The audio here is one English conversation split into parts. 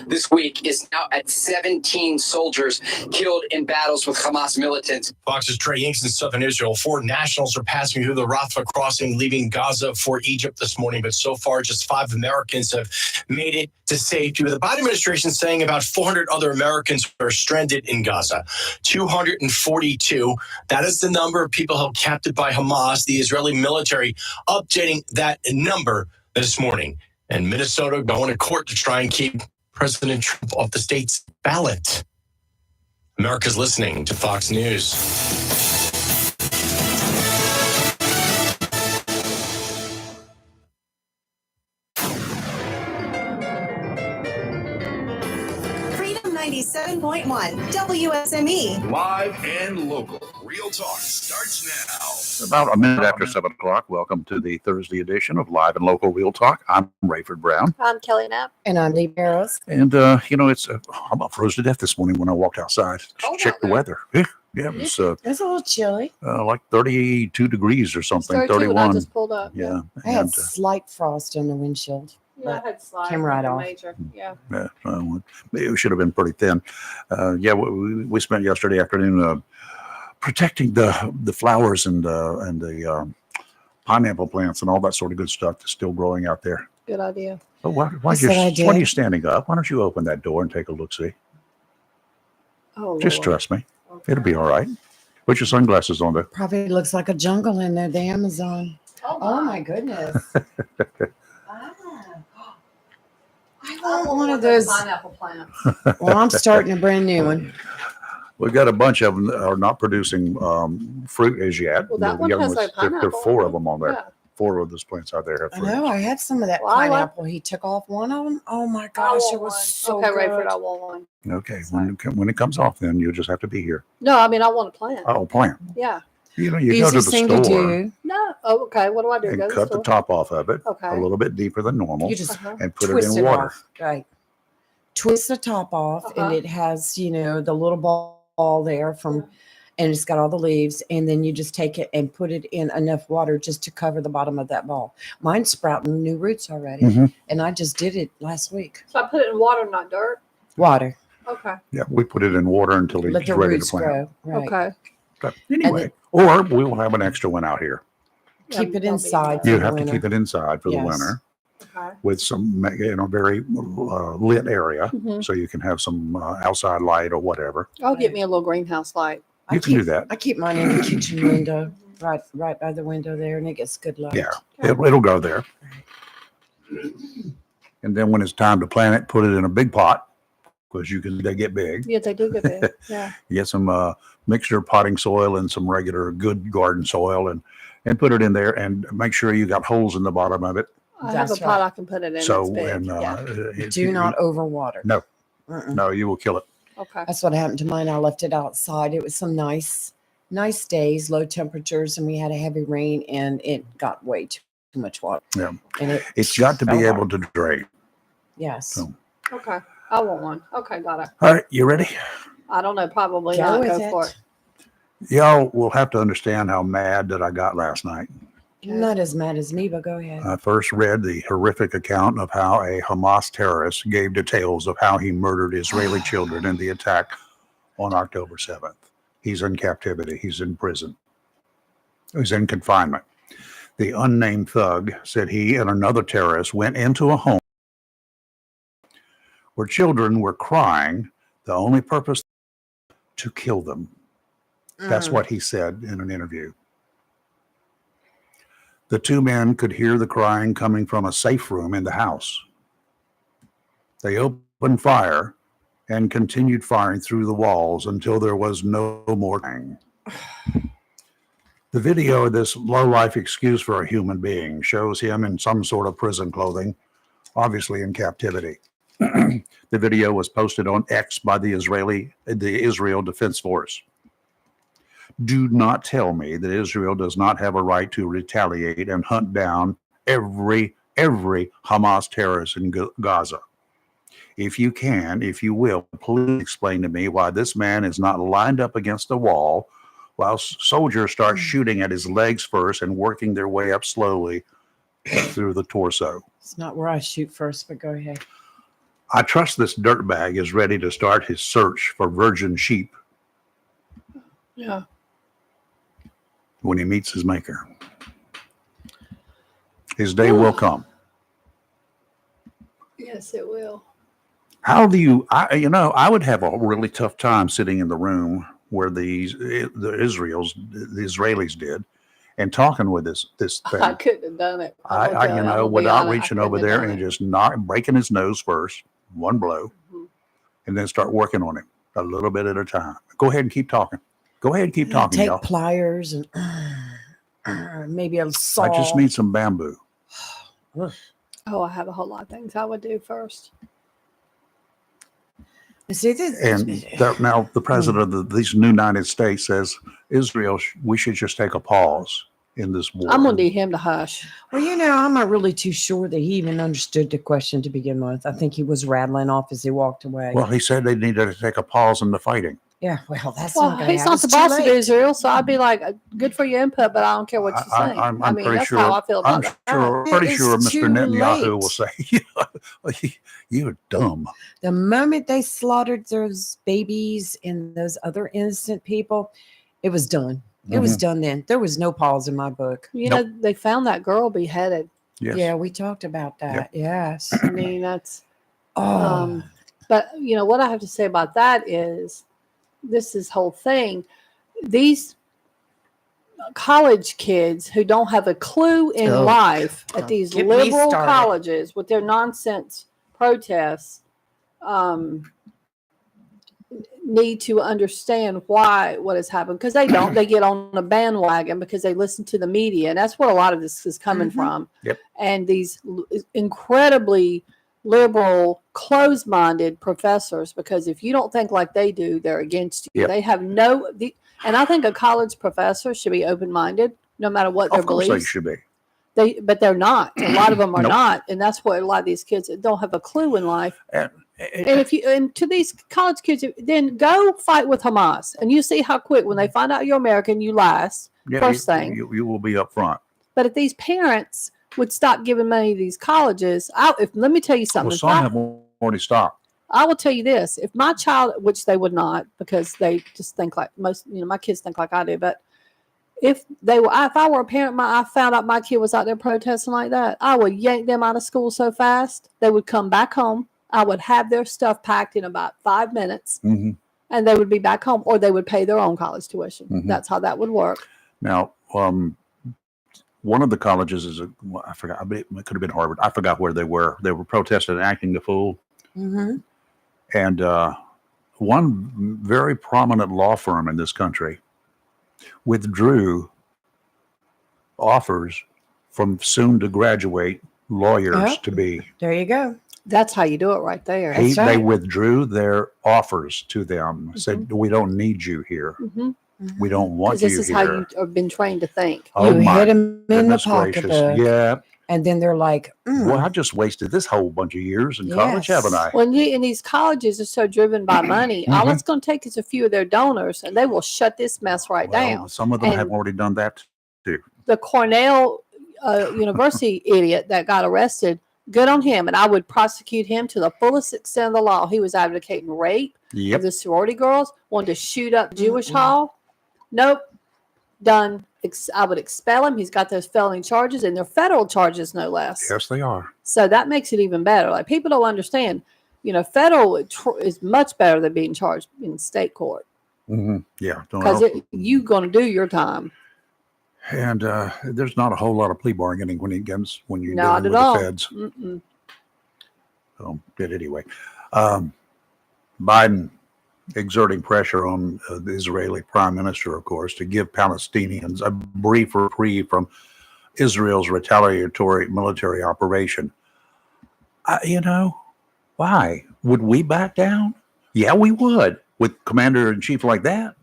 this week is now at 17 soldiers killed in battles with Hamas militants. Fox's Trey Inks in southern Israel. 4 nationals are passing through the Rafah crossing, leaving Gaza for Egypt this morning. But so far, just 5 Americans have made it to safety. With the Biden administration saying about 400 other Americans are stranded in Gaza. 242. That is the number of people held captive by Hamas. The Israeli military updating that number this morning. And Minnesota going to court to try and keep President Trump off the state's ballot. America's listening to Fox News. Freedom 97.1 WSME. Live and local. Real Talk starts now. About a minute after 7 o'clock. Welcome to the Thursday edition of Live and Local Real Talk. I'm Rayford Brown. I'm Kelly Knapp. And I'm Lee Barrows. And, it's I about froze to death this morning when I walked outside. Check the weather. Yeah, it was It's a little chilly. like 32 degrees or something, 32 when I 31. just pulled up. Yeah. I had And, slight frost on the windshield. Yeah, I had slide. Came right off. Major. Yeah. yeah, it should have been pretty thin. We spent yesterday afternoon protecting the flowers and the pineapple plants and all that sort of good stuff that's still growing out there. Good idea. But why That's what I did. are you standing up? Why don't you open that door and take a look-see? Oh, Just Lord. trust me. Okay. It'll be all right. Put your sunglasses on there. Probably looks like a jungle in there, the Amazon. Oh my goodness. I want one of those. Pineapple plants. Well, I'm starting a brand new one. We've got a bunch of them that are not producing fruit as yet. Well, that The one young has ones, like there are pineapple 4 on of them on there. Yeah. 4 of those plants out there have I fruit. know. I had some of that Well, I like- pineapple. He took off one of them. Oh my I gosh, want it was one. so okay, good. Rayford, I want one. Okay, when it comes off, then you'll just have to be here. No, I mean I want a plant. Oh, plant. Yeah. You go to the Easiest thing to store do. No. Oh, okay. What do I do? and Go to cut the store? top off of it Okay. a little bit deeper than normal You just Uh-huh. and put it twist in it water. off. Right. Twist the top off, Uh-huh. and it has, the little ball there and it's got all the leaves, and then you just take it and put it in enough water just to cover the bottom of that ball. Mine's sprouting new roots already, Mhm. and I just did it last week. So I put it in water, not dirt. Water, Okay. Yeah, we put it in water until let it's the ready to roots plant. grow. Right. Okay. But anyway, or we will have an extra one out here. Keep it That'll be inside. good. You the have to winter. keep it inside for the Yes. winter Okay. with some very lit area, Mhm. so you can have some outside light or whatever. I'll get me a little greenhouse light. You can do that. I keep mine in the kitchen window, right by the window there, and it gets good light. Yeah, it'll go there. And then when it's time to plant it, put it in a big pot because they get big. Yeah, they do get big. Yeah. You get some mixture of potting soil and some regular good garden soil and put it in there and make sure you got holes in the bottom of it. I have a That's pot right. I can put it in. So it's big. and Yeah. Do not overwater. No. Mm-mm. No, you will kill it. Okay. That's what happened to mine. I left it outside. It was some nice days, low temperatures, and we had a heavy rain, and it got way too much water. Yeah. And It's got to be fell able out. to drain. Yes. So. Okay. I want one. Okay, got it. All right, you ready? I don't know. Probably Go not. with Go for it. Y'all will have to understand how mad that I got last night. You're not as mad as me, but go ahead. I first read the horrific account of how a Hamas terrorist gave details of how he murdered Israeli children in the attack on October 7th. He's in captivity. He's in prison. He's in confinement. The unnamed thug said he and another terrorist went into a home where children were crying, the only purpose to kill them. That's what he said in an interview. The 2 men could hear the crying coming from a safe room in the house. They opened fire and continued firing through the walls until there was no more crying. The video of this low-life excuse for a human being shows him in some sort of prison clothing, obviously in captivity. The video was posted on X by the Israel Defense Force. Do not tell me that Israel does not have a right to retaliate and hunt down every Hamas terrorist in Gaza. If you can, if you will, please explain to me why this man is not lined up against the wall while soldiers start shooting at his legs first and working their way up slowly through the torso. It's not where I shoot first, but go ahead. I trust this dirtbag is ready to start his search for virgin sheep Yeah. when he meets his maker. His day will come. Yes, it will. How do you, I would have a really tough time sitting in the room where the Israelis did and talking with this thing. I couldn't have done it. Without reaching over there and just breaking his nose first, one blow, Mhm. and then start working on him a little bit at a time. Go ahead and keep talking. Go ahead and keep talking, Take y'all. pliers and maybe a saw. I just need some bamboo. Oh, I have a whole lot of things I would do first. See this, Now the president of these new United States says, Israel, we should just take a pause in this war. I'm gonna need him to hush. well, I'm not really too sure that he even understood the question to begin with. I think he was rattling off as he walked away. Well, he said they needed to take a pause in the fighting. yeah, well, that's Well, not going to he's happen. not the It's too boss of late. Israel, so I'd be like, good for your input, but I don't care what you say. I'm I mean, pretty that's sure. how I feel I'm about pretty It's sure too Mr. Netanyahu late. will say, "You're dumb." The moment they slaughtered those babies and those other innocent people, it was done. It was done then. There was no pause in my book. You know, they found that girl beheaded. Yes. Yeah, we talked about that. Yes. I mean, that's, Oh, but what I have to say about that is this whole thing. These college kids who don't have a clue in Oh, life at don't these get me liberal started. colleges with their nonsense protests need to understand what has happened, because they don't. They get on a bandwagon because they listen to the media, and that's where a lot of this is coming Mhm. from. Yep. And these incredibly liberal, closed-minded professors, because if you don't think like they do, they're against you. Yep. They have and I think a college professor should be open-minded no matter what their Of course, they beliefs. should be. But they're not. A lot of them are Nope. not, and that's what a lot of these kids don't have a clue in life. And And to these college kids, then go fight with Hamas, and you see how quick when they find out you're American, you last. First thing. you will be up front. But if these parents would stop giving money to these colleges, let me tell you something. Well, If some I- have already stopped. I will tell you this: if my child, which they would not, because they just think like most, my kids think like I do. But if I were a parent, I found out my kid was out there protesting like that, I would yank them out of school so fast they would come back home. I would have their stuff packed in about 5 minutes, hmm and they would be back home, or they would pay their own college tuition. Mhm. That's how that would work. Now, one of the colleges I forgot. It could have been Harvard. I forgot where they were. They were protesting and acting the fool. mhm. And one very prominent law firm in this country withdrew offers from soon to graduate lawyers Oh. to be. There you go. That's how you do it right there. That's They right. withdrew their offers to them, said, we don't need you here. Mm-hmm. We don't want This you is here. how you have been trained to think. Oh You my hit them in the goodness pocketbook, gracious. Yeah. and then they're like, Well, I just wasted this whole bunch of years in college, Yes. haven't I? When and these colleges are so driven by money, all Mhm. it's going to take is a few of their donors, and they will shut this mess right Well, down. some of them have And- already done that too. The Cornell University idiot that got arrested, good on him, and I would prosecute him to the fullest extent of the law. He was advocating rape Yep. of the sorority girls, wanted to shoot up Jewish Mm-mm. Hall. Nope, done. I would expel him. He's got those felony charges, and they're federal charges, no less. Yes, they are. So that makes it even better. Like, people don't understand, federal is much better than being charged in state court, Hmm. Yeah. Don't because know. you going to do your time. And there's not a whole lot of plea bargaining when you're Not dealing with at all. the feds. Mm-mm. So, but anyway, Biden exerting pressure on the Israeli prime minister, of course, to give Palestinians a brief reprieve from Israel's retaliatory military operation. Why would we back down? Yeah, we would with commander in chief like that.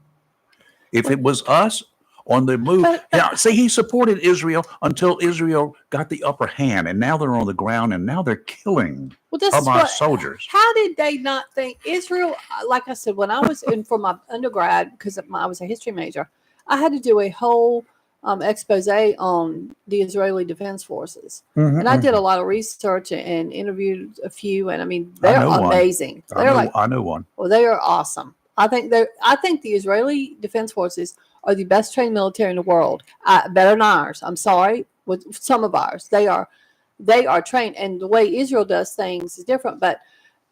If it was us on the move, But- now see, he supported Israel until Israel got the upper hand, and now they're on the ground, and now they're killing Well, this is Hamas what. soldiers. How did they not think Israel? Like I said, when I was in for my undergrad, because I was a history major, I had to do a whole expose on the Israeli Defense Forces. Mhm, And I did mhm. a lot of research and interviewed a few, and I mean, I they're know one. amazing. I They're know, like, I know one. well, they are awesome. I think the Israeli Defense Forces are the best trained military in the world. Better than ours. I'm sorry, with some of ours, they are trained, and the way Israel does things is different. But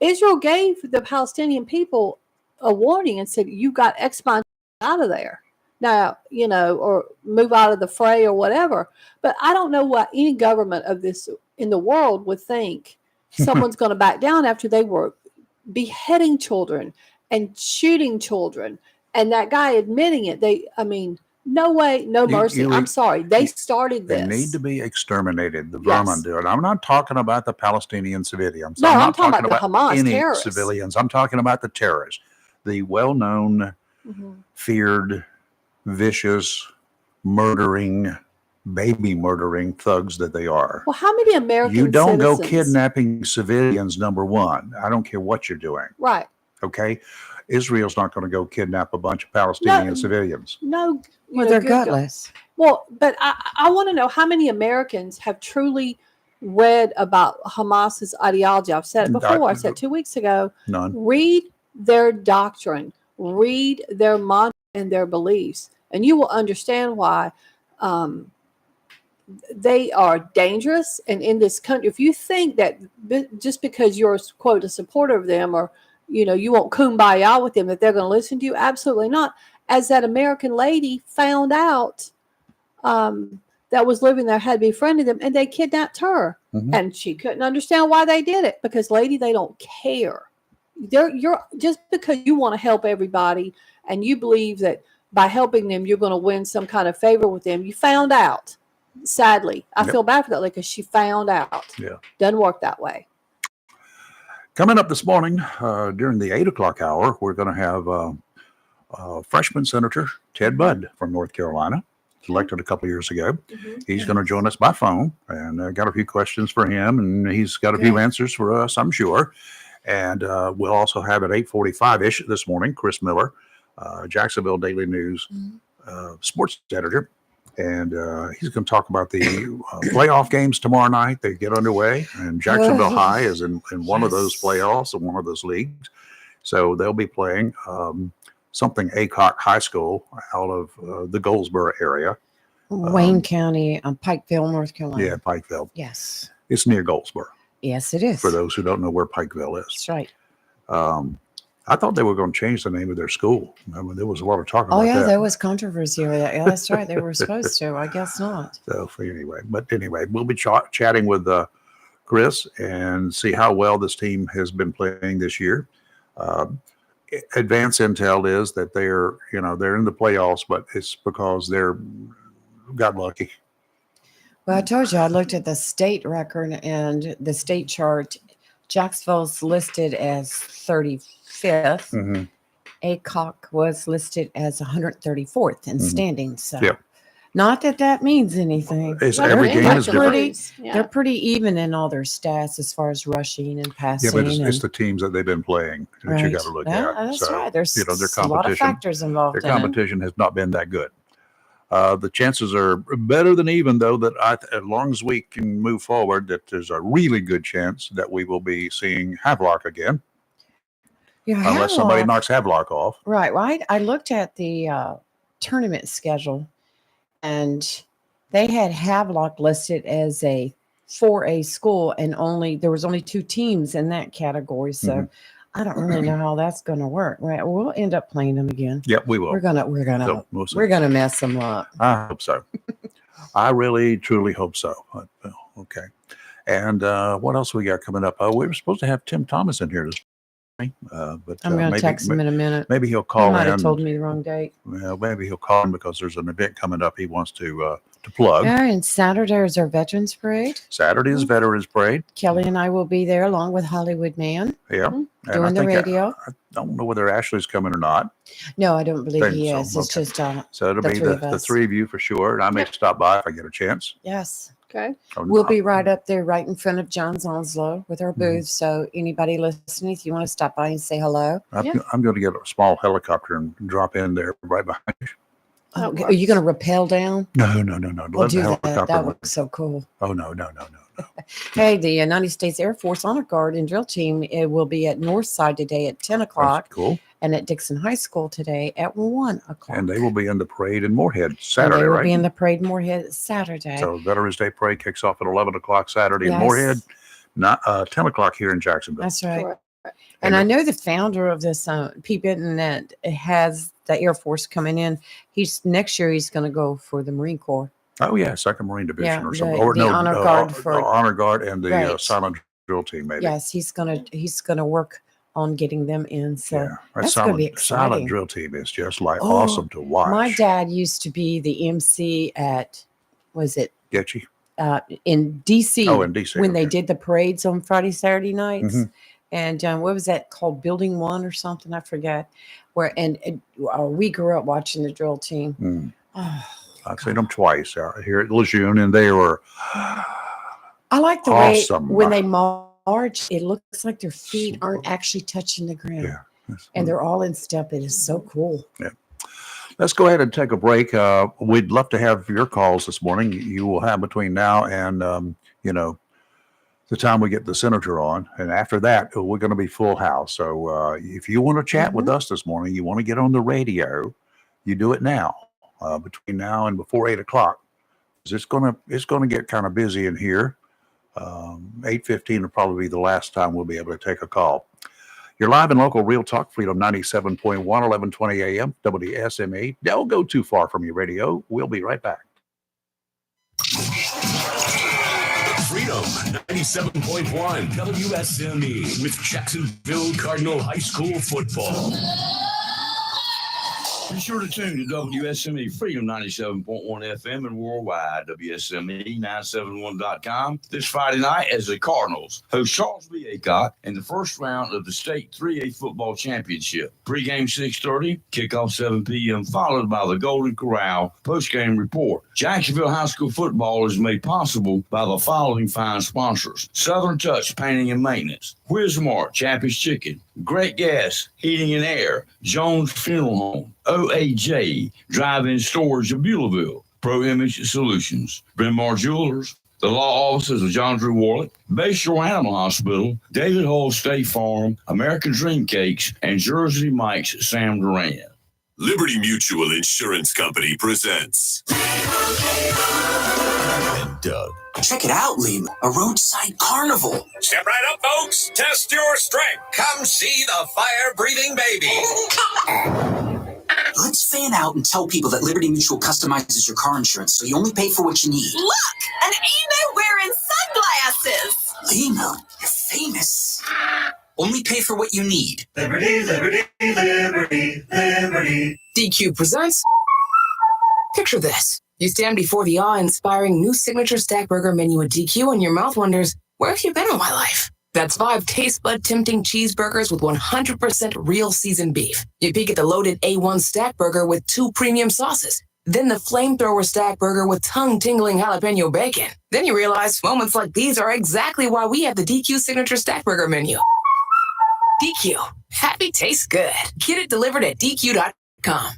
Israel gave the Palestinian people a warning and said, "You got X amount out of there now, or move out of the fray or whatever." But I don't know what any government of this in the world would think someone's going to back down after they were beheading children and shooting children, and that guy admitting it. No way, no mercy. I'm sorry, they started They this. need to be exterminated. The Yes. vermin do it. I'm not talking about the Palestinian civilians. No, I'm I'm not talking talking about the Hamas any terrorists. civilians. I'm talking about the terrorists, the well-known, feared, vicious, murdering, baby murdering thugs that they are. Well, how many American You don't go citizens- kidnapping civilians, number one. I don't care what you're doing. Right. Okay. Israel's not going to go kidnap a bunch of Palestinian No. civilians. No. Well, they're gutless. Well, but I want to know how many Americans have truly read about Hamas's ideology. I've said it before. I said 2 weeks ago. None. Read their doctrine, read their mantra and their beliefs, and you will understand why they are dangerous. And in this country, if you think that just because you're, quote, a supporter of them, or you won't kumbaya with them, that they're going to listen to you, absolutely not. As that American lady found out that was living there had befriended them, and they kidnapped her. Mhm. And she couldn't understand why they did it, because, lady, they don't care. You're just because you want to help everybody and you believe that by helping them you're going to win some kind of favor with them. You found out. Sadly, I feel bad for that lady because she found out. Yeah. Doesn't work that way. Coming up this morning during the 8 o'clock hour, we're going to have freshman Senator Ted Budd from North Carolina, elected a couple of years ago. He's going to join us by phone, and I got a few questions for him, and he's got a few answers for us, I'm sure. And we'll also have at 8:45-ish this morning, Chris Miller, Jacksonville Daily News sports editor. And he's going to talk about the playoff games tomorrow night. They get underway, and Jacksonville High is in one of those playoffs in one of those leagues. So they'll be playing something Aycock High School out of the Goldsboro area. Wayne County, Pikeville, North Carolina. Yeah, Pikeville. Yes. It's near Goldsboro, Yes, it is. for those who don't know where Pikeville is. That's right. I thought they were going to change the name of their school. I mean, there was a lot of talk about Oh, yeah, that. there was controversy over that. Yeah, that's right. They were supposed to. I guess not. So anyway, we'll be chatting with Chris and see how well this team has been playing this year. Advance intel is that they're in the playoffs, but it's because they're got lucky. Well, I told you I looked at the state record and the state chart. Jacksonville's listed as 35th. Mm-hmm. Aycock was listed as 134th in standings. So, Yeah. not that means anything. It's Well, every they're game is different. Yeah. They're pretty even in all their stats as far as rushing and Yeah, passing. but it's and- the teams that they've been playing that you got to look Yeah, at. That's So, right. There's their a lot of competition. factors involved Their in it. competition has not been that good. The chances are better than even, though, that as long as we can move forward, that there's a really good chance that we will be seeing Havelock again, Yeah, unless somebody Havelock- knocks Havelock off. Right. Well, I looked at the tournament schedule, and they had Havelock listed as a 4A school, and there was only 2 teams in that category. So Mhm. I don't really know how that's going to work. Right. We'll end up playing them again. Yep, we will. We're gonna So, we'll see. we're gonna mess them up. I hope so. I really, truly hope so. Okay. And what else we got coming up? We were supposed to have Tim Thomas in here this morning, but I'm going to maybe, text him in a minute. maybe he'll He call might have in. told me the wrong date. Well, maybe he'll call in because there's an event coming up he wants to plug. Yeah, and Saturday is our Veterans Parade. Saturday is Veterans Parade. Kelly and I will be there along with Hollywood Man Yeah. doing And the I think radio. I don't know whether Ashley's coming or not. No, I don't believe Think he so, is. It's okay. just So it'll The be three of the us. 3 of you for sure. And I may stop by if I get a chance. yes. Okay. We'll be right up there, right in front of John's Onslow with our Mhm. booth. So anybody listening, if you want to stop by and say hello, I'm, Yeah. I'm going to get a small helicopter and drop in there right behind you. That Are you works. going to rappel down? No. We'll Let the do that. helicopter That land. looks so cool. Oh, no. Hey, the United States Air Force Honor Guard and Drill Team, it will be at Northside today at 10 That's o'clock cool. and at Dixon High School today at 1 o'clock. And they will be in the parade in Moorhead And Saturday, they will right? be in the parade Moorhead Saturday. So Veterans Day parade kicks off at 11 o'clock Saturday in Yes. Moorhead, not 10 o'clock here in Jacksonville. That's right. Correct. And I know the founder of this, Pete Benton, that has the Air Force coming in. Next year he's going to go for the Marine Corps. Oh, yeah, 2nd Marine Division Yeah, or something. the- Or the no, Honor Guard for- Honor Guard and the Right. Silent Drill Team, maybe. Yes, he's gonna work on getting them in. So Yeah, that that's gonna be Silent, Silent exciting. Drill Team is just like Oh, awesome to watch. my dad used to be the MC at, was it Getchy? in DC? Oh, in DC. when they okay. did the parades on Friday, Saturday nights. Mhm. And what was that called? Building One or something? I forget. Where we grew up watching the drill team. Mm. Oh, I've seen them twice here at Lejeune, and they were I like the Awesome. way when they march, it looks like their feet aren't actually touching the ground. Yeah. And they're all in step. It is so cool. Let's go ahead and take a break. We'd love to have your calls this morning. You will have between now and the time we get the senator on, and after that we're going to be full house. So if you want to chat with us this morning, you want to get on the radio, you do it now, between now and before 8 o'clock. It's going to get kind of busy in here. 8:15 will probably be the last time we'll be able to take a call. You're live and local Real Talk, Freedom 97.1, 1120 AM, WSME. Don't go too far from your radio. We'll be right back. Freedom 97.1 WSME with Jacksonville Cardinal High School football. Be sure to tune to WSME Freedom 97.1 FM and worldwide, WSME971.com. This Friday night, as the Cardinals host Charles B. Aycock in the first round of the state 3A football championship. Pre-game 6:30, kickoff 7 p.m., followed by the Golden Corral post-game report. Jacksonville High School football is made possible by the following fine sponsors: Southern Touch Painting and Maintenance, Whizmart Chappie's Chicken, Great Gas Heating and Air, Jones Funeral Home, OAJ Drive-In Storage of Beulahville, Pro Image Solutions, Bryn Mawr Jewelers, the law offices of John Drew Warlick, Bayshore Animal Hospital, David Hull State Farm, American Dream Cakes, and Jersey Mike's Sam Duran. Liberty Mutual Insurance Company presents. And Doug. Check it out, Liam. A roadside carnival. Step right up, folks. Test your strength. Come see the fire-breathing baby. Let's fan out and tell people that Liberty Mutual customizes your car insurance so you only pay for what you need. Look, an emo wearing sunglasses. Limo, you're famous. Only pay for what you need. Liberty, liberty, liberty, liberty. DQ presents. Picture this. You stand before the awe-inspiring new signature stack burger menu at DQ and your mouth wonders, where have you been all my life? That's 5 taste bud tempting cheeseburgers with 100% real seasoned beef. You peek at the loaded A1 stack burger with 2 premium sauces. Then the flamethrower stack burger with tongue-tingling jalapeno bacon. Then you realize moments like these are exactly why we have the DQ signature stack burger menu. DQ. Happy tastes good. Get it delivered at DQ.com.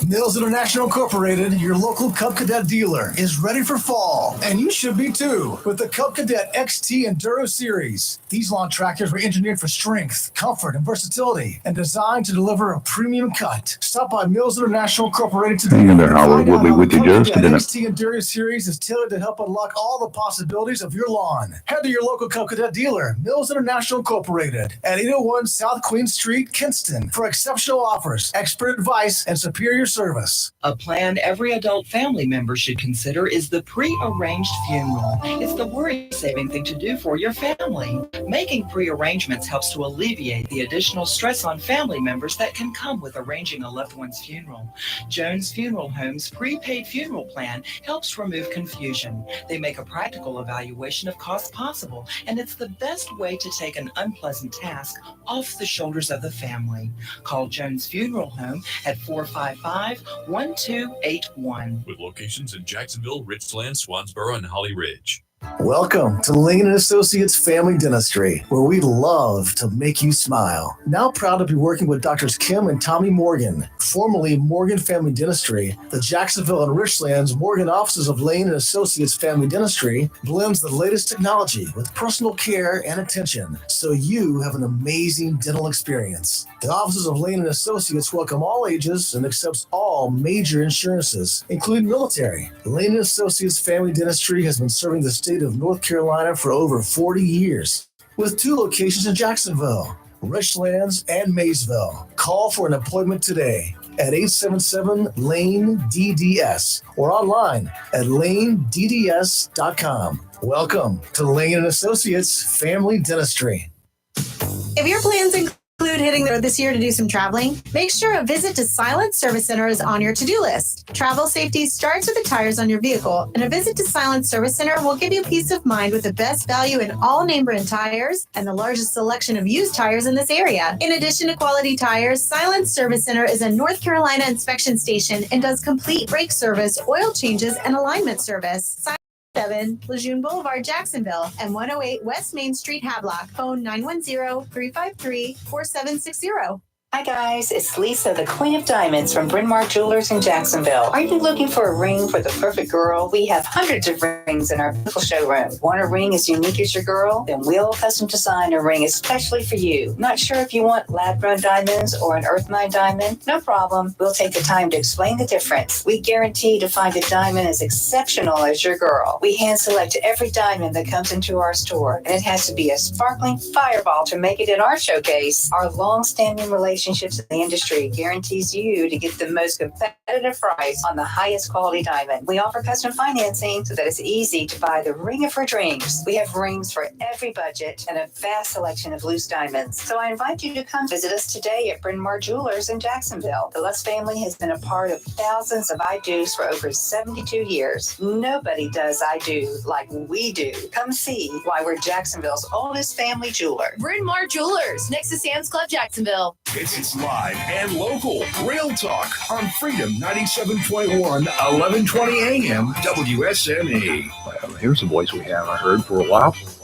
Mills International Incorporated, your local Cub Cadet dealer, is ready for fall, and you should be too, with the Cub Cadet XT Enduro Series. These lawn tractors were engineered for strength, comfort, and versatility, and designed to deliver a premium cut. Stop by Mills International Incorporated today. Hang in there, and Howard. find We'll out be how with the you Cub just a Cadet minute. XT Enduro Series is tailored to help unlock all the possibilities of your lawn. Head to your local Cub Cadet dealer, Mills International Incorporated, at 801 South Queen Street, Kinston, for exceptional offers, expert advice, and superior service. A plan every adult family member should consider is the pre-arranged funeral. It's the worry-saving thing to do for your family. Making pre-arrangements helps to alleviate the additional stress on family members that can come with arranging a loved one's funeral. Jones Funeral Home's prepaid funeral plan helps remove confusion. They make a practical evaluation of costs possible, and it's the best way to take an unpleasant task off the shoulders of the family. Call Jones Funeral Home at 455-1281. With locations in Jacksonville, Richland, Swansboro, and Holly Ridge. Welcome to Lane & Associates Family Dentistry, where we love to make you smile. Now proud to be working with Doctors Kim and Tommy Morgan, formerly Morgan Family Dentistry. The Jacksonville and Richlands Morgan offices of Lane & Associates Family Dentistry blends the latest technology with personal care and attention, so you have an amazing dental experience. The offices of Lane & Associates welcome all ages and accepts all major insurances, including military. Lane & Associates Family Dentistry has been serving the state of North Carolina for over 40 years, with 2 locations in Jacksonville, Richlands, and Maysville. Call for an appointment today at 877-LANE-DDS or online at lanedds.com. Welcome to Lane & Associates Family Dentistry. If your plans include hitting the road this year to do some traveling, make sure a visit to Silent Service Center is on your to-do list. Travel safety starts with the tires on your vehicle, and a visit to Silent Service Center will give you peace of mind with the best value in all name brand tires and the largest selection of used tires in this area. In addition to quality tires, Silent Service Center is a North Carolina inspection station and does complete brake service, oil changes, and alignment service. 7 Lejeune Boulevard, Jacksonville, and 108 West Main Street, Havelock. Phone 910-353-4760. Hi guys, it's Lisa, the Queen of Diamonds from Bryn Mawr Jewelers in Jacksonville. Are you looking for a ring for the perfect girl? We have hundreds of rings in our beautiful showroom. Want a ring as unique as your girl? Then we'll custom design a ring especially for you. Not sure if you want lab-grown diamonds or an earth mine diamond? No problem. We'll take the time to explain the difference. We guarantee to find a diamond as exceptional as your girl. We hand select every diamond that comes into our store, and it has to be a sparkling fireball to make it in our showcase. Our long-standing relationships in the industry guarantees you to get the most competitive price on the highest quality diamond. We offer custom financing so that it's easy to buy the ring of her dreams. We have rings for every budget and a vast selection of loose diamonds. So I invite you to come visit us today at Bryn Mawr Jewelers in Jacksonville. The Lutz family has been a part of thousands of I do's for over 72 years. Nobody does I do like we do. Come see why we're Jacksonville's oldest family jeweler. Bryn Mawr Jewelers, next to Sam's Club, Jacksonville. It's live and local. Real Talk on Freedom 97.1, 1120 AM, WSME. Well, here's a voice we haven't heard for a while. If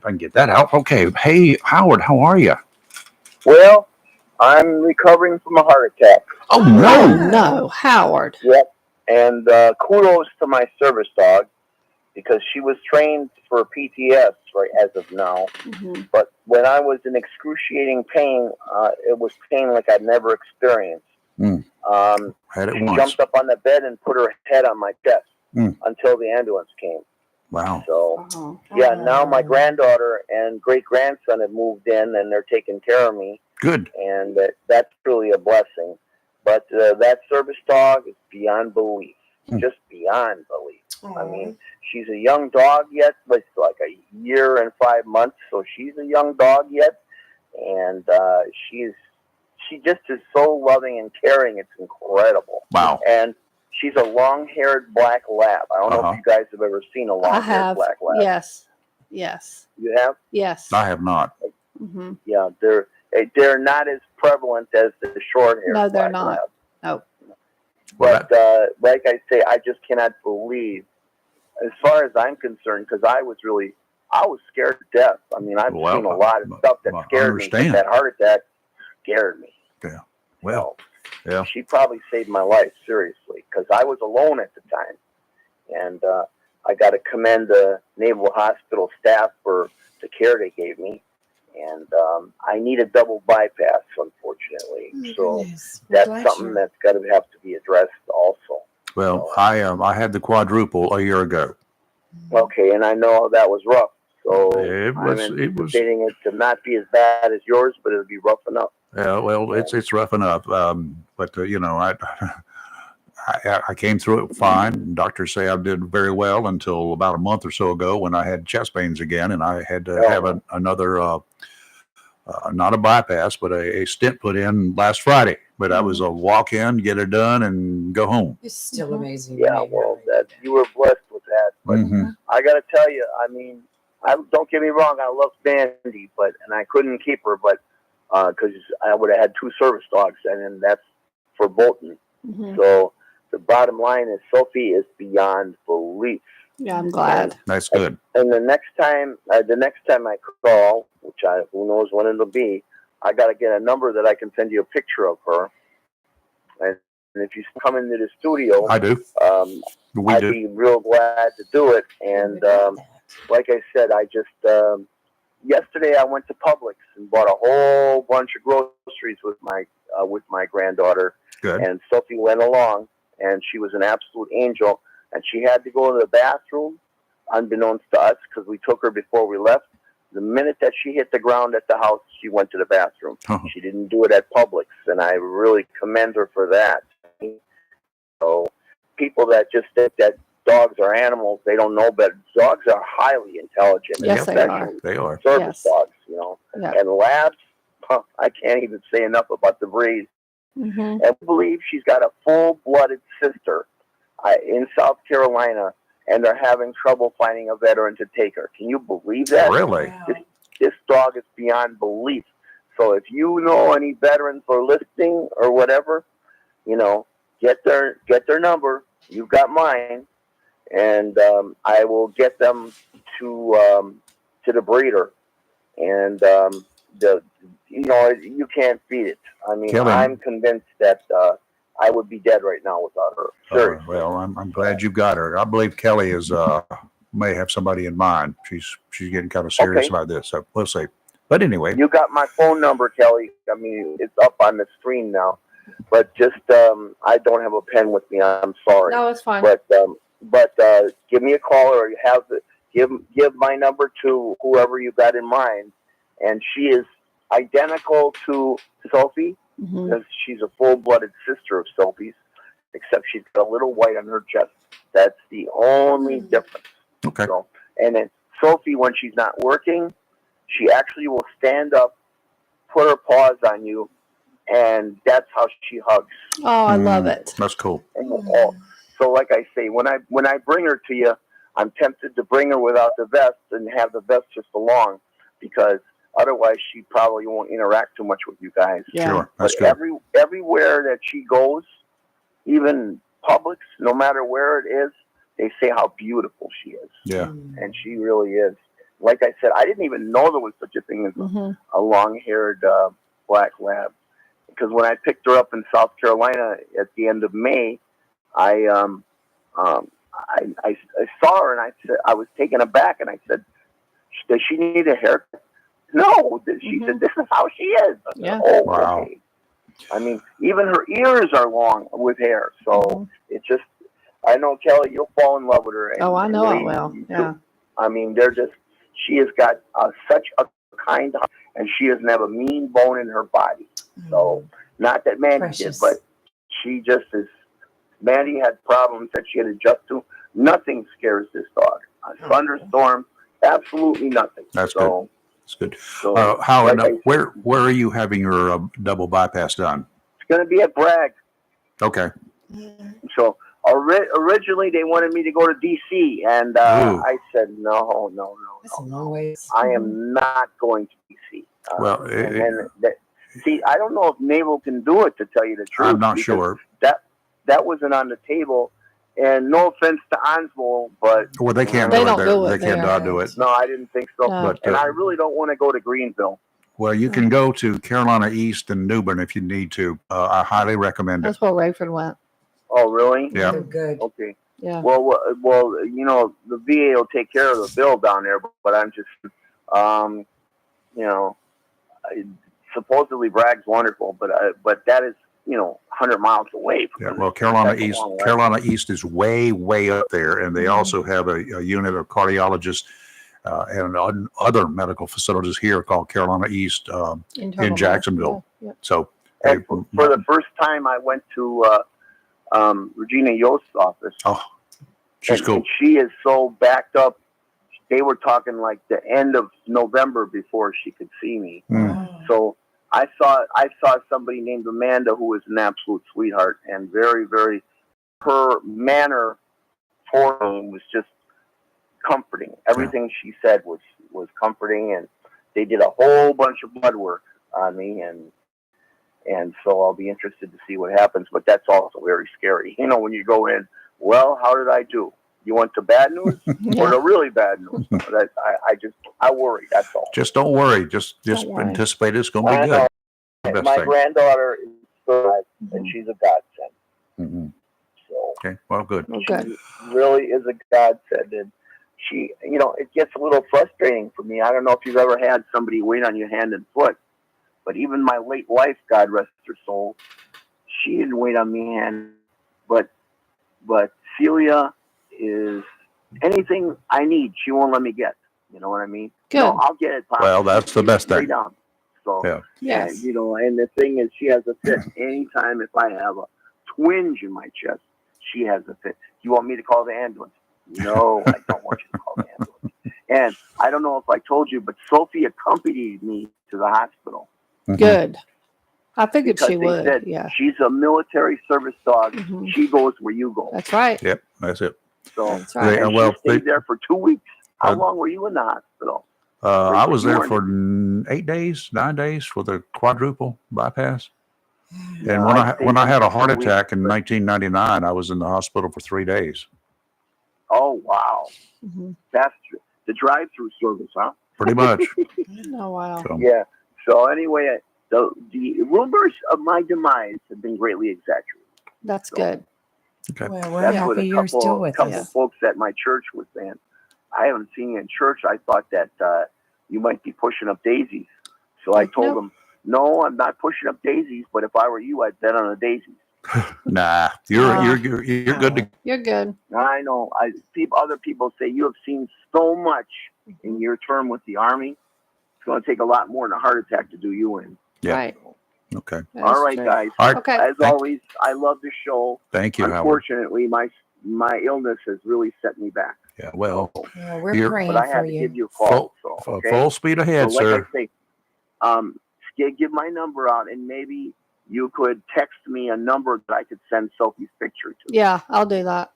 I can get that out. Okay. Hey, Howard, how are you? Well, I'm recovering from a heart attack. Oh, no. No, Howard. Yep. And kudos to my service dog, because she was trained for PTS right as of now. Mm-hmm. But when I was in excruciating pain, it was pain like I'd never experienced. Had it She once. jumped up on the bed and put her head on my chest until the ambulance came. Wow. So, yeah, now my granddaughter and great-grandson have moved in, and they're taking care of me. Good. And that's truly a blessing. But that service dog is beyond belief. Just beyond belief. I mean, she's a young dog yet, but it's like a year and 5 months, so she's a young dog yet, and she just is so loving and caring. It's incredible. Wow. And she's a long-haired black lab. I don't know if you guys have ever seen a I long-haired have. black lab. Yes. Yes. You have? Yes. I have not. Mm-hmm. Yeah, they're not as prevalent as the short-haired. No, they're black not. lab. No. But like I say, I just cannot believe, as far as I'm concerned, because I was scared to death. I mean, I've seen a lot of stuff that scared me. But that heart attack scared me. Yeah. Well, yeah. She probably saved my life, seriously, because I was alone at the time. And I got to commend the Naval Hospital staff for the care they gave me. And I need a double bypass, unfortunately. So that's something that's got to have to be addressed also. Well, I had the quadruple a year ago. Okay, and I know that was rough. So It was- I'm anticipating it to not be as bad as yours, but it'll be rough enough. Yeah, well, it's rough enough. But you know, I came through it fine. Doctors say I did very well until about a month or so ago when I had chest pains again, and I had to have another, not a bypass, but a stent put in last Friday. But I was a walk in, get it done, and go home. It's still amazing. Yeah, well, that you were blessed with that. But I got to tell you, I mean, don't get me wrong, I love Sandy, and I couldn't keep her, but because I would have had 2 service dogs, and that's for Bolton. So the bottom line is Sophie is beyond belief. Yeah, I'm glad. That's good. And the next time I call, who knows when it'll be, I got to get a number that I can send you a picture of her. And if you come into the studio, I do. I'd be real glad to do it. And like I said, I just yesterday I went to Publix and bought a whole bunch of groceries with my granddaughter. Good. And Sophie went along, and she was an absolute angel. And she had to go to the bathroom, unbeknownst to us, because we took her before we left. The minute that she hit the ground at the house, she went to the bathroom. She didn't do it at Publix, and I really commend her for that. So people that just think that dogs are animals, they don't know better. Dogs are highly intelligent. Yes, they are. They are. Service Yes. dogs, you know. Yeah. And labs, I can't even say enough about the breed. Mm-hmm. And I believe she's got a full-blooded sister in South Carolina, and they're having trouble finding a veteran to take her. Can you believe that? Really? This dog is beyond belief. So if you know any veterans or listening or whatever, you know, get their number. You've got mine, and I will get them to the breeder. And you can't beat it. I mean, Kelly. I'm convinced that I would be dead right now without her. Seriously. Well, I'm glad you've got her. I believe Kelly is may have somebody in mind. She's getting kind of serious about this. So we'll see. But anyway, You got my phone number, Kelly. I mean, it's up on the screen now. But just I don't have a pen with me. I'm sorry. No, it's fine. But give me a call, or give my number to whoever you got in mind. And she is identical to Sophie, because she's a full-blooded sister of Sophie's, except she's got a little white on her chest. That's the only difference. Okay. So, and then Sophie, when she's not working, she actually will stand up, put her paws on you, and that's how she hugs. Oh, I love it. That's cool. So, like I say, when I bring her to you, I'm tempted to bring her without the vest and have the vest just along, because otherwise she probably won't interact too much with you guys. Yeah. Sure. That's But good. everywhere that she goes, even Publix, no matter where it is, they say how beautiful she is. Yeah. And she really is. Like I said, I didn't even know there was such a thing as a long-haired black lab, because when I picked her up in South Carolina at the end of May, I saw her and I said, I was taken aback, and I said, "Does she need a haircut?" No, she said, "This is how she is." I said, Yeah. "Oh, Wow. okay." I mean, even her ears are long with hair, so it's just. I know, Kelly, you'll fall in love with her. Oh, I know I Lee, will. you Yeah. too. I mean, they're just. She has got such a kind heart, and she doesn't have a mean bone in her body. So, not that Mandy Precious. did, but she just is. Mandy had problems that she had to adjust to. Nothing scares this dog. A thunderstorm, absolutely nothing. That's so, It's good. So, Howard, like I- where are you having your double bypass done? It's going to be at Bragg. Okay. So originally they wanted me to go to DC, and I said no. That's a long ways. I am not going to DC. Well, and then see, I don't know if Naval can do it, to tell you the truth. I'm not because sure. That wasn't on the table. And no offense to Onslow, but Well, they can't They do don't it. do it They cannot there. do it. no, I didn't think so. No. But And I really don't want to go to Greenville. well, you can go to Carolina East and Newbern if you need to. I highly recommend it. That's where Rayford went. Oh, really? Yeah. They're good. Okay. Yeah. Well, you know, the VA will take care of the bill down there, but I'm just, you know, supposedly Bragg's wonderful, but that is, you know, 100 miles away from. Yeah, well, Carolina That's a East, long way. Carolina East is way up there, and they also have a unit of cardiologists and other medical facilities here called Carolina East in Jacksonville. Yeah. So, And for the first time, I went to Regina Yost's office. oh, she's and, cool. and she is so backed up. They were talking like the end of November before she could see me. So I saw somebody named Amanda who was an absolute sweetheart and very, very. Her manner for me was just comforting. Everything she said was comforting, and they did a whole bunch of blood work on me, and so I'll be interested to see what happens. But that's also very scary, you know, when you go in. Well, how did I do? You want the bad news or the really bad news? That I worry. That's all. Just don't worry. Just worry. anticipate it's going to I be good. know. Best My thing. granddaughter is 5, and she's a godsend. Mhm. So Okay. Well, good. Okay. she really is a godsend, and she, it gets a little frustrating for me. I don't know if you've ever had somebody wait on your hand and foot, but even my late wife, God rest her soul, she didn't wait on me hand, but Celia is anything I need, she won't let me get. You know what I mean? Good. I'll get it. Pop. Well, that's the best Lay thing. down. So Yeah. Yes. and, and the thing is, she has a fit anytime. If I have a twinge in my chest, she has a fit. You want me to call the ambulance? No, I don't want you to call the ambulance. And I don't know if I told you, but Sophie accompanied me to the hospital. Mhm. Good. I figured Because she they would. said, Yeah. she's a military service dog. Mhm. She goes where you go. That's right. Yep. That's it. So That's right. and well, she stayed there for 2 weeks. How long were you in the hospital? I was there You for 8 days, 9 days for the quadruple bypass. Yeah, And when I I stayed had there a for heart 2 weeks, attack in but- 1999, I was in the hospital for 3 days. Oh wow, Mhm. that's the drive-through service, huh? Pretty much. Oh wow. So, Yeah. So anyway, the rumors of my demise have been greatly exaggerated. That's good. okay. Well, we're That's what happy a you're still couple with couple us. folks at my church was saying. I haven't seen you in church. I thought that you might be pushing up daisies. So I told Nope. them, no, I'm not pushing up daisies. But if I were you, I'd bet on the daisies. Nah, you're Ah. you're good to You're good. I know. Other people say you have seen so much in your term with the Army. It's going to take a lot more than a heart attack to do you in. Yeah. Right. Okay. That All is right, true. guys. All right. Okay. As Thank- always, I love the show. Thank you, Howard. Unfortunately, my illness has really set me back. Yeah. Well, Well, we're You're- praying But I for had to give you. you a call. full, So, okay? full speed ahead, so like sir. I say, give my number out, and maybe you could text me a number that I could send Sophie's picture to. Yeah, I'll do that.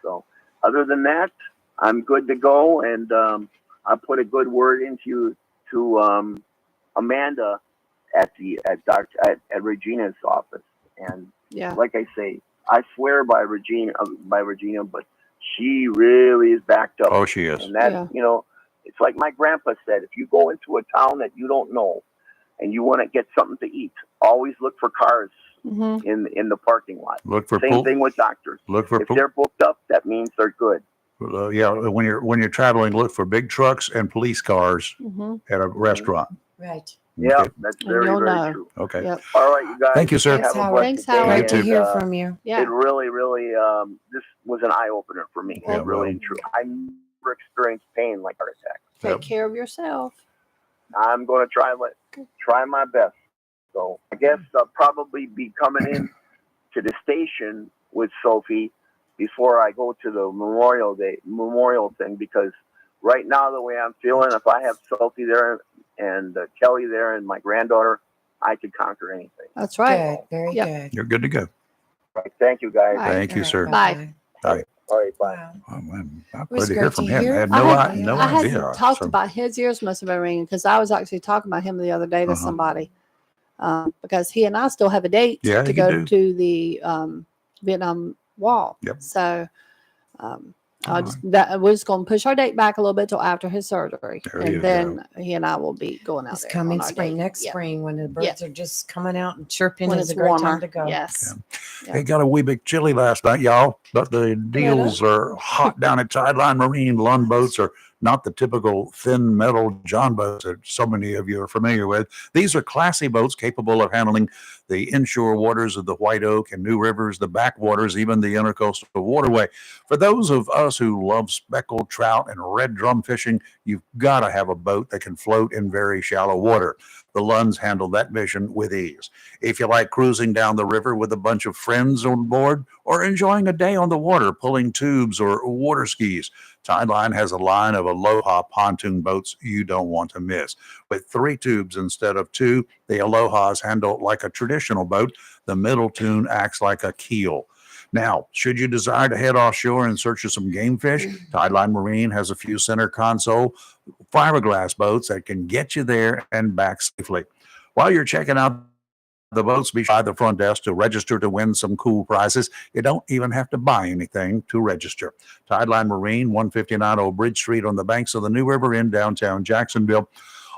So other than that, I'm good to go, and I put a good word into to Amanda at Regina's office, and Yeah. like I say, I swear by Regina, but she really is backed up. Oh, she is. And that, Yeah. it's like my grandpa said, if you go into a town that you don't know and you want to get something to eat, always look for cars Hmm. in the parking lot. Look for Same pool. thing with doctors. Look for If pool. they're booked up, that means they're good. Yeah, when you're traveling, look for big trucks and police cars Hmm. at a restaurant. Right. Yeah, Okay. that's And very, you'll very know. true. Okay. Yep. All right, you guys. Thank you, sir. Have Thanks, a Howard. blessed Thanks, day, Howard. Great to and, hear from you. Yeah. It really, really, this was an eye opener for me. Yeah, really well- and true. I never experienced pain like heart attack. Take Yep. care of yourself. I'm going to try my best. So I guess I'll probably be coming in to the station with Sophie before I go to the memorial thing, because right now the way I'm feeling, if I have Sophie there and Kelly there and my granddaughter, I could conquer anything. That's right. Good. Very Yep. good. You're good to go. All right, thank you guys. Bye. Thank you, All right, sir. Bye. All right, bye. Wow. Oh, man, I'm was glad to hear great from to him. hear. I had I no, had- no I idea. hadn't talked So- about his ears must have been ringing because I was actually talking about him the other day to Uh-huh. somebody because he and I still have a date Yeah, to you go do. to the Vietnam Wall. Yep. So we're just going to push our date back a little bit till after his surgery, There you and then he and I will be going out This there coming on our spring, date. next Yeah. spring, when the birds are just coming out and chirping, When is it's a great warmer. time to go. Yes. It got a wee bit chilly last night, y'all, but the deals are hot down at Tideline Marine. Lund boats are not the typical thin metal John boats that so many of you are familiar with. These are classy boats capable of handling the inshore waters of the White Oak and New Rivers, the backwaters, even the intercoastal waterway. For those of us who love speckled trout and red drum fishing, you've got to have a boat that can float in very shallow water. The Lunds handle that mission with ease. If you like cruising down the river with a bunch of friends on board or enjoying a day on the water pulling tubes or water skis, Tideline has a line of Aloha pontoon boats you don't want to miss. With 3 tubes instead of 2, the Alohas handle like a traditional boat. The middle tune acts like a keel. Now, should you desire to head offshore in search of some game fish, Tideline Marine has a few center console fiberglass boats that can get you there and back safely. While you're checking out the boats, be by the front desk to register to win some cool prizes. You don't even have to buy anything to register. Tideline Marine, 159 Old Bridge Street on the banks of the New River in downtown Jacksonville.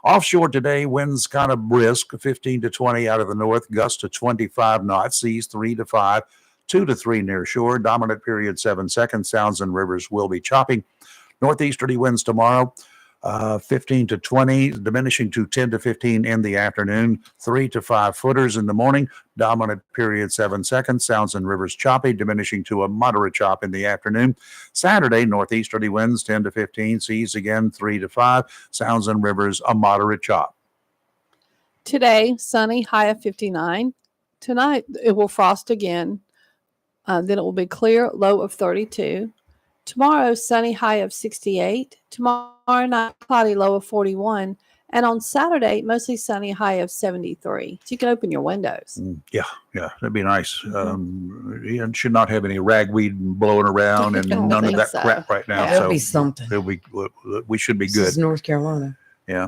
Offshore today, winds kind of brisk, 15 to 20 out of the north, gusts to 25 knots, seas 3 to 5, 2 to 3 near shore. Dominant period 7 seconds. Sounds and rivers will be choppy. Northeasterly winds tomorrow, 15 to 20, diminishing to 10 to 15 in the afternoon, 3 to 5 footers in the morning. Dominant period 7 seconds. Sounds and rivers choppy, diminishing to a moderate chop in the afternoon. Saturday, northeasterly winds 10 to 15, seas again 3 to 5. Sounds and rivers a moderate chop. Today, sunny, high of 59. Tonight, it will frost again. Then it will be clear, low of 32. Tomorrow, sunny, high of 68. Tomorrow night, cloudy, low of 41. And on Saturday, mostly sunny, high of 73. So you can open your windows. Yeah, that'd be nice. You should not have any ragweed blowing around and none of that crap right now. That'll be something. We should be This good. is North Carolina. Yeah.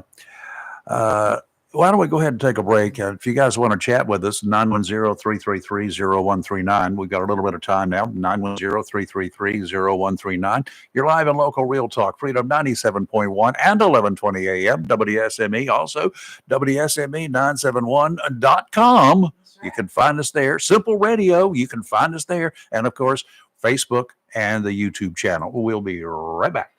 Why don't we go ahead and take a break? If you guys want to chat with us, 910-333-0139. We've got a little bit of time now, 910-333-0139. You're live in local Real Talk, Freedom 97.1 and 1120 AM, WSME, also WSME971.com. You can find us there. Simple Radio, you can find us there. And, of course, Facebook and the YouTube channel. We'll be right back.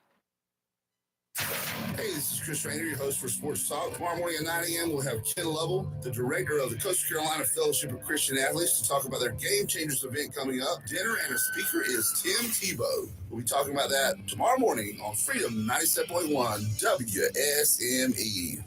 Hey, this is Chris Rainer, your host for Sports Talk. Tomorrow morning at 9 a.m., we'll have Ken Lovell, the director of the Coastal Carolina Fellowship of Christian Athletes, to talk about their Game Changers event coming up. Dinner and a speaker is Tim Tebow. We'll be talking about that tomorrow morning on Freedom 97.1 WSME.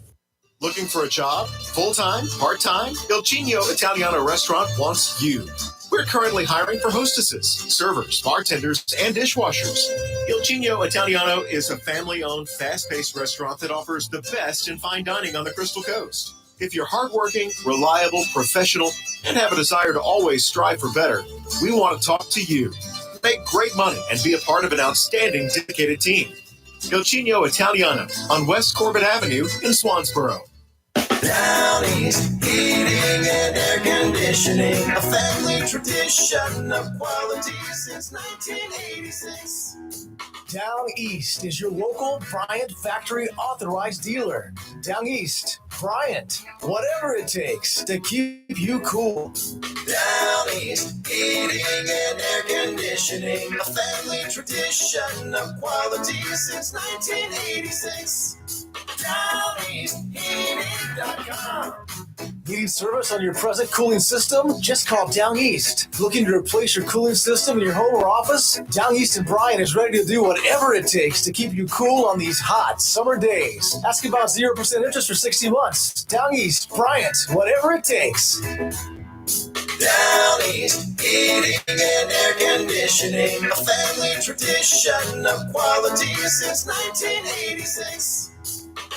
Looking for a job? Full-time? Part-time? Il Cigno Italiano Restaurant wants you. We're currently hiring for hostesses, servers, bartenders, and dishwashers. Il Cigno Italiano is a family-owned, fast-paced restaurant that offers the best in fine dining on the Crystal Coast. If you're hardworking, reliable, professional, and have a desire to always strive for better, we want to talk to you. Make great money and be a part of an outstanding, dedicated team. Il Cigno Italiano on West Corbett Avenue in Swansboro. Down East, heating and air conditioning, a family tradition of quality since 1986. Down East is your local Bryant Factory authorized dealer. Down East, Bryant, whatever it takes to keep you cool. Down East, heating and air conditioning, a family tradition of quality since 1986. DownEastHeating.com. Needing service on your present cooling system? Just call Down East. Looking to replace your cooling system in your home or office? Down East and Bryant is ready to do whatever it takes to keep you cool on these hot summer days. Ask about 0% interest for 60 months. Down East, Bryant, whatever it takes. Down East, heating and air conditioning, a family tradition of quality since 1986.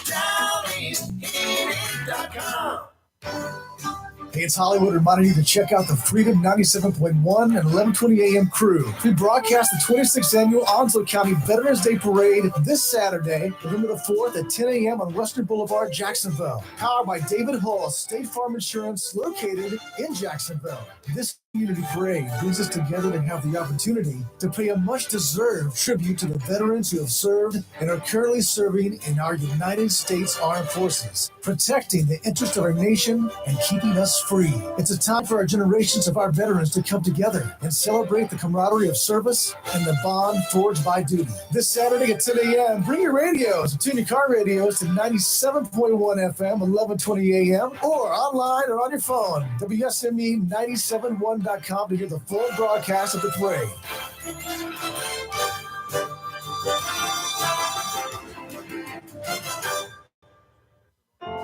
DownEastHeating.com. Hey, it's Hollywood reminding you to check out the Freedom 97.1 and 1120 AM crew. We broadcast the 26th annual Onslow County Veterans Day Parade this Saturday, November the 4th at 10 a.m. on Western Boulevard, Jacksonville. Powered by David Hall, State Farm Insurance, located in Jacksonville. This community parade brings us together to have the opportunity to pay a much-deserved tribute to the veterans who have served and are currently serving in our United States Armed Forces, protecting the interest of our nation and keeping us free. It's a time for our generations of our veterans to come together and celebrate the camaraderie of service and the bond forged by duty. This Saturday at 10 a.m., bring your radios and tune your car radios to 97.1 FM, 1120 a.m., or online or on your phone, WSME971.com to hear the full broadcast of the parade.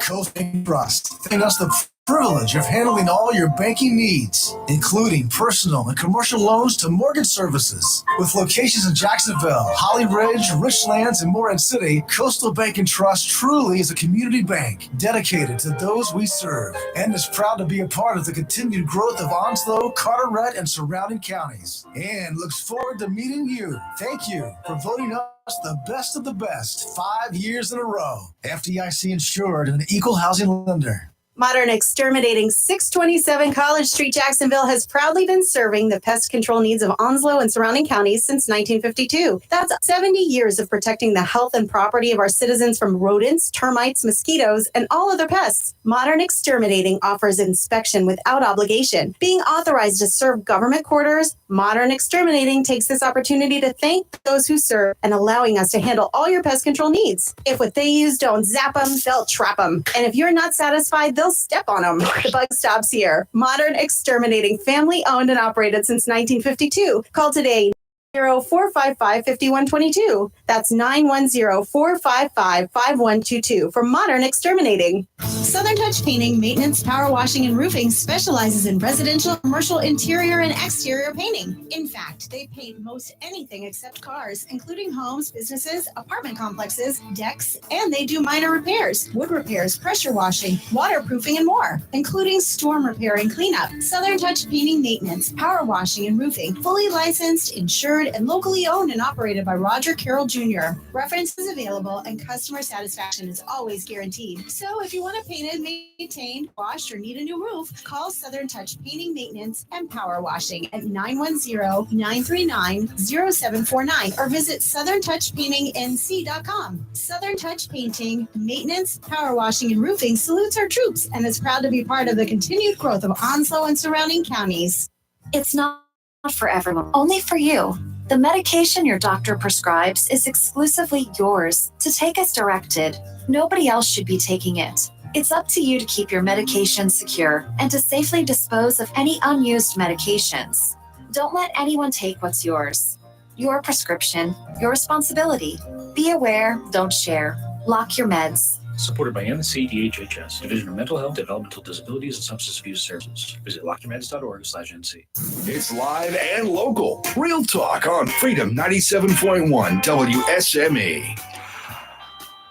Coast Bank Trust, giving us the privilege of handling all your banking needs, including personal and commercial loans to mortgage services. With locations in Jacksonville, Holly Ridge, Richlands, and Morehead City, Coastal Bank and Trust truly is a community bank dedicated to those we serve and is proud to be a part of the continued growth of Onslow, Carteret, and surrounding counties, and looks forward to meeting you. Thank you for voting us the best of the best 5 years in a row. FDIC insured and an equal housing lender. Modern Exterminating 627 College Street, Jacksonville has proudly been serving the pest control needs of Onslow and surrounding counties since 1952. That's 70 years of protecting the health and property of our citizens from rodents, termites, mosquitoes, and all other pests. Modern Exterminating offers inspection without obligation. Being authorized to serve government quarters, Modern Exterminating takes this opportunity to thank those who serve and allowing us to handle all your pest control needs. If what they use don't zap them, they'll trap them. And if you're not satisfied, they'll step on them. The bug stops here. Modern Exterminating, family owned and operated since 1952. Call today. 910-455-5122. That's 910-455-5122 for Modern Exterminating. Southern Touch Painting, Maintenance, Power Washing, and Roofing specializes in residential, commercial, interior, and exterior painting. In fact, they paint most anything except cars, including homes, businesses, apartment complexes, decks, and they do minor repairs, wood repairs, pressure washing, waterproofing, and more, including storm repair and cleanup. Southern Touch Painting, Maintenance, Power Washing, and Roofing, fully licensed, insured, and locally owned and operated by Roger Carroll Jr. Reference is available and customer satisfaction is always guaranteed. So if you want it painted, maintained, washed, or need a new roof, call Southern Touch Painting, Maintenance, and Power Washing at 910-939-0749 or visit southerntouchpaintingnc.com. Southern Touch Painting, Maintenance, Power Washing, and Roofing salutes our troops and is proud to be part of the continued growth of Onslow and surrounding counties. It's not for everyone, only for you. The medication your doctor prescribes is exclusively yours to take as directed. Nobody else should be taking it. It's up to you to keep your medication secure and to safely dispose of any unused medications. Don't let anyone take what's yours. Your prescription, your responsibility. Be aware, don't share. Lock your meds. Supported by NCDHHS, Division of Mental Health, Developmental Disabilities, and Substance Abuse Services. Visit lockyourmeds.org/NC. It's live and local. Real talk on Freedom 97.1 WSME.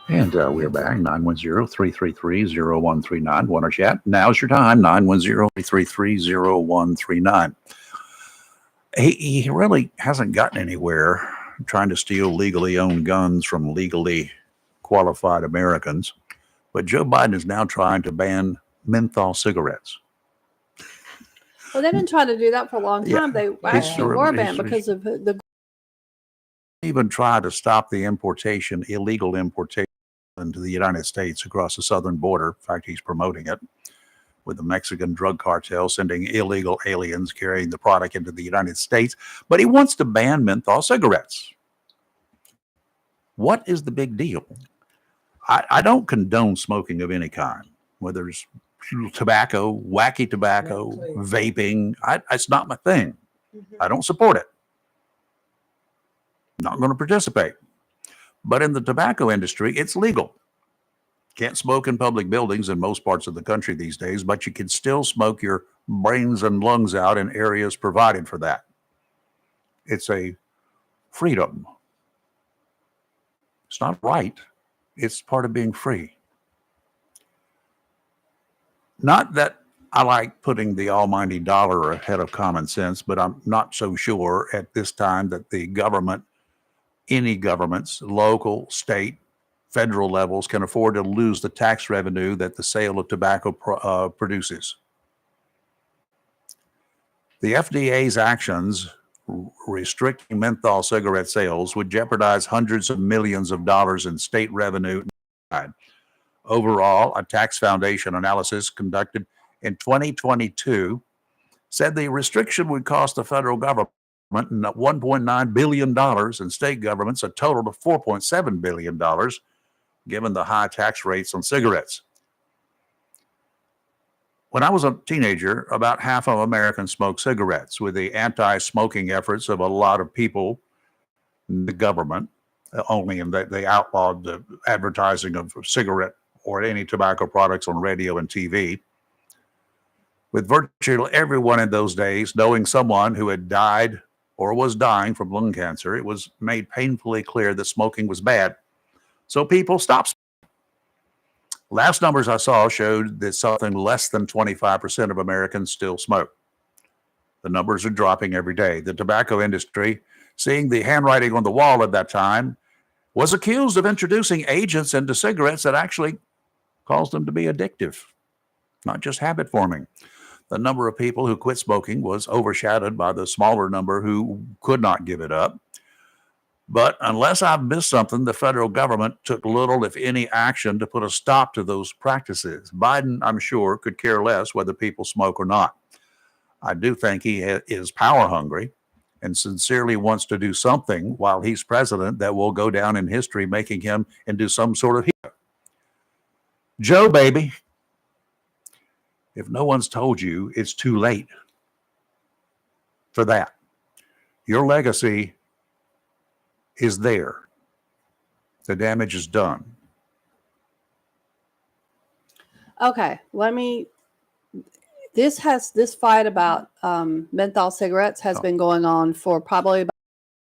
And we're back, 910-333-0139. Want to chat? Now's your time, 910-333-0139. He really hasn't gotten anywhere trying to steal legally owned guns from legally qualified Americans, but Joe Biden is now trying to ban menthol cigarettes. Well, they've been trying to do that for a long time. Yeah. They actually were banned because of the Even try to stop the illegal importation into the United States across the southern border. In fact, he's promoting it with the Mexican drug cartel sending illegal aliens carrying the product into the United States. But he wants to ban menthol cigarettes. What is the big deal? I don't condone smoking of any kind, whether it's tobacco, wacky tobacco, vaping. It's not my thing. I don't support it. Not going to participate. But in the tobacco industry, it's legal. Can't smoke in public buildings in most parts of the country these days, but you can still smoke your brains and lungs out in areas provided for that. It's a freedom. It's not right. It's part of being free. Not that I like putting the almighty dollar ahead of common sense, but I'm not so sure at this time that the government, any governments, local, state, federal levels, can afford to lose the tax revenue that the sale of tobacco produces. The FDA's actions restricting menthol cigarette sales would jeopardize hundreds of millions of dollars in state revenue. Overall, a tax foundation analysis conducted in 2022 said the restriction would cost the federal government $1.9 billion and state governments a total of $4.7 billion, given the high tax rates on cigarettes. When I was a teenager, about half of Americans smoked cigarettes. With the anti-smoking efforts of a lot of people in the government, only in that they outlawed the advertising of cigarette or any tobacco products on radio and TV. With virtually everyone in those days knowing someone who had died or was dying from lung cancer, it was made painfully clear that smoking was bad. So people stopped. Last numbers I saw showed that something less than 25% of Americans still smoke. The numbers are dropping every day. The tobacco industry, seeing the handwriting on the wall at that time, was accused of introducing agents into cigarettes that actually caused them to be addictive. not just habit forming. The number of people who quit smoking was overshadowed by the smaller number who could not give it up. But unless I've missed something, the federal government took little, if any, action to put a stop to those practices. Biden, I'm sure, could care less whether people smoke or not. I do think he is power hungry and sincerely wants to do something while he's president that will go down in history, making him into some sort of hero. Joe, baby, if no one's told you, it's too late for that. Your legacy is there. The damage is done. Okay, this fight about menthol cigarettes has been going on for probably about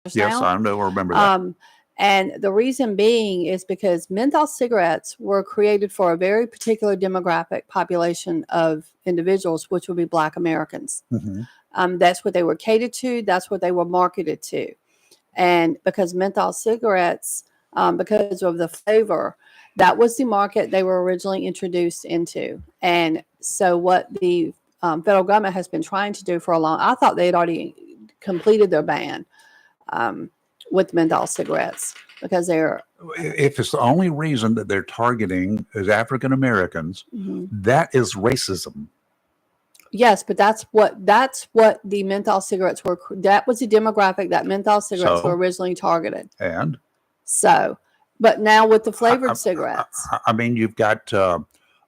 years Yes, now. I know. I remember that. And the reason being is because menthol cigarettes were created for a very particular demographic population of individuals, which would be Black Americans. That's what they were catered to. That's what they were marketed to. And because menthol cigarettes, because of the flavor, that was the market they were originally introduced into. And so what the federal government has been trying to do for a long, I thought they had already completed their ban with menthol cigarettes because they're. If it's the only reason that they're targeting is African Americans, that is racism. Yes, but that's what the menthol cigarettes were. That was the demographic that menthol cigarettes were originally targeted. And so, but now with the flavored cigarettes, I mean, you've got hair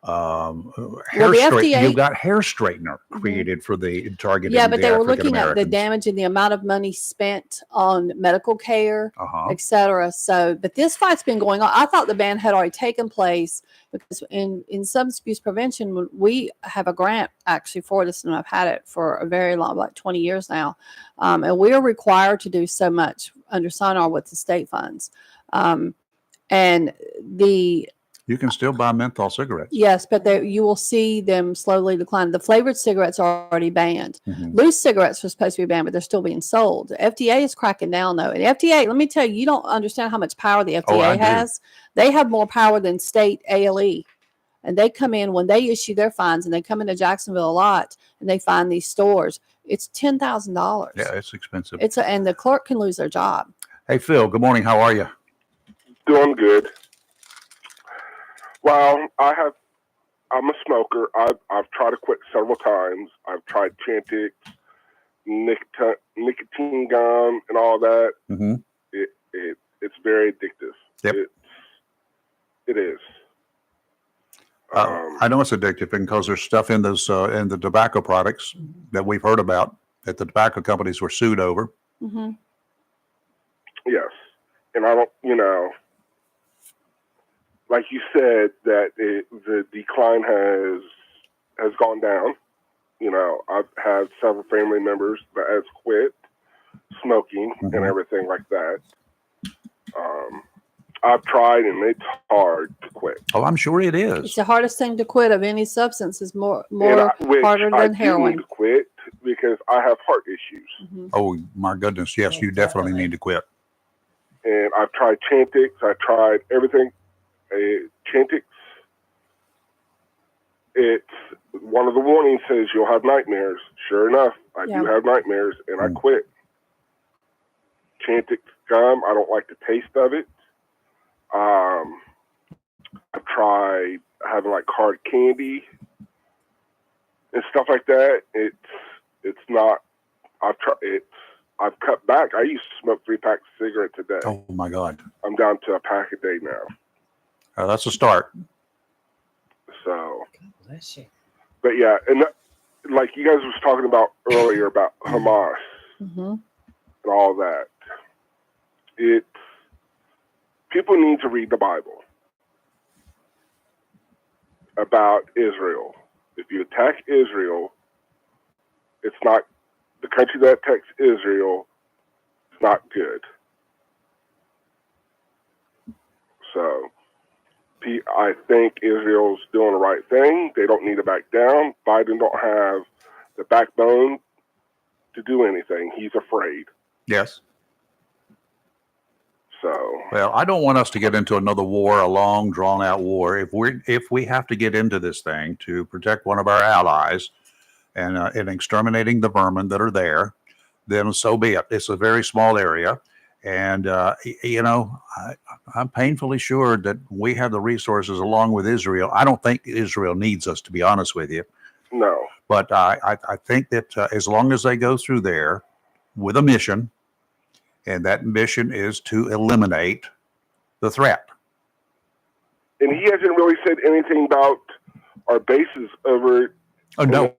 FDA you've got hair straightener created for the targeting. yeah, but the they were African looking at the Americans. damage and the amount of money spent on medical care, Uh-huh. et cetera. So, but this fight's been going on. I thought the ban had already taken place because in substance abuse prevention, we have a grant actually for this, and I've had it for a very long, like 20 years now. And we are required to do so much under SINAR with the state funds. And You can still buy menthol cigarettes. yes, but you will see them slowly decline. The flavored cigarettes are already banned. Mm-hmm. Loose cigarettes are supposed to be banned, but they're still being sold. The FDA is cracking down, though. And the FDA, let me tell you, you don't understand how much power the Oh, I FDA do. has. They have more power than state ALE. And they come in, when they issue their fines, and they come into Jacksonville a lot, and they find these stores, it's $10,000. Yeah, it's expensive. And the clerk can lose their job. Hey, Phil, good morning. How are you? Doing good. Well, I'm a smoker. I've tried to quit several times. I've tried Chantix, nicotine gum, and all that. Mm-hmm. It's very addictive. Yep. It is. I know it's addictive because there's stuff in those in the tobacco products that we've heard about that the tobacco companies were sued over. Mm-hmm. Yes. And I don't, like you said, that the decline has gone down. I've had several family members that has quit smoking and everything like that. I've tried, and it's hard to quit. Oh, I'm sure it is. It's the hardest thing to quit of any substance. Is more Which harder I than do heroin. need to quit because I have heart issues. Oh, my goodness. Yes, you definitely need to quit. And I've tried Chantix. I tried everything. Chantix. It's one of the warnings says you'll have nightmares. Sure enough, I do have nightmares, and I quit. Chantix gum. I don't like the taste of it. I've tried having like hard candy and stuff like that. It's not. I've cut back. I used to smoke 3 packs of cigarettes a day. Oh my God. I'm down to a pack a day now. That's a start. So, but yeah, and like you guys was talking about earlier about Hamas and all that. People need to read the Bible about Israel. If you attack Israel, it's not the country that attacks Israel. It's not good. So, I think Israel's doing the right thing. They don't need to back down. Biden don't have the backbone to do anything. He's afraid. Yes. So, well, I don't want us to get into another war, a long, drawn-out war. If we have to get into this thing to protect one of our allies and in exterminating the vermin that are there, then so be it. It's a very small area, and I'm painfully sure that we have the resources along with Israel. I don't think Israel needs us, to be honest with you. no. But I think that as long as they go through there with a mission, and that mission is to eliminate the threat. And he hasn't really said anything about our bases over. Oh, no.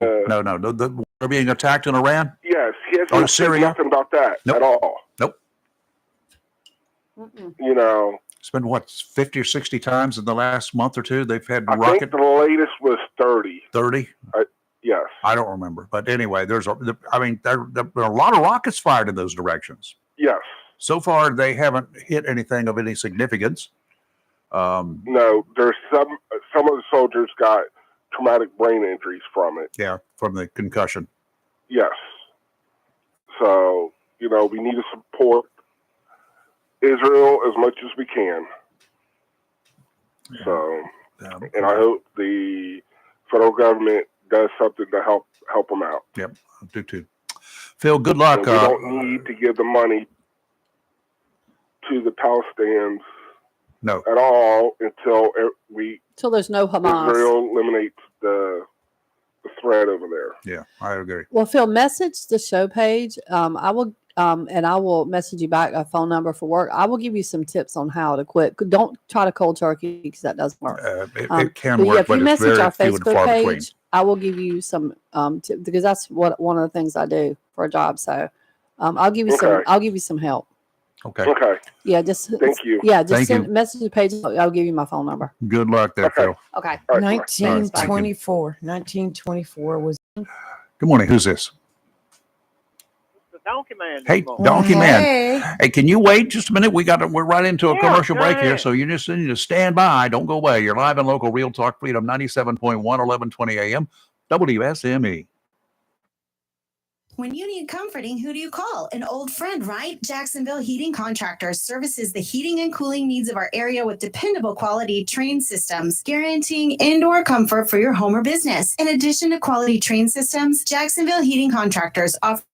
They're being attacked in Iran? Yes, he hasn't said Syria? nothing about that Nope. at all. Nope. You know, It's been, 50 or 60 times in the last month or two they've had I rocket. think the latest was 30. 30? Yes. I don't remember. But anyway, there are a lot of rockets fired in those directions. Yes. So far, they haven't hit anything of any significance. No, there's some of the soldiers got traumatic brain injuries from it. Yeah, from the concussion. Yes. So, we need to support Israel as much as we can. So, and I hope the federal government does something to help them out. Yep, I do too. Phil, good luck. And we don't need to give the money to the Palestinians at all until there's no Hamas. Israel eliminates the threat over there. Yeah, I agree. Well, Phil, message the show page. I will message you back a phone number for work. I will give you some tips on how to quit. Don't try to cold turkey because that doesn't work. It can work, if but you it's message very our few and Facebook far page, between. I will give you some tips because that's one of the things I do for a job. So I'll give you some. I'll give you some help. Okay. Okay. Yeah, just thank you. Yeah, just Thank send you. message the page. I'll give you my phone number. Good luck there, Phil. Okay. 1924. 1924 was. Good morning. Who's this? Donkey Man. Hey, Donkey Man. Hey, can you wait just a minute? We're right into a commercial break here, so you just need to stand by. Don't go away. You're live and local, Real Talk Freedom, 97.1, 1120 AM, WSME. When you need comforting, who do you call? An old friend, right? Jacksonville Heating Contractors services the heating and cooling needs of our area with dependable quality train systems, guaranteeing indoor comfort for your home or business. In addition to quality train systems, Jacksonville Heating Contractors offers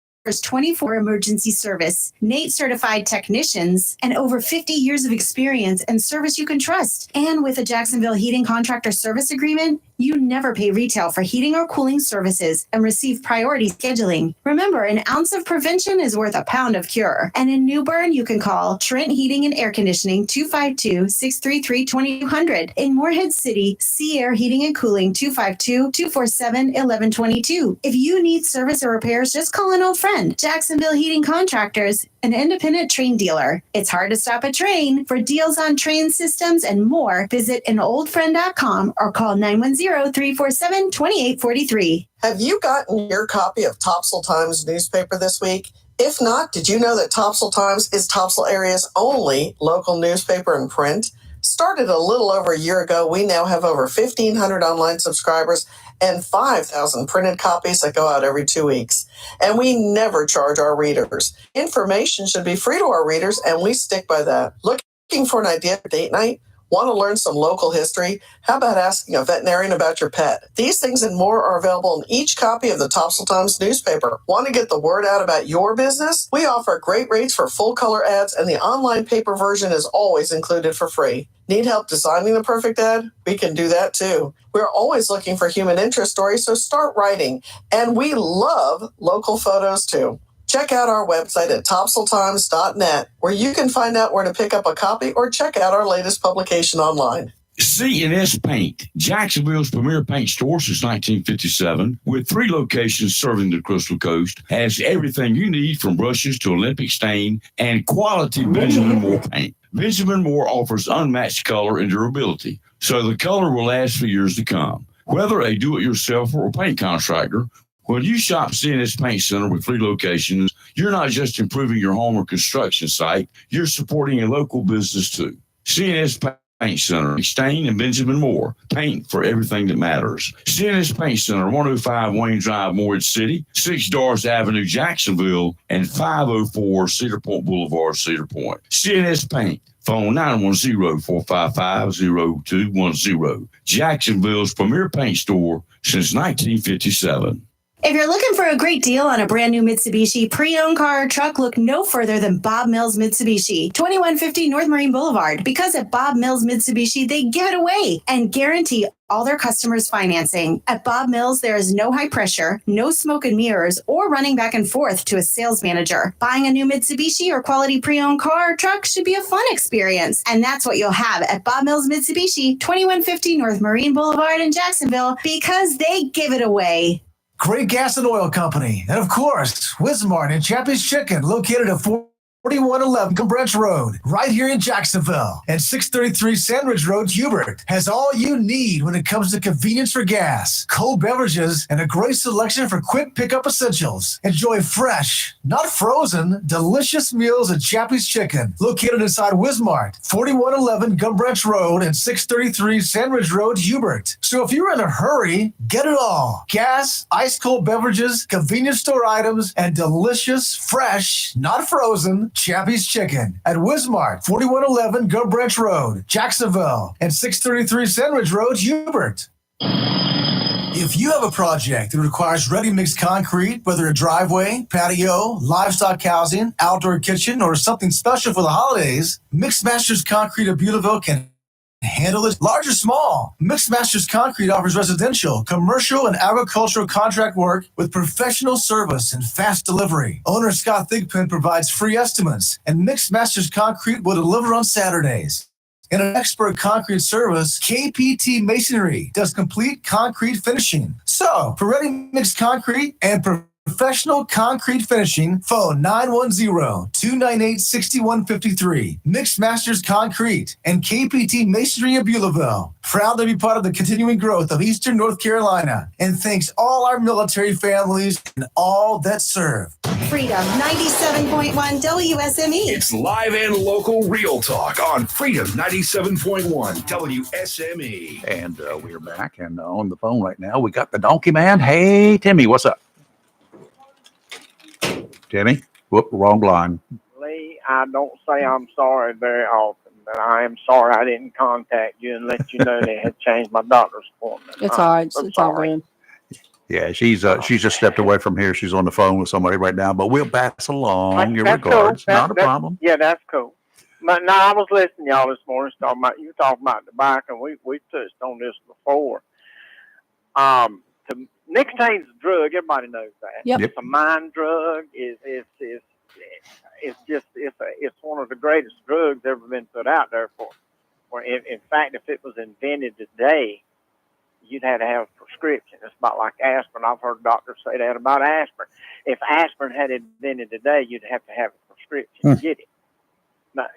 24 emergency service, NATE certified technicians, and over 50 years of experience and service you can trust. And with a Jacksonville Heating Contractor service agreement, you never pay retail for heating or cooling services and receive priority scheduling. Remember, an ounce of prevention is worth a pound of cure. And in New Bern, you can call Trent Heating and Air Conditioning 252-633-2200. In Morehead City, Sea Air Heating and Cooling 252-247-1122. If you need service or repairs, just call an old friend. Jacksonville Heating Contractors, an independent train dealer. It's hard to stop a train. For deals on train systems and more, visit anoldfriend.com or call 910-347-2843. Have you gotten your copy of Topsail Times newspaper this week? If not, did you know that Topsail Times is Topsail area's only local newspaper in print? Started a little over a year ago, we now have over 1,500 online subscribers and 5,000 printed copies that go out every 2 weeks. And we never charge our readers. Information should be free to our readers, and we stick by that. Looking for an idea for date night? Want to learn some local history? How about asking a veterinarian about your pet? These things and more are available in each copy of the Topsail Times newspaper. Want to get the word out about your business? We offer great rates for full color ads, and the online paper version is always included for free. Need help designing the perfect ad? We can do that too. We're always looking for human interest stories, so start writing. And we love local photos too. Check out our website at topsailtimes.net, where you can find out where to pick up a copy or check out our latest publication online. C&S Paint, Jacksonville's premier paint store since 1957, with 3 locations serving the Crystal Coast, has everything you need from brushes to Olympic stain and quality Benjamin Moore paint. Benjamin Moore offers unmatched color and durability, so the color will last for years to come. Whether a do-it-yourselfer or paint contractor, when you shop C&S Paint Center with 3 locations, you're not just improving your home or construction site, you're supporting a local business too. C&S Paint Center, Stain and Benjamin Moore. Paint for everything that matters. CNS Paint Center, 105 Wayne Drive, Morehead City, 6 Doris Avenue, Jacksonville, and 504 Cedar Point Boulevard, Cedar Point. CNS Paint. Phone 910-455-0210. Jacksonville's premier paint store since 1957. If you're looking for a great deal on a brand new Mitsubishi pre-owned car or truck, look no further than Bob Mills Mitsubishi, 2150 North Marine Boulevard. Because at Bob Mills Mitsubishi, they give it away and guarantee all their customers financing. At Bob Mills, there is no high pressure, no smoke and mirrors, or running back and forth to a sales manager. Buying a new Mitsubishi or quality pre-owned car or truck should be a fun experience. And that's what you'll have at Bob Mills Mitsubishi, 2150 North Marine Boulevard in Jacksonville, because they give it away. Great Gas and Oil Company. And of course, Wismart and Chappie's Chicken, located at 4111 Branch Road, right here in Jacksonville. And 633 Sandridge Road, Hubert, has all you need when it comes to convenience for gas, cold beverages, and a great selection for quick pickup essentials. Enjoy fresh, not frozen, delicious meals at Chappie's Chicken, located inside Wismart, 4111 Gum Branch Road and 633 Sandridge Road, Hubert. So if you're in a hurry, get it all. Gas, ice cold beverages, convenience store items, and delicious, fresh, not frozen, Chappie's Chicken at Wismart, 4111 Gum Branch Road, Jacksonville, and 633 Sandridge Road, Hubert. If you have a project that requires ready-mix concrete, whether a driveway, patio, livestock housing, outdoor kitchen, or something special for the holidays, Mixed Masters Concrete of Beulaville can handle it. Large or small, Mixed Masters Concrete offers residential, commercial, and agricultural contract work with professional service and fast delivery. Owner Scott Thigpen provides free estimates, and Mixed Masters Concrete will deliver on Saturdays. In an expert concrete service, KPT Masonry does complete concrete finishing. So, for ready-mix concrete and professional concrete finishing, phone 910-298-6153. Mixed Masters Concrete and KPT Masonry of Beulaville. Proud to be part of the continuing growth of Eastern North Carolina. And thanks all our military families and all that serve. Freedom 97.1 WSME. It's live and local real talk on Freedom 97.1 WSME. And we're back and on the phone right now. We got the Donkey Man. Hey, Timmy, what's up? Timmy? Whoop, wrong line. Lee, I don't say I'm sorry very often, but I am sorry I didn't contact you and let you know they had changed my doctor's appointment. It's all right. I'm It's all sorry. good. Yeah, she's just stepped away from here. She's on the phone with somebody right now, but we'll pass along your That's regards. cool. Not a problem. Yeah, that's cool. But no, I was listening to y'all this morning talking about you talking about tobacco. We touched on this before. Nicotine's a drug. Everybody knows that. Yep. It's a mind drug. It's one of the greatest drugs ever been put out there for. In fact, if it was invented today, you'd have to have a prescription. It's about like aspirin. I've heard doctors say that about aspirin. If aspirin had invented today, you'd have to have a prescription to get it. But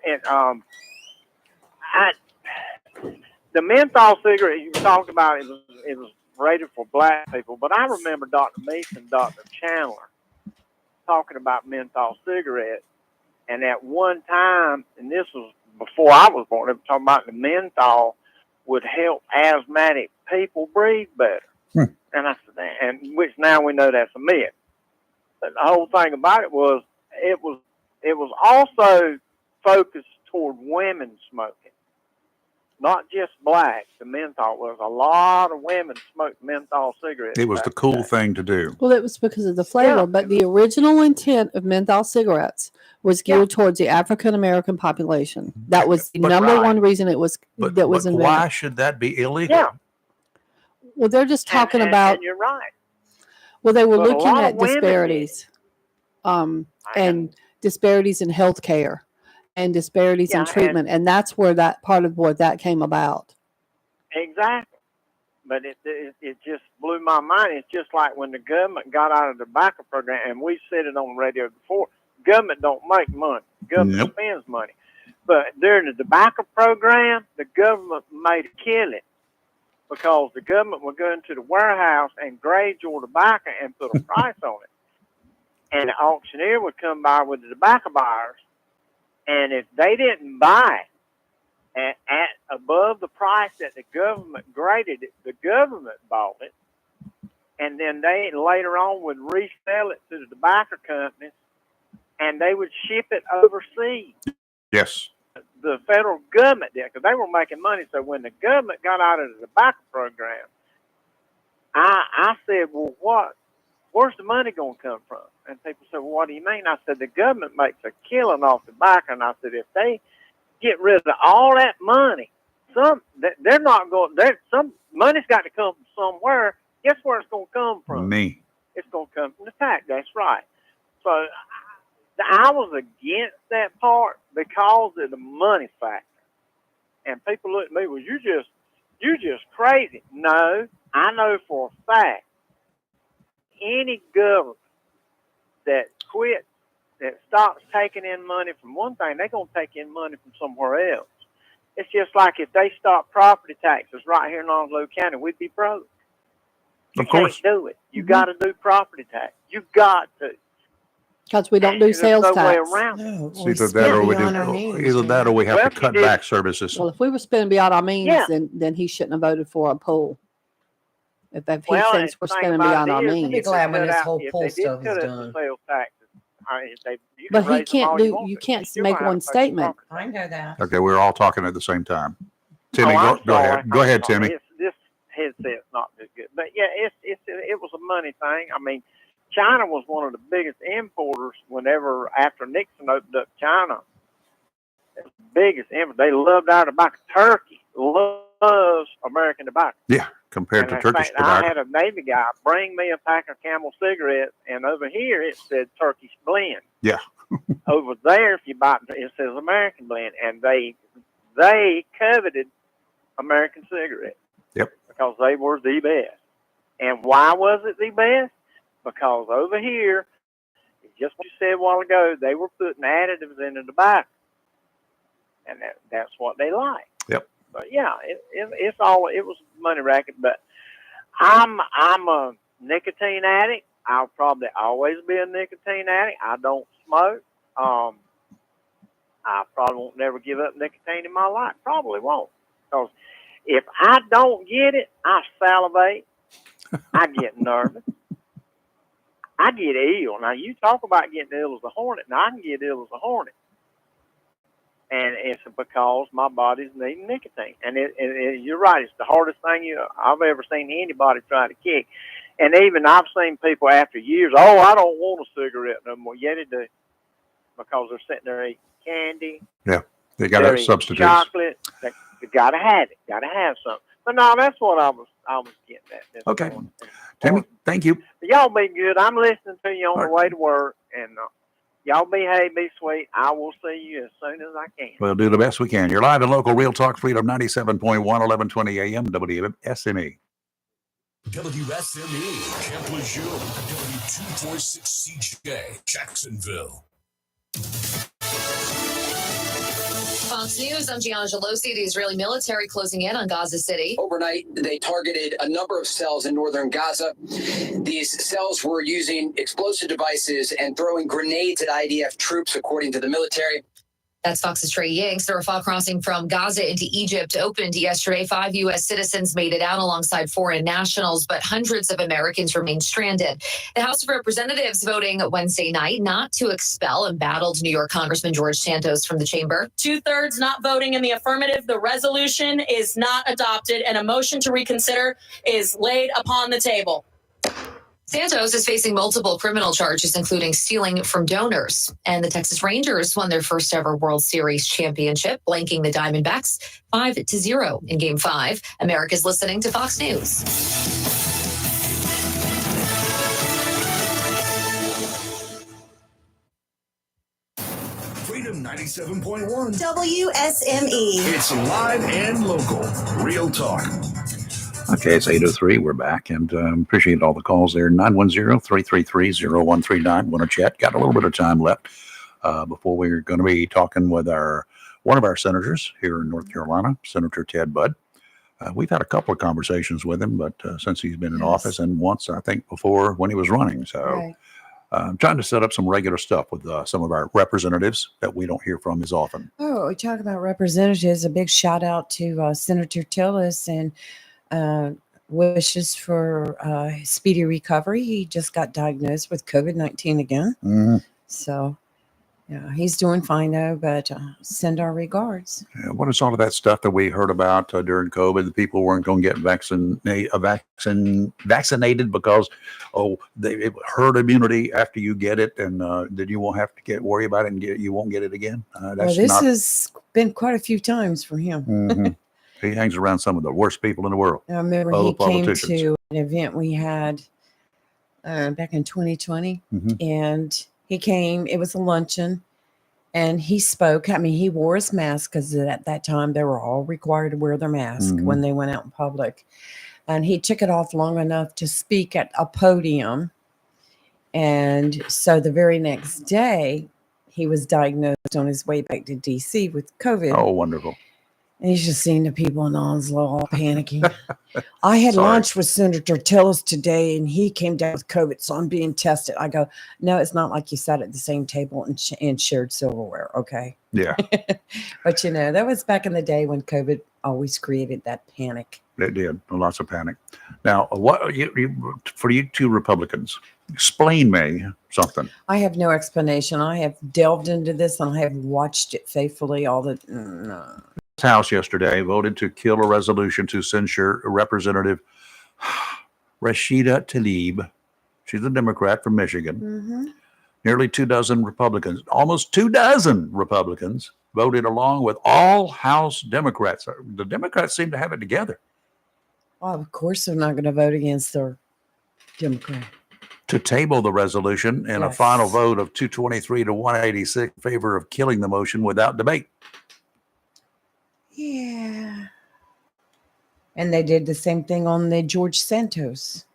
the menthol cigarette you talked about, it was rated for black people, but I remember Dr. Meese and Dr. Chandler talking about menthol cigarettes, and at one time, and this was before I was born, they were talking about the menthol would help asthmatic people breathe better. And I said, and which now we know that's a myth. But the whole thing about it was also focused toward women smoking, not just blacks. The menthol was a lot of women smoked menthol cigarettes. It was the cool thing to do. Well, it was because of the flavor, but the original intent of menthol cigarettes was geared towards the African American population. That was the number one reason it was But invented. why should that be illegal? Yeah. Well, they're just talking about. And you're right. Well, they were But a looking lot at of women disparities, and disparities in healthcare, and disparities in Yeah, treatment, and that's where that part of what that came about. Exactly. But it just blew my mind. It's just like when the government got out of the tobacco program, and we said it on the radio before, government don't make money. Government spends money. But during the tobacco program, the government made a killing because the government would go into the warehouse and grade your tobacco and put a price on it. And the auctioneer would come by with the tobacco buyers, and if they didn't buy it, at above the price that the government graded it. The government bought it, and then they later on would resell it to the tobacco companies, and they would ship it overseas. Yes. The federal government did, because they were making money. So when the government got out of the tobacco program, I said, well, where's the money going to come from? And people said, well, what do you mean? I said, the government makes a killing off tobacco. And I said, if they get rid of all that money, they're not going, some money's got to come from somewhere. Guess where it's going to come from? Me. It's going to come from the tax. That's right. So I was against that part because of the money factor. And people look at me, well, you just crazy. No, I know for a fact any government that quits, that stops taking in money from one thing, they're going to take in money from somewhere else. It's just like if they stop property taxes right here in Onslow County, we'd be broke. Of course. You can't do it. You got to do property tax. You got to. Because we don't do sales There's no way tax. around it. No, It's either that or we do, either that or we have to cut back services. Well, if we were spending beyond our means, Yeah. then he shouldn't have voted for a poll. If he Well, thinks and we're the thing spending about beyond it our is, means. if they glad when cut this out- whole if poll they did stuff is cut up the done. sales taxes, you But can raise he them all can't you want you to. can't Still make gonna have one to pay statement. I know that. Okay, we're all talking at the same time. Timmy, I'm go sorry. ahead. Go ahead, I'm sorry. Timmy. This headset's not too good, but yeah, it was a money thing. I mean, China was one of the biggest importers. Whenever after Nixon opened up China, it was the biggest import. They loved our tobacco. Turkey loves American tobacco. Yeah, compared And to in Turkish fact, I tobacco. had a Navy guy bring me a pack of Camel cigarettes, and over here it said Turkish blend. Yeah. Over there, if you buy it says American blend, and they coveted American cigarettes. Yep. Because they were the best. And why was it the best? Because over here, just what you said a while ago, they were putting additives in the tobacco, and that's what they like. Yep. But yeah, it was a money racket. But I'm a nicotine addict. I'll probably always be a nicotine addict. I don't smoke. I probably won't never give up nicotine in my life. Probably won't. Because if I don't get it, I salivate. I get nervous. I get ill. Now, you talk about getting ill as a hornet. Now, I can get ill as a hornet. And it's because my body's needing nicotine. And you're right. It's the hardest thing I've ever seen anybody try to kick. And even I've seen people after years, oh, I don't want a cigarette no more. Yeah, they do. Because they're sitting there eating candy. Yeah, they got they're to eating substitute. chocolate. They got to have it. Got to have something. But no, that's what I was getting at. this Okay. morning. Timmy, thank you. Y'all be good. I'm listening to you on the way to work. And y'all behave, be sweet. I will see you as soon as I can. We'll do the best we can. You're live and local, Real Talk Freedom 97.1, 1120 AM, WSME. WSME, Camp Lejeune, W246 CJ, Jacksonville. Fox News, I'm Gianna Gelosi. The Israeli military closing in on Gaza City. Overnight, they targeted a number of cells in northern Gaza. These cells were using explosive devices and throwing grenades at IDF troops, according to the military. That's Fox's Trey Yanks. The Rafah crossing from Gaza into Egypt opened yesterday. 5 U.S. citizens made it out alongside foreign nationals, but hundreds of Americans remain stranded. The House of Representatives voting Wednesday night not to expel embattled New York Congressman George Santos from the chamber. 2/3 not voting in the affirmative. The resolution is not adopted, and a motion to reconsider is laid upon the table. Santos is facing multiple criminal charges, including stealing from donors. And the Texas Rangers won their first ever World Series championship, blanking the Diamondbacks 5-0 in Game 5. America's listening to Fox News. Freedom 97.1. WSME. It's live and local. Real talk. Okay, it's 8:03. We're back, and appreciate all the calls there. 910-333-0139. Want to chat? Got a little bit of time left before we're going to be talking with one of our senators here in North Carolina, Senator Ted Budd. We've had a couple of conversations with him, but since he's been in office, and once I think before when he was running. So I'm trying to set up some regular stuff with some of our representatives that we don't hear from as often. Oh, we talk about representatives. A big shout out to Senator Tillis and wishes for speedy recovery. He just got diagnosed with COVID-19 again. Mm-hmm. So, yeah, he's doing fine though, but send our regards. What is all of that stuff that we heard about during COVID? The people weren't going to get vaccinated because, it herd immunity after you get it, and then you won't have to worry about it, and you won't get it again. Well, this has been quite a few times for him. Mm-hmm. He hangs around some of the worst people in the world. I remember he came to an event we had back in 2020, and he came. It was a luncheon, and he spoke. I mean, he wore his mask because at that time they were all required to wear their mask when they went out in public. And he took it off long enough to speak at a podium. And so the very next day, he was diagnosed on his way back to DC with COVID. Oh, wonderful. And he's just seeing the people in Onslow all panicking. I had lunch with Senator Tillis today, and he came down with COVID, so I'm being tested. I go, no, it's not like you sat at the same table and shared silverware, okay? Yeah. But, that was back in the day when COVID always created that panic. It did. Lots of panic. Now, for you two Republicans, explain me something. I have no explanation. I have delved into this, and I have watched it faithfully all the... No. House yesterday voted to kill a resolution to censure Representative Rashida Tlaib. She's a Democrat from Michigan. Nearly 24 Republicans, almost 24 Republicans voted along with all House Democrats. The Democrats seem to have it together. Well, of course they're not going to vote against their Democrat. To table the resolution in a final vote of 223 to 186 in favor of killing the motion without debate. Yeah. And they did the same thing on the George Santos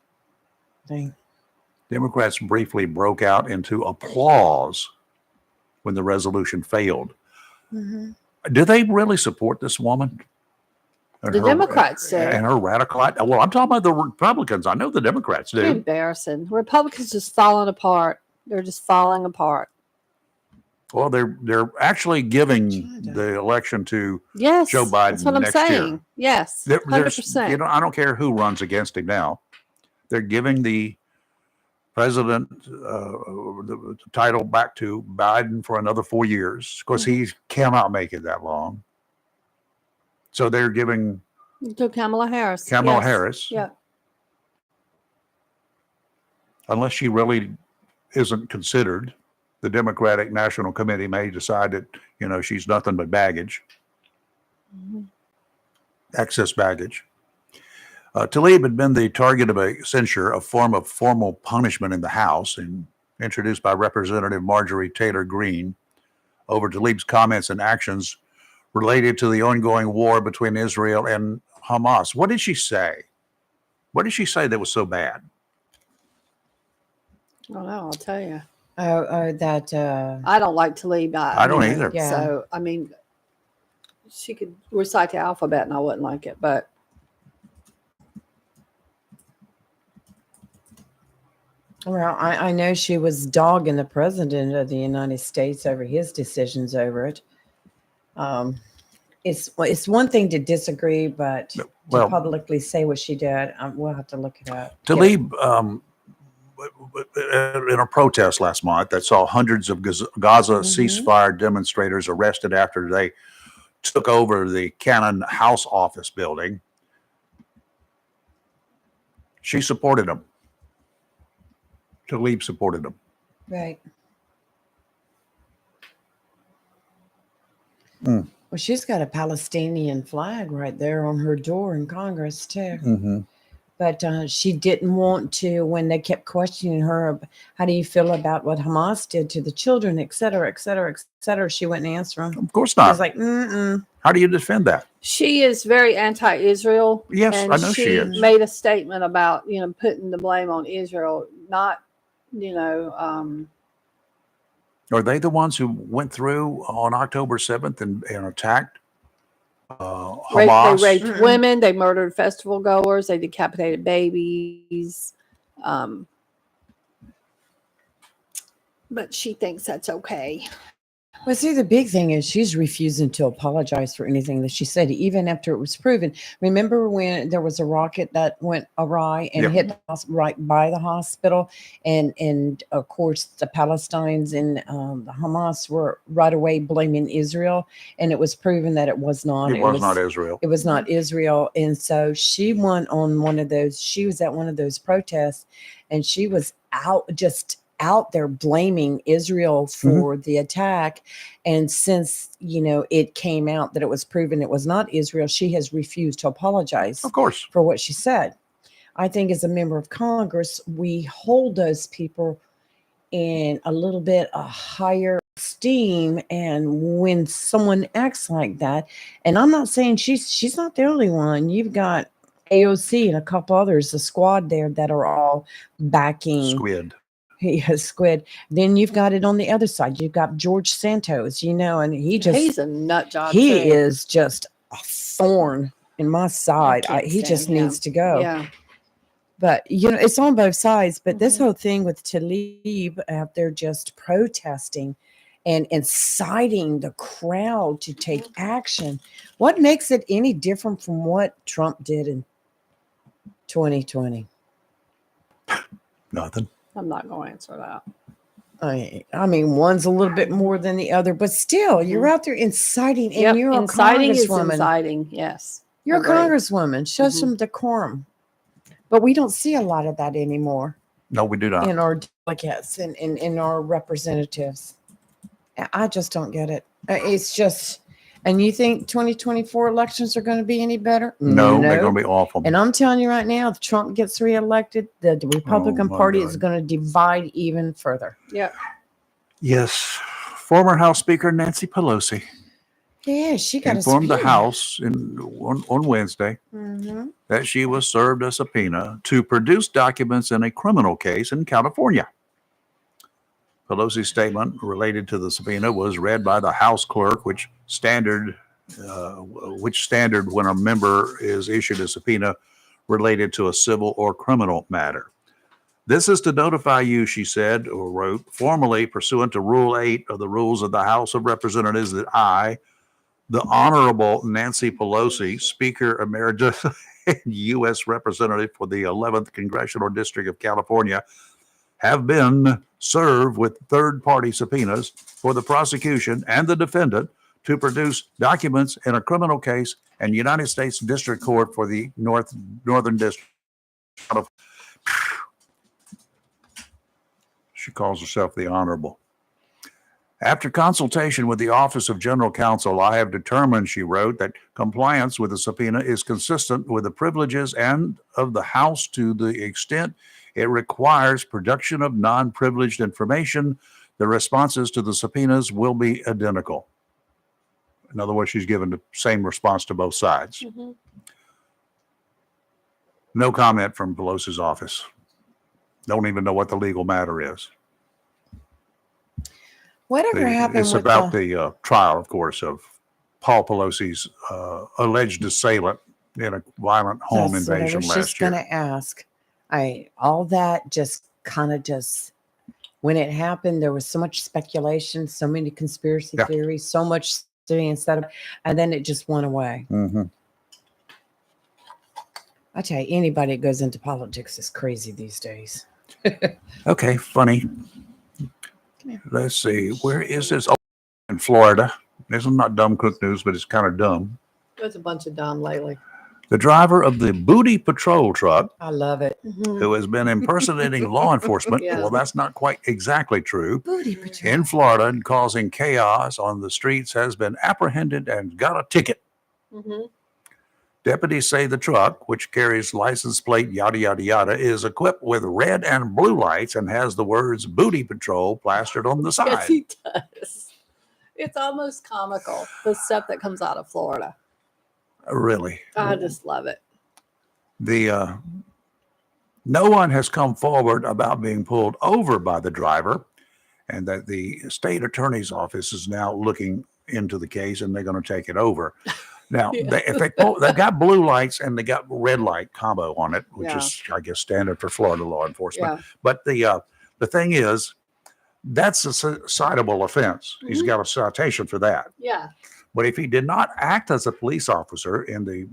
thing. Democrats briefly broke out into applause when the resolution failed. Do they really support this woman? The Democrats do. And her radical. Well, I'm talking about the Republicans. I know the Democrats do. It's embarrassing. Republicans just falling apart. They're just falling apart. Well, they're actually giving the election to Joe Biden. That's what I'm saying. Year. Yes, 100%. I don't care who runs against him now. They're giving the president the title back to Biden for another 4 years because he cannot make it that long. So they're giving to Kamala Harris. Harris. Yeah. Unless she really isn't considered. The Democratic National Committee may decide that, she's nothing but baggage, excess baggage. Tlaib had been the target of a censure, a form of formal punishment in the House, and introduced by Representative Marjorie Taylor Greene over Tlaib's comments and actions related to the ongoing war between Israel and Hamas. What did she say? What did she say that was so bad? I don't know. I'll tell you. That I don't like Tlaib. I don't either. Yeah. So I mean, she could recite the alphabet, and I wouldn't like it. But well, I know she was dogging the president of the United States over his decisions over it. It's one thing to disagree, but to publicly say what she did, we'll have to look it up. Tlaib. In a protest last month that saw hundreds of Gaza ceasefire demonstrators arrested after they took over the Cannon House office building. She supported them. Tlaib supported them. Right. Mm. Well, she's got a Palestinian flag right there on her door in Congress, too. Mm-hmm. But she didn't want to, when they kept questioning her, how do you feel about what Hamas did to the children, et cetera, et cetera, et cetera. She wouldn't answer them. Of course not. She was like, mm-mm. How do you defend that? She is very anti-Israel. Yes, and I know she is. Made a statement about, putting the blame on Israel, not, Are they the ones who went through on October 7th and attacked Hamas? They raped women. They murdered festival goers. They decapitated babies. but she thinks that's okay. Well, see, the big thing is she's refusing to apologize for anything that she said, even after it was proven. Remember when there was a rocket that went awry and Yep. hit the right by the hospital, and of course the Palestinians and the Hamas were right away blaming Israel, and it was proven that it was not. It was not Israel. It was not Israel, and so she went on one of those. She was at one of those protests, and she was out there blaming Israel for the attack. And since, it came out that it was proven it was not Israel, she has refused to apologize, Of course. for what she said. I think as a member of Congress, we hold those people in a little bit a higher esteem. And when someone acts like that, and I'm not saying she's not the only one. You've got AOC and a couple others, the squad there that are all backing Squid. He has Squid. Then you've got it on the other side. You've got George Santos, and He's a nut job. he too. is just a thorn in my side. can't He just stand him. needs to go. Yeah. But it's on both sides. But this whole thing with Tlaib out there just protesting and inciting the crowd to take action. What makes it any different from what Trump did in 2020? Nothing. I'm not going to answer that. I mean, one's a little bit more than the other, but still, you're out there inciting, and Yep, you're a inciting is congresswoman. inciting. Yes. You're a Agreed. congresswoman. Show Mhm. some decorum. But we don't see a lot of that anymore No, we do not. in our delegates and in our representatives. I just don't get it. It's just, and you think 2024 elections are going to be any better? No, they're going to be awful. And I'm telling you right now, if Trump gets reelected, the Republican my Party God. is going to divide even further. Yeah. Yes. Former House Speaker Nancy Pelosi Yeah, she got informed a the House on Wednesday Mm-hmm. that she was served a subpoena to produce documents in a criminal case in California. Pelosi's statement related to the subpoena was read by the House clerk, which standard when a member is issued a subpoena related to a civil or criminal matter. This is to notify you, she said, or wrote, formally pursuant to Rule 8 of the Rules of the House of Representatives, that I, the Honorable Nancy Pelosi, Speaker Emeritus and U.S. Representative for the 11th Congressional District of California, have been served with third-party subpoenas for the prosecution and the defendant to produce documents in a criminal case and United States District Court for the Northern District of. She calls herself the Honorable. After consultation with the Office of General Counsel, I have determined, she wrote, that compliance with the subpoena is consistent with the privileges and of the House to the extent it requires production of non-privileged information. The responses to the subpoenas will be identical. In other words, she's given the same response to both sides. Mhm. No comment from Pelosi's office. Don't even know what the legal matter is. Whatever happened It's with about the trial, of course, of Paul Pelosi's alleged assailant in a violent home That's what I invasion was last just year. going to ask. All that just kind of when it happened, there was so much speculation, so many conspiracy Yeah. theories, so much and then it just went away. Mm-hmm. I tell you, anybody that goes into politics is crazy these days. Okay, funny. Let's see. Where is this? Oh, in Florida. This is not dumb cook news, but it's kind of dumb. There's a bunch of dumb lately. The driver of the Booty Patrol truck, I love it. who has been impersonating law enforcement, Yeah. well, that's not quite exactly true, Booty Patrol. in Florida and causing chaos on the streets, has been apprehended and got a ticket. Mm-hmm. Deputies say the truck, which carries license plate yada, yada, yada, is equipped with red and blue lights and has the words Booty Patrol plastered on the Yes, side. he does. It's almost comical, the stuff that comes out of Florida. Really. I just love it. No one has come forward about being pulled over by the driver, and that the state attorney's office is now looking into the case and they're going to take it over. Now, Yeah. they've got blue lights and they got red light combo on it, which Yeah. is, I guess, standard for Florida law enforcement. Yeah. But the thing is, that's a citable offense. He's got a citation for that. Yeah. But if he did not act as a police officer in the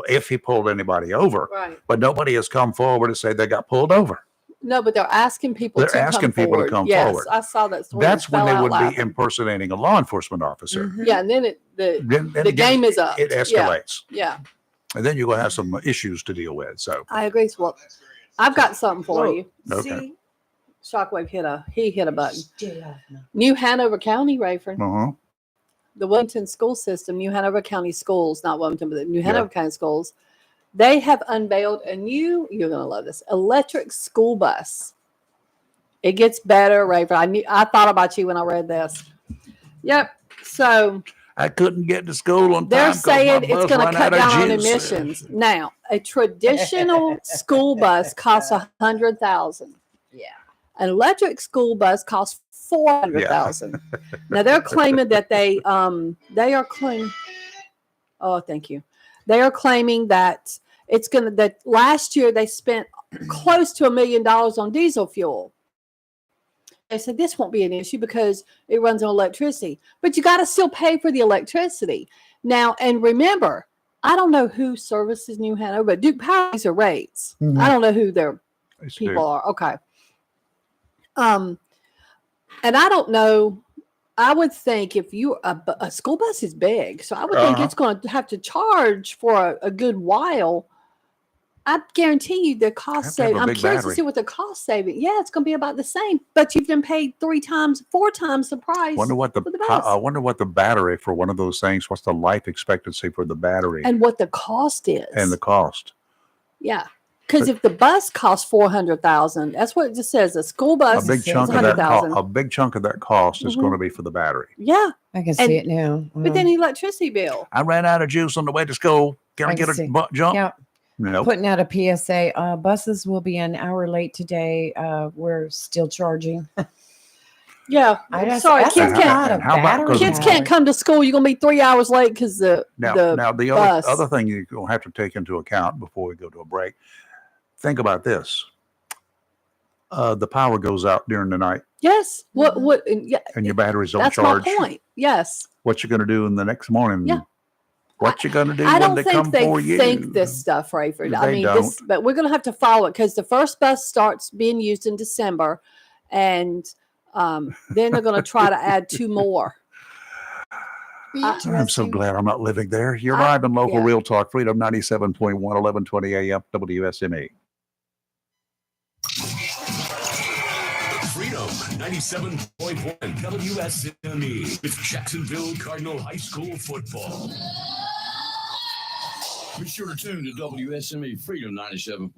if he pulled anybody over, Right. but nobody has come forward to say they got pulled over. No, but they're asking people They're to asking come people to forward. come yes, forward. I saw that story. That's It when fell they out would laughing. be impersonating a law enforcement officer. Yeah, and then Then the again, game is up. It escalates. Yeah. And then you're going to have some issues to deal with. So, I agree. Well, I've got something for you. okay. See, Shockwave hit a button. New Hanover County, Rayford. Uh-huh. The Wilmington school system, New Hanover County Schools, not Wilmington, but the New Hanover County Schools, they have unveiled a new, you're going to love this, electric school bus. It gets better, Rayford. I thought about you when I read this. Yep. So I couldn't get to school on time. they're 'cause saying my it's bus going to ran cut out of down on juice. emissions. Now, a traditional school bus costs $100,000. Yeah. An electric school bus costs $400,000. Now they're claiming that they are claiming. Oh, thank you. They are claiming that that last year they spent close to $1 million on diesel fuel. They said this won't be an issue because it runs on electricity, but you got to still pay for the electricity. Now, and remember, I don't know who services New Hanover, but Duke Power are rates. Mhm. I don't know who their They do. people are. Okay. And I don't know. I would think if a school bus is big, so I would think it's going to have to charge for a good while. I guarantee you the cost Have to have saving. a I'm big curious battery. to see what the cost saving. Yeah, it's going to be about the same, but you've been paid 4 times the price. Wonder what for the bus. I wonder what the battery for one of those things. What's the life expectancy for the battery And what the cost is. and the cost? Yeah, because if the bus costs $400,000, that's what it just says. A school bus A big is chunk of that. $100,000. A big chunk of that cost is Mhm. going to be for the battery. Yeah, I can And- see it now. but then the electricity bill. I ran out of juice on the way to school. Can I get a jump? Yeah. No. Putting out a PSA. Buses will be an hour late today. We're still charging. Yeah, I just- sorry, that's kids a lot can't. of battery Kids power. can't come to school. You're gonna be 3 hours late because the Now the bus. other thing you're going to have to take into account before we go to a break. Think about this. The power goes out during the night, Yes. What? Yeah. and your batteries don't That's charge. my point. Yes. What you going to do in the next morning? Yeah. What you going to do I when don't they think come they for you? think this stuff, Rayford. I They mean, don't. but we're gonna have to follow it because the first bus starts being used in December, and then they're gonna try to add 2 more. I'm so glad I'm not living there. You're live in local yeah. Real Talk, Freedom 97.1, 1120 AM, WSME. Freedom 97.1 WSME. It's Jacksonville Cardinal High School football. Be sure to tune to WSME Freedom 97.1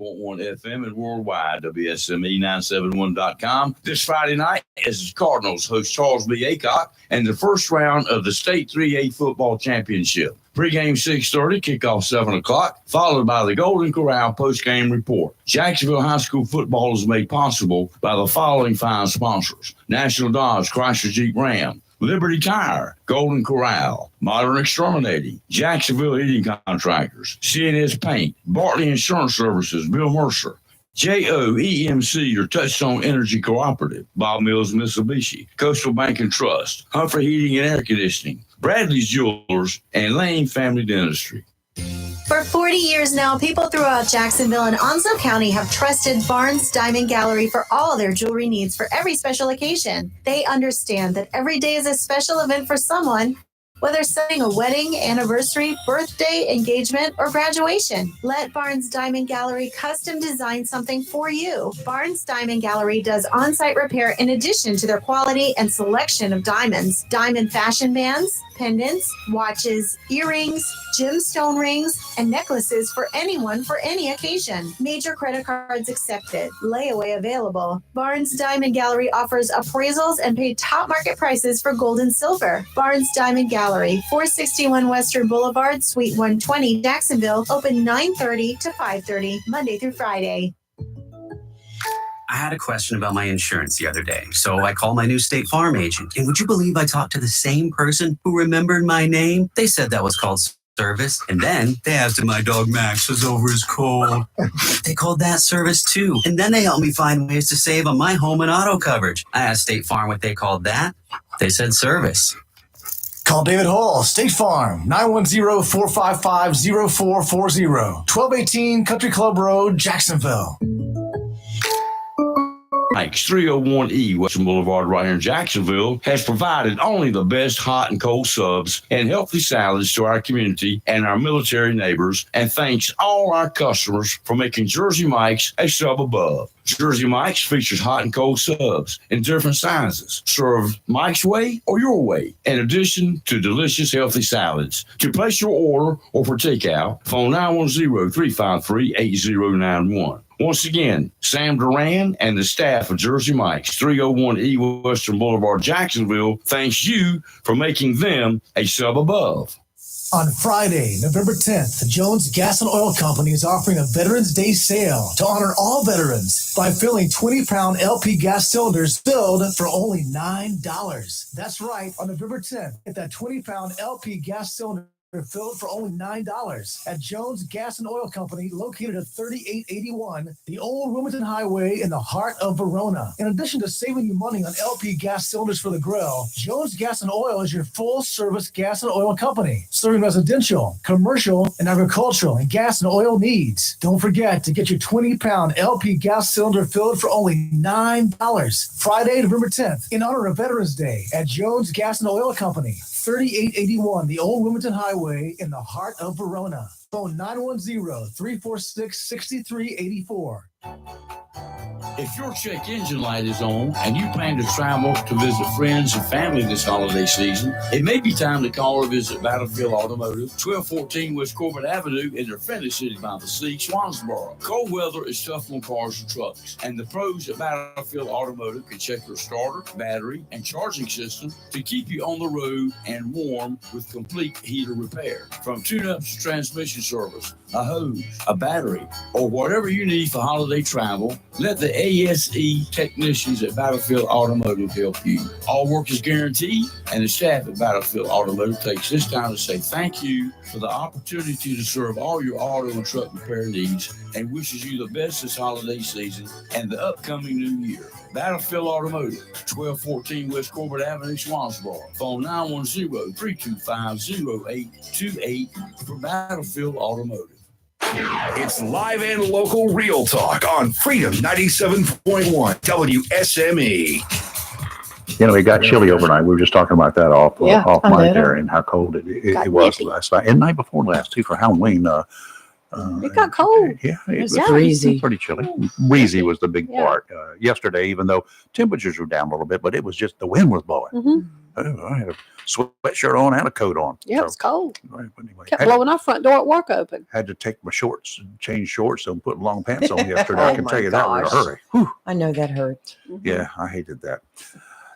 FM and worldwide, WSME971.com. This Friday night, as the Cardinals host Charles B. Aycock and the first round of the State 3A Football Championship. Pre-game 6:30, kickoff 7 o'clock, followed by the Golden Corral post-game report. Jacksonville High School football is made possible by the following 5 sponsors: National Dodge Chrysler Jeep Ram, Liberty Tire, Golden Corral, Modern Exterminating, Jacksonville Heating Contractors, CNS Paint, Bartley Insurance Services, Bill Mercer, JOEMC, your Touchstone Energy Cooperative, Bob Mills Mitsubishi, Coastal Bank and Trust, Humphrey Heating and Air Conditioning, Bradley's Jewelers, and Lane Family Dentistry. For 40 years now, people throughout Jacksonville and Onslow County have trusted Barnes Diamond Gallery for all their jewelry needs for every special occasion. They understand that every day is a special event for someone, whether setting a wedding, anniversary, birthday, engagement, or graduation. Let Barnes Diamond Gallery custom design something for you. Barnes Diamond Gallery does on-site repair in addition to their quality and selection of diamonds, diamond fashion bands, pendants, watches, earrings, gemstone rings, and necklaces for anyone for any occasion. Major credit cards accepted. Layaway available. Barnes Diamond Gallery offers appraisals and pay top market prices for gold and silver. Barnes Diamond Gallery, 461 Western Boulevard, Suite 120, Jacksonville, open 9:30 to 5:30, Monday through Friday. I had a question about my insurance the other day, so I called my new State Farm agent. And would you believe I talked to the same person who remembered my name? They said that was called service. And then they asked if my dog Max was over his cold. They called that service too. And then they helped me find ways to save on my home and auto coverage. I asked State Farm what they called that. They said service. Call David Hall, State Farm, 910-455-0440, 1218 Country Club Road, Jacksonville. Mike's 301E Western Boulevard right here in Jacksonville has provided only the best hot and cold subs and healthy salads to our community and our military neighbors, and thanks all our customers for making Jersey Mike's a sub above. Jersey Mike's features hot and cold subs in different sizes, served Mike's way or your way, in addition to delicious, healthy salads. To place your order or for takeout, phone 910-353-8091. Once again, Sam Duran and the staff of Jersey Mike's, 301E Western Boulevard, Jacksonville, thanks you for making them a sub above. On Friday, November 10th, the Jones Gas and Oil Company is offering a Veterans Day sale to honor all veterans by filling 20-pound LP gas cylinders filled for only $9. That's right, on November 10th, get that 20-pound LP gas cylinder filled for only $9 at Jones Gas and Oil Company, located at 3881, the old Wilmington Highway in the heart of Verona. In addition to saving you money on LP gas cylinders for the grill, Jones Gas and Oil is your full-service gas and oil company, serving residential, commercial, and agricultural and gas and oil needs. Don't forget to get your 20-pound LP gas cylinder filled for only $9. Friday, November 10th, in honor of Veterans Day at Jones Gas and Oil Company, 3881, the old Wilmington Highway in the heart of Verona. Phone 910-346-6384. If your check engine light is on and you plan to travel to visit friends and family this holiday season, it may be time to call or visit Battlefield Automotive, 1214 West Corbett Avenue in their friendly city by the sea, Swansboro. Cold weather is tough on cars and trucks, and the pros at Battlefield Automotive can check your starter, battery, and charging system to keep you on the road and warm with complete heater repair. From tune-ups to transmission service, a hose, a battery, or whatever you need for holiday travel, let the ASE technicians at Battlefield Automotive help you. All work is guaranteed, and the staff at Battlefield Automotive takes this time to say thank you for the opportunity to serve all your auto and truck repair needs, and wishes you the best this holiday season and the upcoming new year. Battlefield Automotive, 1214 West Corbett Avenue, Swansboro. Phone 910-325-0828 for Battlefield Automotive. It's live and local real talk on Freedom 97.1 WSME. You know, it got chilly overnight. We were just talking about that off mic there, and how cold it was last night and the night before last too for Halloween. It got cold. Yeah, it was breezy. pretty chilly. Breezy was the big part. Yesterday, even though temperatures were down a little bit, but it was just the wind was blowing. I had a sweatshirt on and a coat on. Yeah, it was cold. Anyway, Kept blowing our front door at work open. had to take my shorts and change shorts and put long pants on yesterday. I can tell you that in a gosh. hurry. Whew. I know that hurt. Yeah, I hated that.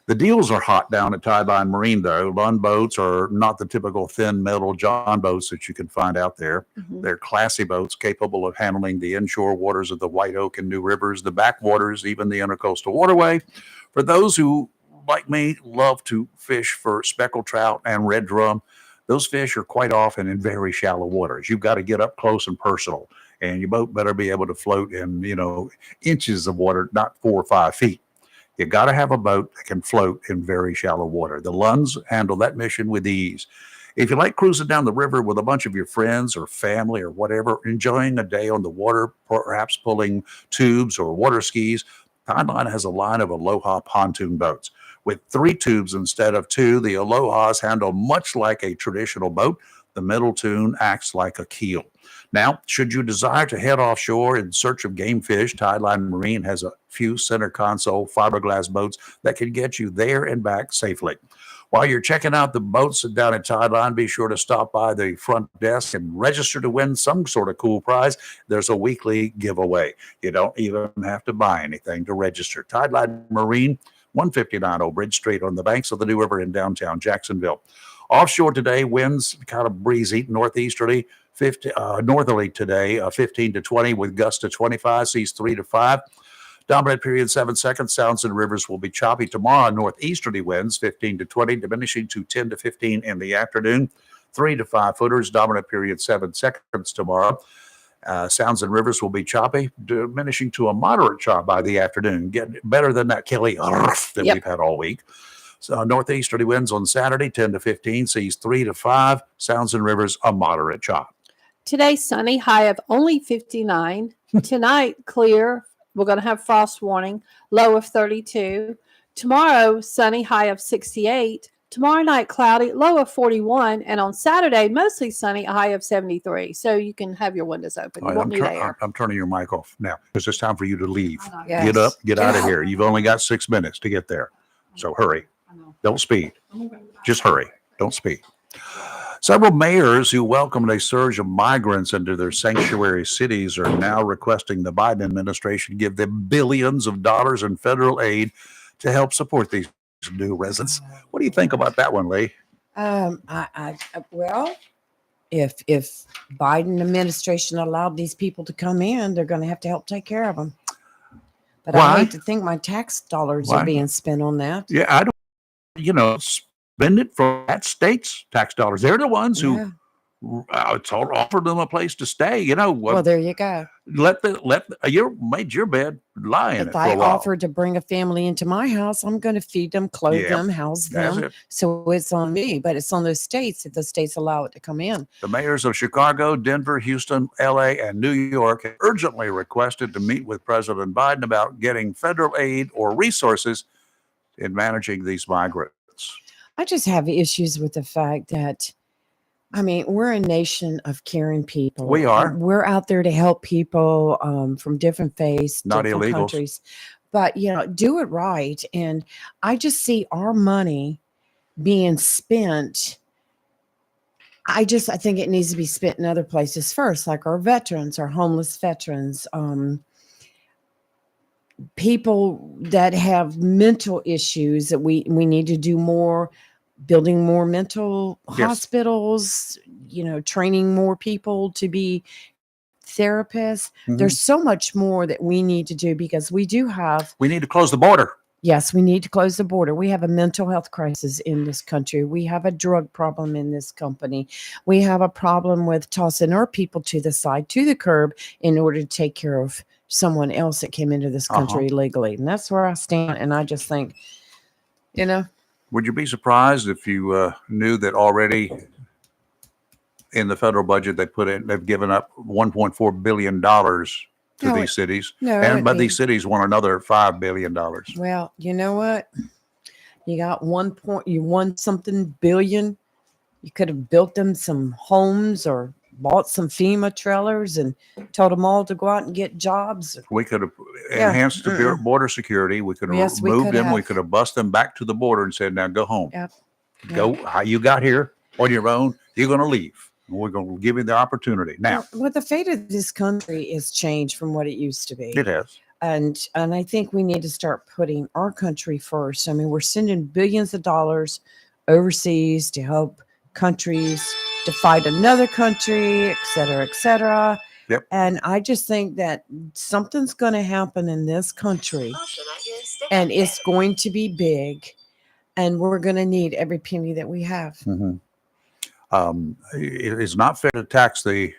The deals are hot down at Tideline Marine, though. Lund boats are not the typical thin metal John boats that you can find out there. They're classy boats capable of handling the inshore waters of the White Oak and New Rivers, the backwaters, even the intercoastal waterway. For those who, like me, love to fish for speckled trout and red drum, those fish are quite often in very shallow waters. You've got to get up close and personal, and your boat better be able to float in, inches of water, not 4 or 5 feet. You got to have a boat that can float in very shallow water. The Lunds handle that mission with ease. If you like cruising down the river with a bunch of your friends or family or whatever, enjoying a day on the water, perhaps pulling tubes or water skis, Tideline has a line of Aloha pontoon boats. With 3 tubes instead of 2, the Alohas handle much like a traditional boat. The middle tube acts like a keel. Now, should you desire to head offshore in search of game fish, Tideline Marine has a few center console fiberglass boats that can get you there and back safely. While you're checking out the boats down at Tideline, be sure to stop by the front desk and register to win some sort of cool prize. There's a weekly giveaway. You don't even have to buy anything to register. Tideline Marine, 159 Old Bridge Street on the banks of the New River in downtown Jacksonville. Offshore today, winds kind of breezy, northeasterly, northerly today, 15 to 20 with gusts to 25, seas 3 to 5. Dominant period 7 seconds. Sounds and rivers will be choppy tomorrow. Northeasterly winds 15 to 20, diminishing to 10 to 15 in the afternoon. 3 to 5 footers. Dominant period 7 seconds tomorrow. Sounds and rivers will be choppy, diminishing to a moderate chop by the afternoon. Getting better than that Kelly that we've had all week. So northeasterly winds on Saturday, 10 to 15, seas 3 to 5. Sounds and rivers, a moderate chop. Today, sunny, high of only 59. Tonight, clear. We're going to have frost warning, low of 32. Tomorrow, sunny, high of 68. Tomorrow night, cloudy, low of 41. And on Saturday, mostly sunny, a high of 73. So you can have your windows open. You won't need air. I'm turning your mic off now because it's time for you to leave. Yes. Get up, get out of here. You've only got 6 minutes to get there. So hurry. Don't speed. Just hurry. Don't speed. Several mayors who welcomed a surge of migrants into their sanctuary cities are now requesting the Biden administration give them billions of dollars in federal aid to help support these new residents. What do you think about that one, Lee? Well, if Biden administration allowed these people to come in, they're going to have to help take care of them. But Why? I hate to think my tax dollars Why? are being spent on that. Yeah, I don't, spend it from that state's tax dollars. They're the ones who offered them a place to stay. Well, there you go. You made your bed, lie in it If for I a while. offered to bring a family into my house, I'm going to feed them, clothe them, house that's them. it. So it's on me, but it's on those states if the states allow it to come in. The mayors of Chicago, Denver, Houston, LA, and New York have urgently requested to meet with President Biden about getting federal aid or resources in managing these migrants. I just have issues with the fact that, we're a nation of caring people. We are. We're out there to help people from different faiths, Not different illegals. countries. But, do it right. And I just see our money being spent. I think it needs to be spent in other places first, like our veterans, our homeless veterans, people that have mental issues that we need to do more, building more mental hospitals, training more people to be therapists. Mhm. There's so much more that we need to do because we do have. We need to close the border. Yes, we need to close the border. We have a mental health crisis in this country. We have a drug problem in this company. We have a problem with tossing our people to the side, to the curb, in order to take care of someone else that came into this country illegally. And that's where I stand. And I just think, Would you be surprised if you knew that already in the federal budget they've given up $1.4 billion to No, these cities, no, it would but be- these cities want another $5 billion. well, you know what? You got you won something billion. You could have built them some homes or bought some FEMA trailers and told them all to go out and get jobs. We could have Yeah, enhanced the border security. We could have Yes, we moved could them. We have. could have bussed them back to the border and said, now go home. Yep. Go how you got here on your own. You're going to leave. We're going to give you the opportunity. Now, Well, the fate of this country is changed from what it used to be. it has. And I think we need to start putting our country first. We're sending billions of dollars overseas to help countries to fight another country, et cetera, et cetera. Yep. And I just think that something's going to happen in this country, and it's going to be big, and we're going to need every penny that we have. Mhm. It is not fair to tax the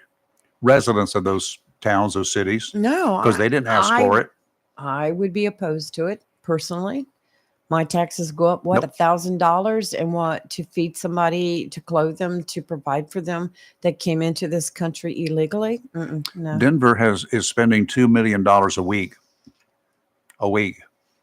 residents of those towns, those cities, No, because they didn't ask for it. I would be opposed to it personally. My taxes go up, what, Nope. $1,000, and what, to feed somebody, to clothe them, to provide for them that came into this country illegally? No. Denver is spending $2 million a week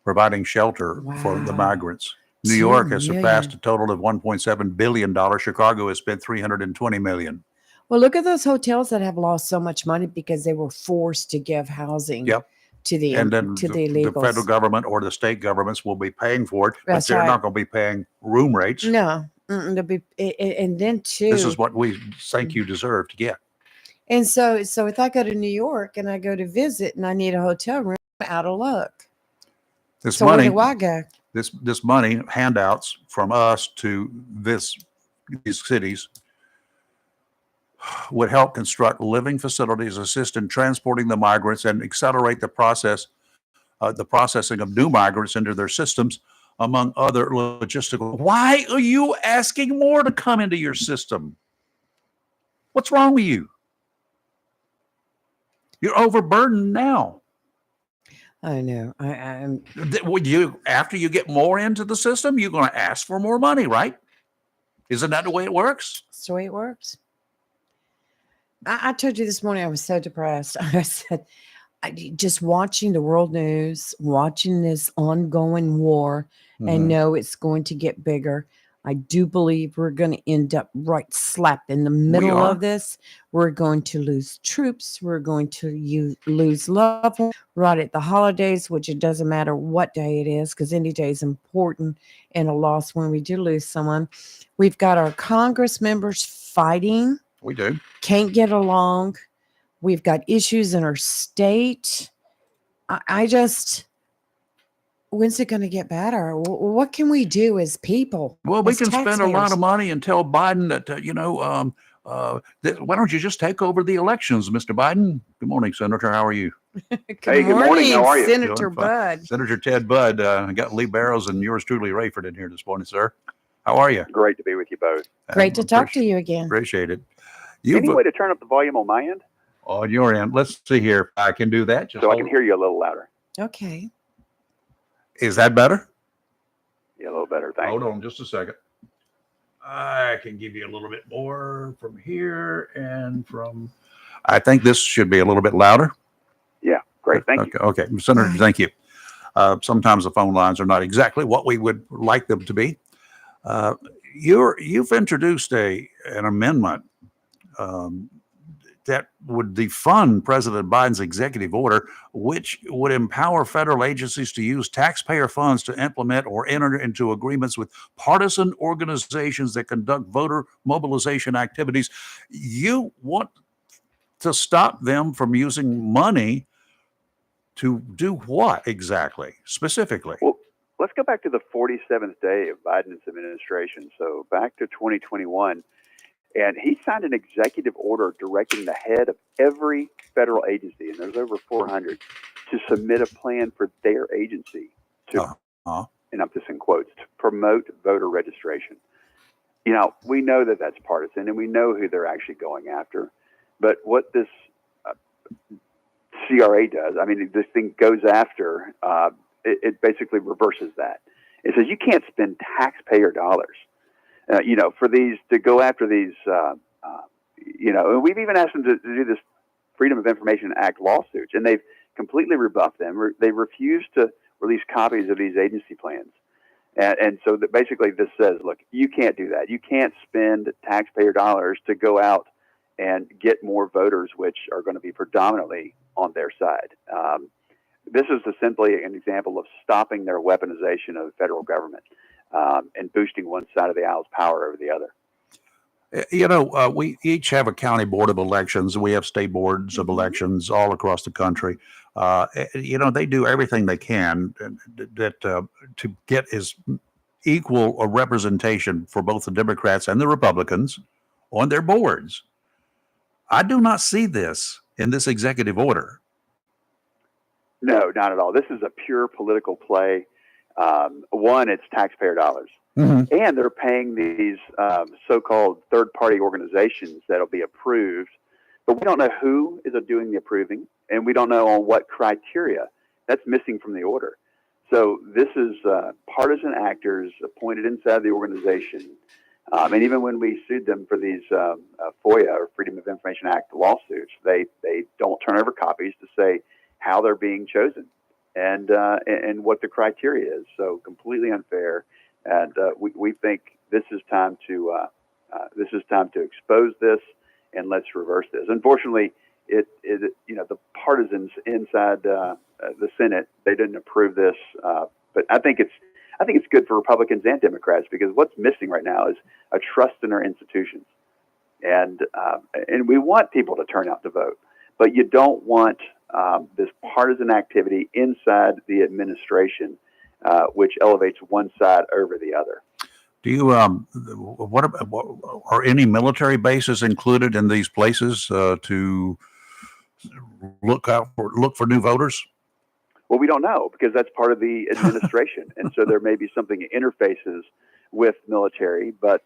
providing shelter for the migrants. New 2 York has surpassed million. a total of $1.7 billion. Chicago has spent $320 million. Well, look at those hotels that have lost so much money because they were forced to give housing Yep. to the And then to the the illegals. federal government or the state governments will be paying for it, but That's they're right. not going to be paying room rates. No, they'll be, and then too. This is what we think you deserve to get. And so if I go to New York and I go to visit and I need a hotel room, I'm out of luck. This So money, where do I go? this money, handouts from us to these cities would help construct living facilities, assist in transporting the migrants, and accelerate the processing of new migrants into their systems, among other logistical. Why are you asking more to come into your system? What's wrong with you? You're overburdened now. I know. I'm. Would you, after you get more into the system, you're going to ask for more money, right? Isn't that the way it works? That's the way it works. I told you this morning I was so depressed. I said, just watching the world news, watching this ongoing war, and know it's going to get bigger. I do believe we're going to end up right slap in the middle of this. We're going to lose troops. We're going to lose loved ones right at the holidays, which it doesn't matter what day it is, because any day is important in a loss when we do lose someone. We've got our Congress members fighting. We do. Can't get along. We've got issues in our state. I just, when's it going to get better? What can we do as people? Well, we as can spend a lot taxpayers? of money and tell Biden that, why don't you just take over the elections, Mr. Biden? Good morning, Senator. How are you? Good morning, How are you? Senator Doing fine. Bud. Senator Ted Budd. I got Lee Barrows and yours truly, Rayford, in here this morning, sir. How are you? Great to be with you both. Great to talk to you again. Appreciate it. Any way to turn up the volume on my end? On your end. Let's see here if I can do that. Just So I hold- can hear you a little louder. Okay. Is that better? Yeah, a little better. Thanks. Hold on just a second. I can give you a little bit more from here and from. I think this should be a little bit louder. Yeah, great. Thank you. Okay, Senator, thank you. Sometimes the phone lines are not exactly what we would like them to be. You've introduced an amendment that would defund President Biden's executive order, which would empower federal agencies to use taxpayer funds to implement or enter into agreements with partisan organizations that conduct voter mobilization activities. You want to stop them from using money to do what exactly, specifically? Well, let's go back to the 47th day of Biden's administration. So back to 2021. And he signed an executive order directing the head of every federal agency, and there's over 400, to submit a plan for their agency to, and I'm just in quotes, to promote voter registration. You know, we know that that's partisan, and we know who they're actually going after. But what this CRA does, I mean, this thing goes after, it basically reverses that. It says you can't spend taxpayer dollars. For these to go after these, and we've even asked them to do this Freedom of Information Act lawsuits, and they've completely rebuffed them. They refuse to release copies of these agency plans. And so that basically this says, look, you can't do that. You can't spend taxpayer dollars to go out and get more voters, which are going to be predominantly on their side. This is simply an example of stopping their weaponization of the federal government. And boosting one side of the aisle's power over the other. We each have a county board of elections. We have state boards of elections all across the country. They do everything they can to get as equal a representation for both the Democrats and the Republicans on their boards. I do not see this in this executive order. No, not at all. This is a pure political play. One, it's taxpayer dollars. And they're paying these so-called third-party organizations that'll be approved, but we don't know who is doing the approving, and we don't know on what criteria. That's missing from the order. So this is partisan actors appointed inside the organization, and even when we sued them for these FOIA or Freedom of Information Act lawsuits, they don't turn over copies to say how they're being chosen and what the criteria is. So completely unfair. And we think this is time to expose this, and let's reverse this. Unfortunately, the partisans inside the Senate, they didn't approve this, but I think it's good for Republicans and Democrats, because what's missing right now is a trust in our institutions, and we want people to turn out to vote, but you don't want this partisan activity inside the administration. Which elevates one side over the other. Do you are any military bases included in these places to look for new voters? Well, we don't know, because that's part of the administration, and so there may be something that interfaces with military. But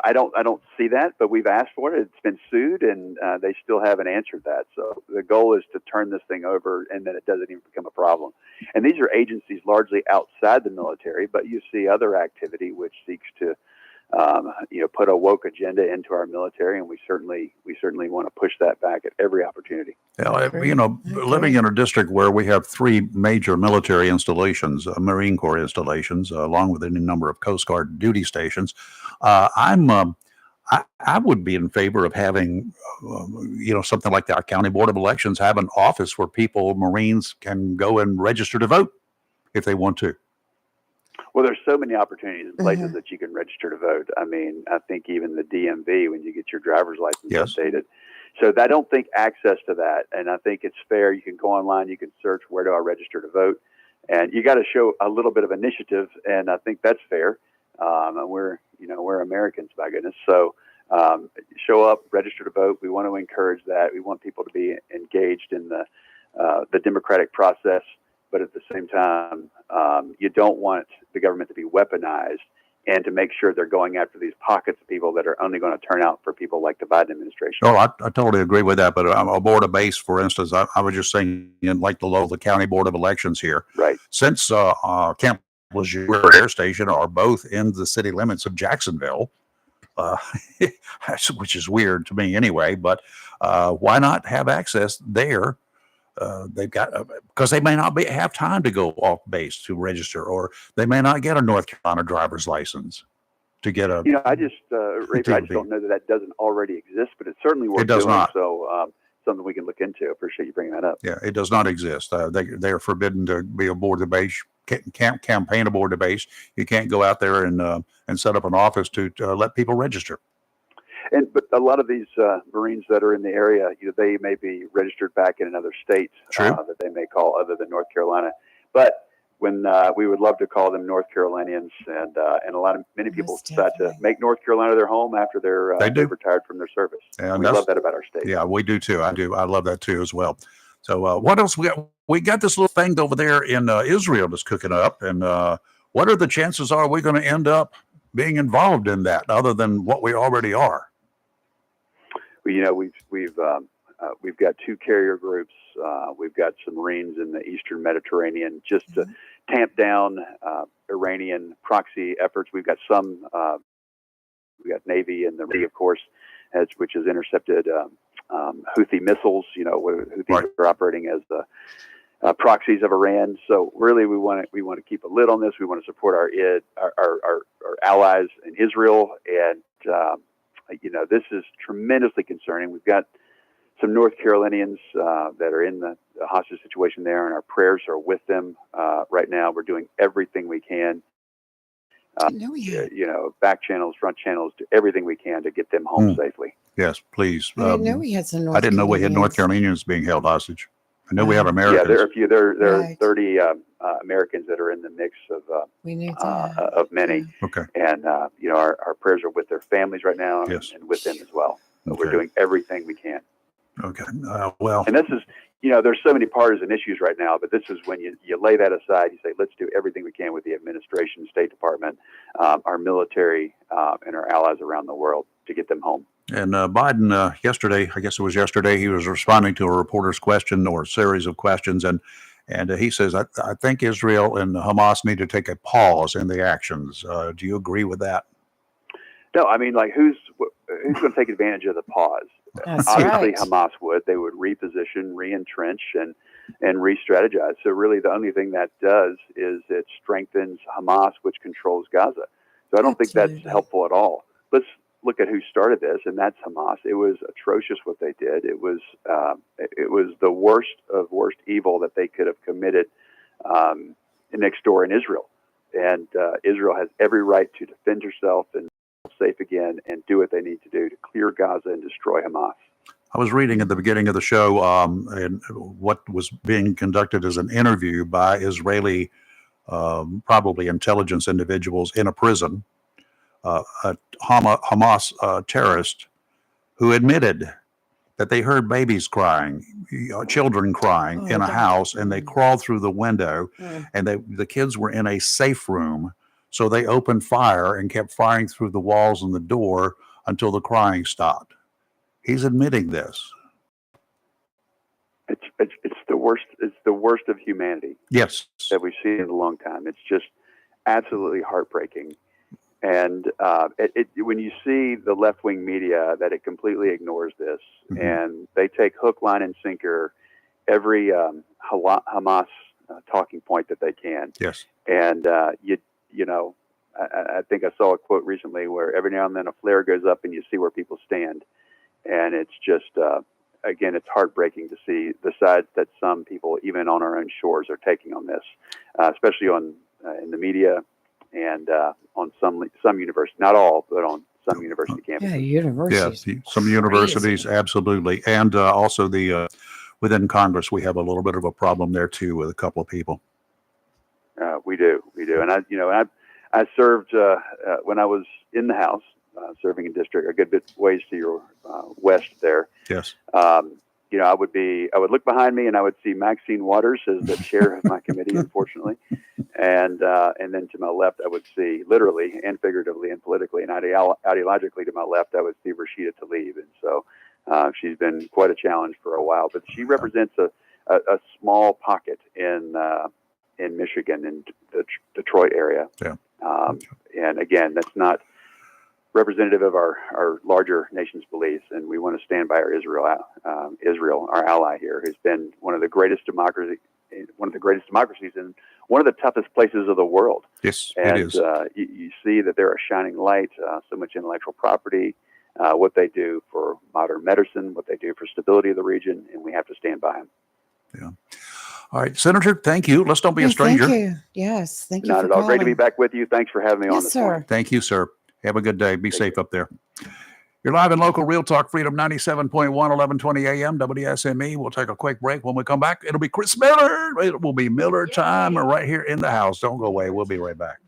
I don't see that, but we've asked for it. It's been sued, and they still haven't answered that. So the goal is to turn this thing over, and then it doesn't even become a problem. And these are agencies largely outside the military, but you see other activity which seeks to, put a woke agenda into our military, and we certainly want to push that back at every opportunity. Living in a district where we have 3 major military installations, Marine Corps installations, along with any number of Coast Guard duty stations, I would be in favor of having, something like our County Board of Elections have an office where Marines can go and register to vote if they want to. Well, there's so many opportunities and places that you can register to vote. I mean, I think even the DMV, when you get your driver's license updated. So I don't think access to that, and I think it's fair. You can go online, you can search where do I register to vote, and you got to show a little bit of initiative, and I think that's fair. And we're Americans, by goodness. So show up, register to vote. We want to encourage that. We want people to be engaged in the democratic process. But at the same time, you don't want the government to be weaponized and to make sure they're going after these pockets of people that are only going to turn out for people like the Biden administration. Oh, I totally agree with that. But aboard a base, for instance, I was just saying, like the County Board of Elections here. Right. Since Camp Lejeune Air Station are both in the city limits of Jacksonville, which is weird to me anyway, but why not have access there? They've got because they may not have time to go off base to register, or they may not get a North Carolina driver's license to get a. I just don't know that doesn't already exist, but it's certainly worth It does doing. not. So something we can look into. I appreciate you bringing that up. Yeah, it does not exist. They are forbidden to be aboard the base. Can't campaign aboard the base. You can't go out there and set up an office to let people register. But a lot of these Marines that are in the area, they may be registered back in another state that they may call other than North Carolina. But when we would love to call them North Carolinians, and many people decide to make North Carolina their home after they've retired from their service. And we love that about our state. Yeah, we do too. I do. I love that too as well. So what else we got? We got this little thing over there in Israel that's cooking up, and what are the chances are we going to end up being involved in that, other than what we already are? Well, we've got 2 carrier groups. We've got some Marines in the Eastern Mediterranean just to tamp down Iranian proxy efforts. We've got some. We got Navy and the Navy, of course, which has intercepted Houthi missiles. Houthis are operating as the proxies of Iran. So really, we want to keep a lid on this. We want to support our allies in Israel, and this is tremendously concerning. We've got some North Carolinians that are in the hostage situation there, and our prayers are with them right now. We're doing everything we can. Back channels, front channels, do everything we can to get them home safely. Yes, please. I didn't know we had some North I didn't know we had North Carolinians. Carolinians being held hostage. I know we have Americans. Yeah, there are a few. There are 30 Americans that are in the mix of many. Okay. And our prayers are with their families right now, and with them as well. But we're doing everything we can. Okay. Well. And this is, there's so many partisan issues right now, but this is when you lay that aside. You say, let's do everything we can with the administration, State Department, our military, and our allies around the world to get them home. And Biden, yesterday, I guess it was yesterday, he was responding to a reporter's question or a series of questions, and he says, I think Israel and Hamas need to take a pause in the actions. Do you agree with that? No, I mean, who's going to take advantage of the pause? That's Obviously, right. Hamas would. They would reposition, re-entrench, and re-strategize. So really, the only thing that does is it strengthens Hamas, which controls Gaza. So I don't think that's helpful at all. Let's look at who started this, and that's Hamas. It was atrocious what they did. It was the worst of worst evil that they could have committed next door in Israel. And Israel has every right to defend herself and safe again and do what they need to do to clear Gaza and destroy Hamas. I was reading at the beginning of the show and what was being conducted as an interview by Israeli, probably intelligence individuals in a prison, a Hamas terrorist who admitted that they heard babies crying, children crying in a house, and they crawled through the window, and the kids were in a safe room So they opened fire and kept firing through the walls and the door until the crying stopped. He's admitting this. It's the worst. It's the worst of humanity. Yes. That we've seen in a long time. It's just absolutely heartbreaking. And when you see the left-wing media, that it completely ignores this, and they take hook, line, and sinker every Hamas talking point that they can. Yes. And you know, I think I saw a quote recently where every now and then a flare goes up and you see where people stand, and it's just again, it's heartbreaking to see the sides that some people, even on our own shores, are taking on this, especially on in the media and on some universities, not all, but on some university campuses. Yeah, universities. Yeah, some universities, absolutely, and also the within Congress, we have a little bit of a problem there too with a couple of people. We do, and I served when I was in the House, serving in district a good bit ways to your west there. Yes. You know, I would look behind me and I would see Maxine Waters as the chair of my committee, unfortunately, and then to my left I would see, literally and figuratively and politically and ideologically to my left I would see Rashida Tlaib, and so she's been quite a challenge for a while, but she represents a small pocket in Michigan and the Detroit area. Yeah. And again, that's not representative of our larger nation's beliefs, and we want to stand by our Israel, our ally here, who's been one of the greatest democracies and one of the toughest places of the world. Yes, and, it is. You see that they're a shining light, so much intellectual property, what they do for modern medicine, what they do for stability of the region, and we have to stand by them. Yeah. All right, Senator, thank you. Let's don't be a stranger. Thank you. Yes, thank you. Not for at all. Great to calling. be back with you. Thanks for having me on Yes, this sir. morning. Thank you, sir. Have a good day. Be safe up there. You're live in local Real Talk Freedom 97.1, 1120 a.m. WSME. We'll take a quick break. When we come back, it'll be Chris Miller. It will be Miller time right here in the house. Don't go away. We'll be right back.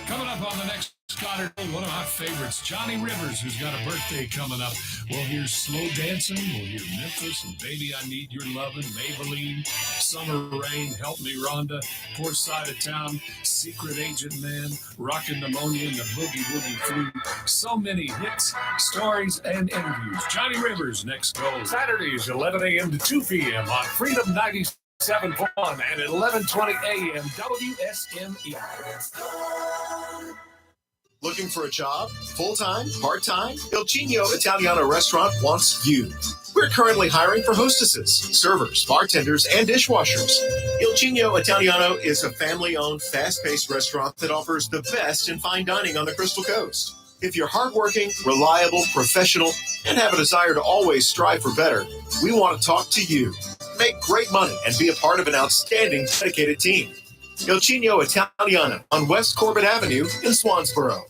Coming up on the next Goddard, one of my favorites, Johnny Rivers, who's got a birthday coming up. We'll hear Slow Dancing, we'll hear Memphis, and Baby I Need Your Lovin', Maybelline, Summer Rain, Help Me Rhonda, Poor Side of Town, Secret Agent Man, Rockin' Pneumonia, and the Boogie Woogie Flu. So many hits, stories, and interviews. Johnny Rivers next go. Saturdays, 11 a.m. to 2 p.m. on Freedom 97.1 and at 11:20 a.m. WSME. Looking for a job? Full-time? Part-time? Il Cigno Italiano Restaurant wants you. We're currently hiring for hostesses, servers, bartenders, and dishwashers. Il Cigno Italiano is a family-owned, fast-paced restaurant that offers the best in fine dining on the Crystal Coast. If you're hardworking, reliable, professional, and have a desire to always strive for better, we want to talk to you. Make great money and be a part of an outstanding, dedicated team. Il Cigno Italiano on West Corbett Avenue in Swansboro.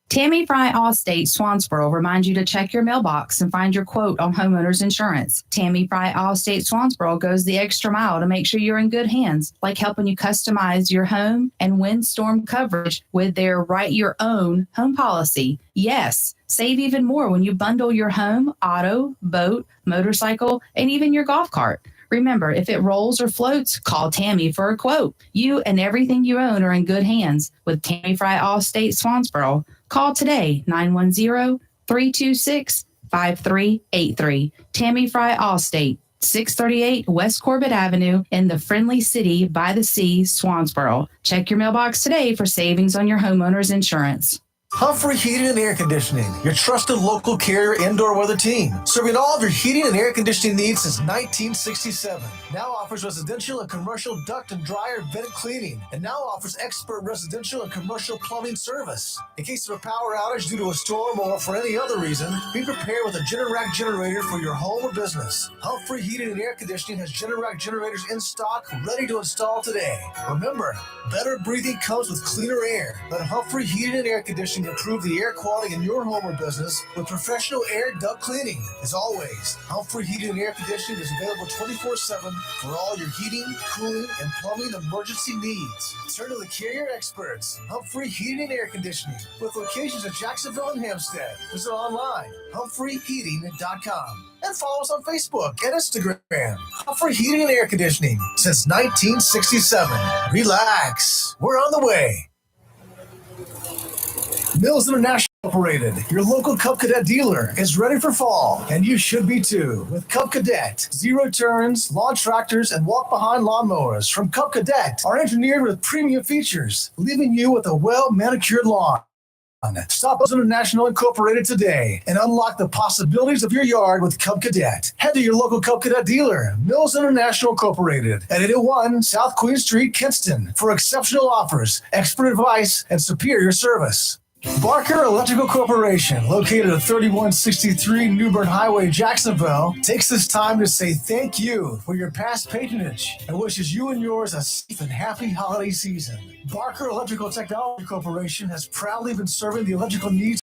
Tammy Fry Allstate Swansboro reminds you to check your mailbox and find your quote on homeowners insurance. Tammy Fry Allstate Swansboro goes the extra mile to make sure you're in good hands, like helping you customize your home and windstorm coverage with their Write Your Own home policy. Yes, save even more when you bundle your home, auto, boat, motorcycle, and even your golf cart. Remember, if it rolls or floats, call Tammy for a quote. You and everything you own are in good hands with Tammy Fry Allstate Swansboro. Call today, 910-326-5383. Tammy Fry Allstate, 638 West Corbett Avenue in the friendly city by the sea, Swansboro. Check your mailbox today for savings on your homeowner's insurance. Humphrey Heating and Air Conditioning, your trusted local carrier indoor weather team, serving all of your heating and air conditioning needs since 1967. Now offers residential and commercial duct and dryer vent cleaning, and now offers expert residential and commercial plumbing service. In case of a power outage due to a storm or for any other reason, be prepared with a Generac generator for your home or business. Humphrey Heating and Air Conditioning has Generac generators in stock, ready to install today. Remember, better breathing comes with cleaner air. Let Humphrey Heating and Air Conditioning improve the air quality in your home or business with professional air duct cleaning. As always, Humphrey Heating and Air Conditioning is available 24/7 for all your heating, cooling, and plumbing emergency needs. Turn to the carrier experts, Humphrey Heating and Air Conditioning, with locations in Jacksonville and Hampstead. Visit online, humphreyheating.com. And follow us on Facebook and Instagram. Humphrey Heating and Air Conditioning since 1967. Relax, we're on the way. Mills International Incorporated, your local Cub Cadet dealer, is ready for fall, and you should be too. With Cub Cadet, zero turns, lawn tractors, and walk-behind lawnmowers from Cub Cadet are engineered with premium features, leaving you with a well-manicured lawn. Stop Mills International Incorporated today and unlock the possibilities of your yard with Cub Cadet. Head to your local Cub Cadet dealer, Mills International Incorporated, at 801 South Queen Street, Kinston, for exceptional offers, expert advice, and superior service. Barker Electrical Corporation, located at 3163 New Bern Highway, Jacksonville, takes this time to say thank you for your past patronage and wishes you and yours a safe and happy holiday season. Barker Electrical Technology Corporation has proudly been serving the electrical needs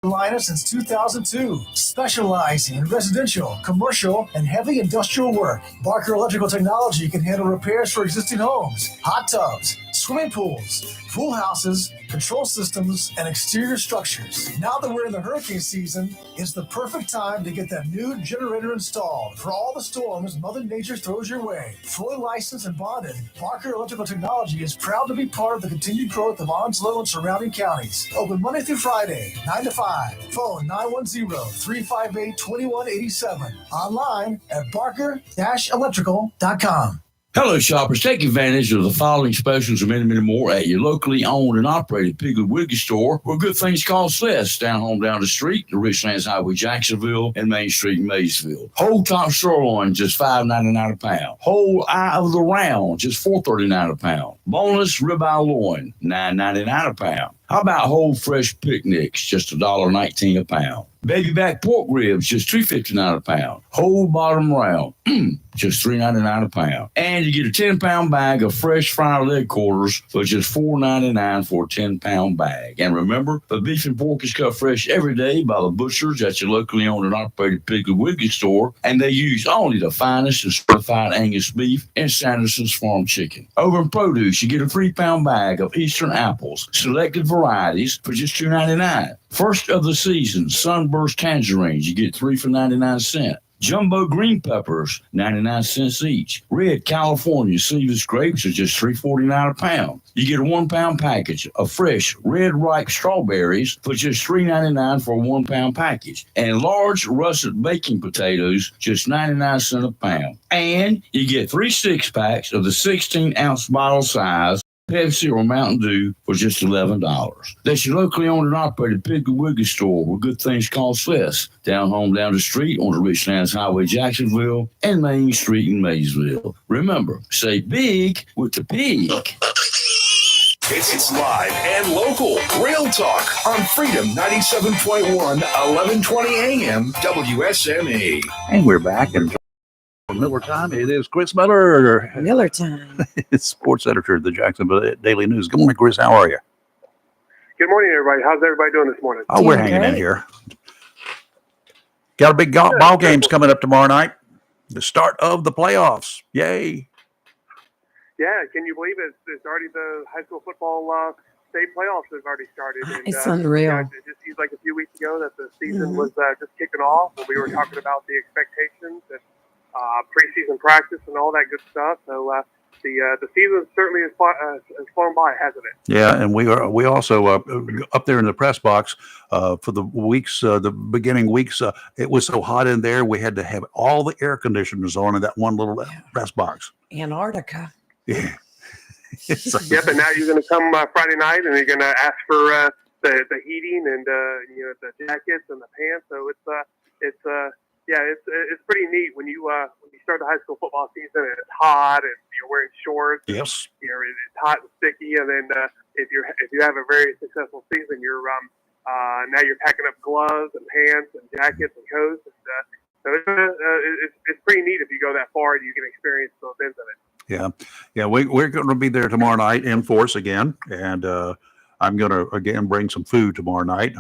of Carolina since 2002, specializing in residential, commercial, and heavy industrial work. Barker Electrical Technology can handle repairs for existing homes, hot tubs, swimming pools, pool houses, control systems, and exterior structures. Now that we're in the hurricane season, it's the perfect time to get that new generator installed for all the storms Mother Nature throws your way. Fully licensed and bonded, Barker Electrical Technology is proud to be part of the continued growth of Onslow and surrounding counties. Open Monday through Friday, 9 to 5. Phone 910-358-2187. Online at barker-electrical.com. Hello, shoppers. Take advantage of the following specials and many more at your locally owned and operated Piggly Wiggly store, where good things cost less. Down the street, the Richlands Highway, Jacksonville, and Main Street, Maysville. Whole top sirloin, just $5.99 a pound. Whole eye of the round, just $4.39 a pound. Boneless ribeye loin, $9.99 a pound. How about whole fresh picnics, just $1.19 a pound? Baby back pork ribs, just $2.59 a pound. Whole bottom round, just $3.99 a pound. And you get a 10-pound bag of fresh fried leg quarters for just $4.99 for a 10-pound bag. And remember, the beef and pork is cut fresh every day by the butchers at your locally owned and operated Piggly Wiggly store, and they use only the finest and certified Angus beef and Sanderson's Farm chicken. Over in produce, you get a 3-pound bag of Eastern apples, selected varieties, for just $2.99. First of the season, Sunburst tangerines, you get 3 for 99 cents. Jumbo green peppers, 99 cents each. Red California seedless grapes are just $3.49 a pound. You get a 1-pound package of fresh red ripe strawberries for just $3.99 for a 1-pound package. And large russet baking potatoes, just 99 cents a pound. And you get 3 6-packs of the 16-ounce bottle size Pepsi or Mountain Dew for just $11. That's your locally owned and operated Piggly Wiggly store, where good things cost less. Down the street on the Richlands Highway, Jacksonville, and Main Street in Maysville. Remember, say big with the pig. It's live and local. Real talk on Freedom 97.1, 1120 AM, WSME. And we're back in Miller time. It is Chris Miller. Miller time. It's sports editor of the Jacksonville Daily News. Good morning, Chris. How are you? Good morning, everybody. How's everybody doing this morning? Oh, we're hanging in here. Got a big ball games coming up tomorrow night. The start of the playoffs. Yay. Yeah, can you believe it? It's already the high school football state playoffs have already started. And, it's unreal. Yeah, it just seems like a few weeks ago that the season was just kicking off, and we were talking about the expectations and preseason practice and all that good stuff. So the season certainly has flown by, hasn't it? Yeah, and we also up there in the press box for the weeks, the beginning weeks. It was so hot in there, we had to have all the air conditioners on in that one little press box. Antarctica. Yeah. Yep, and now you're going to come Friday night, and you're going to ask for the heating and the jackets and the pants. So it's pretty neat when you start the high school football season and it's hot and you're wearing shorts. Yes. It's hot and sticky, and then if you have a very successful season, you're now you're packing up gloves and pants and jackets and coats, and so it's pretty neat if you go that far and you can experience both ends of it. Yeah, we're going to be there tomorrow night in force again, and I'm going to again bring some food tomorrow night.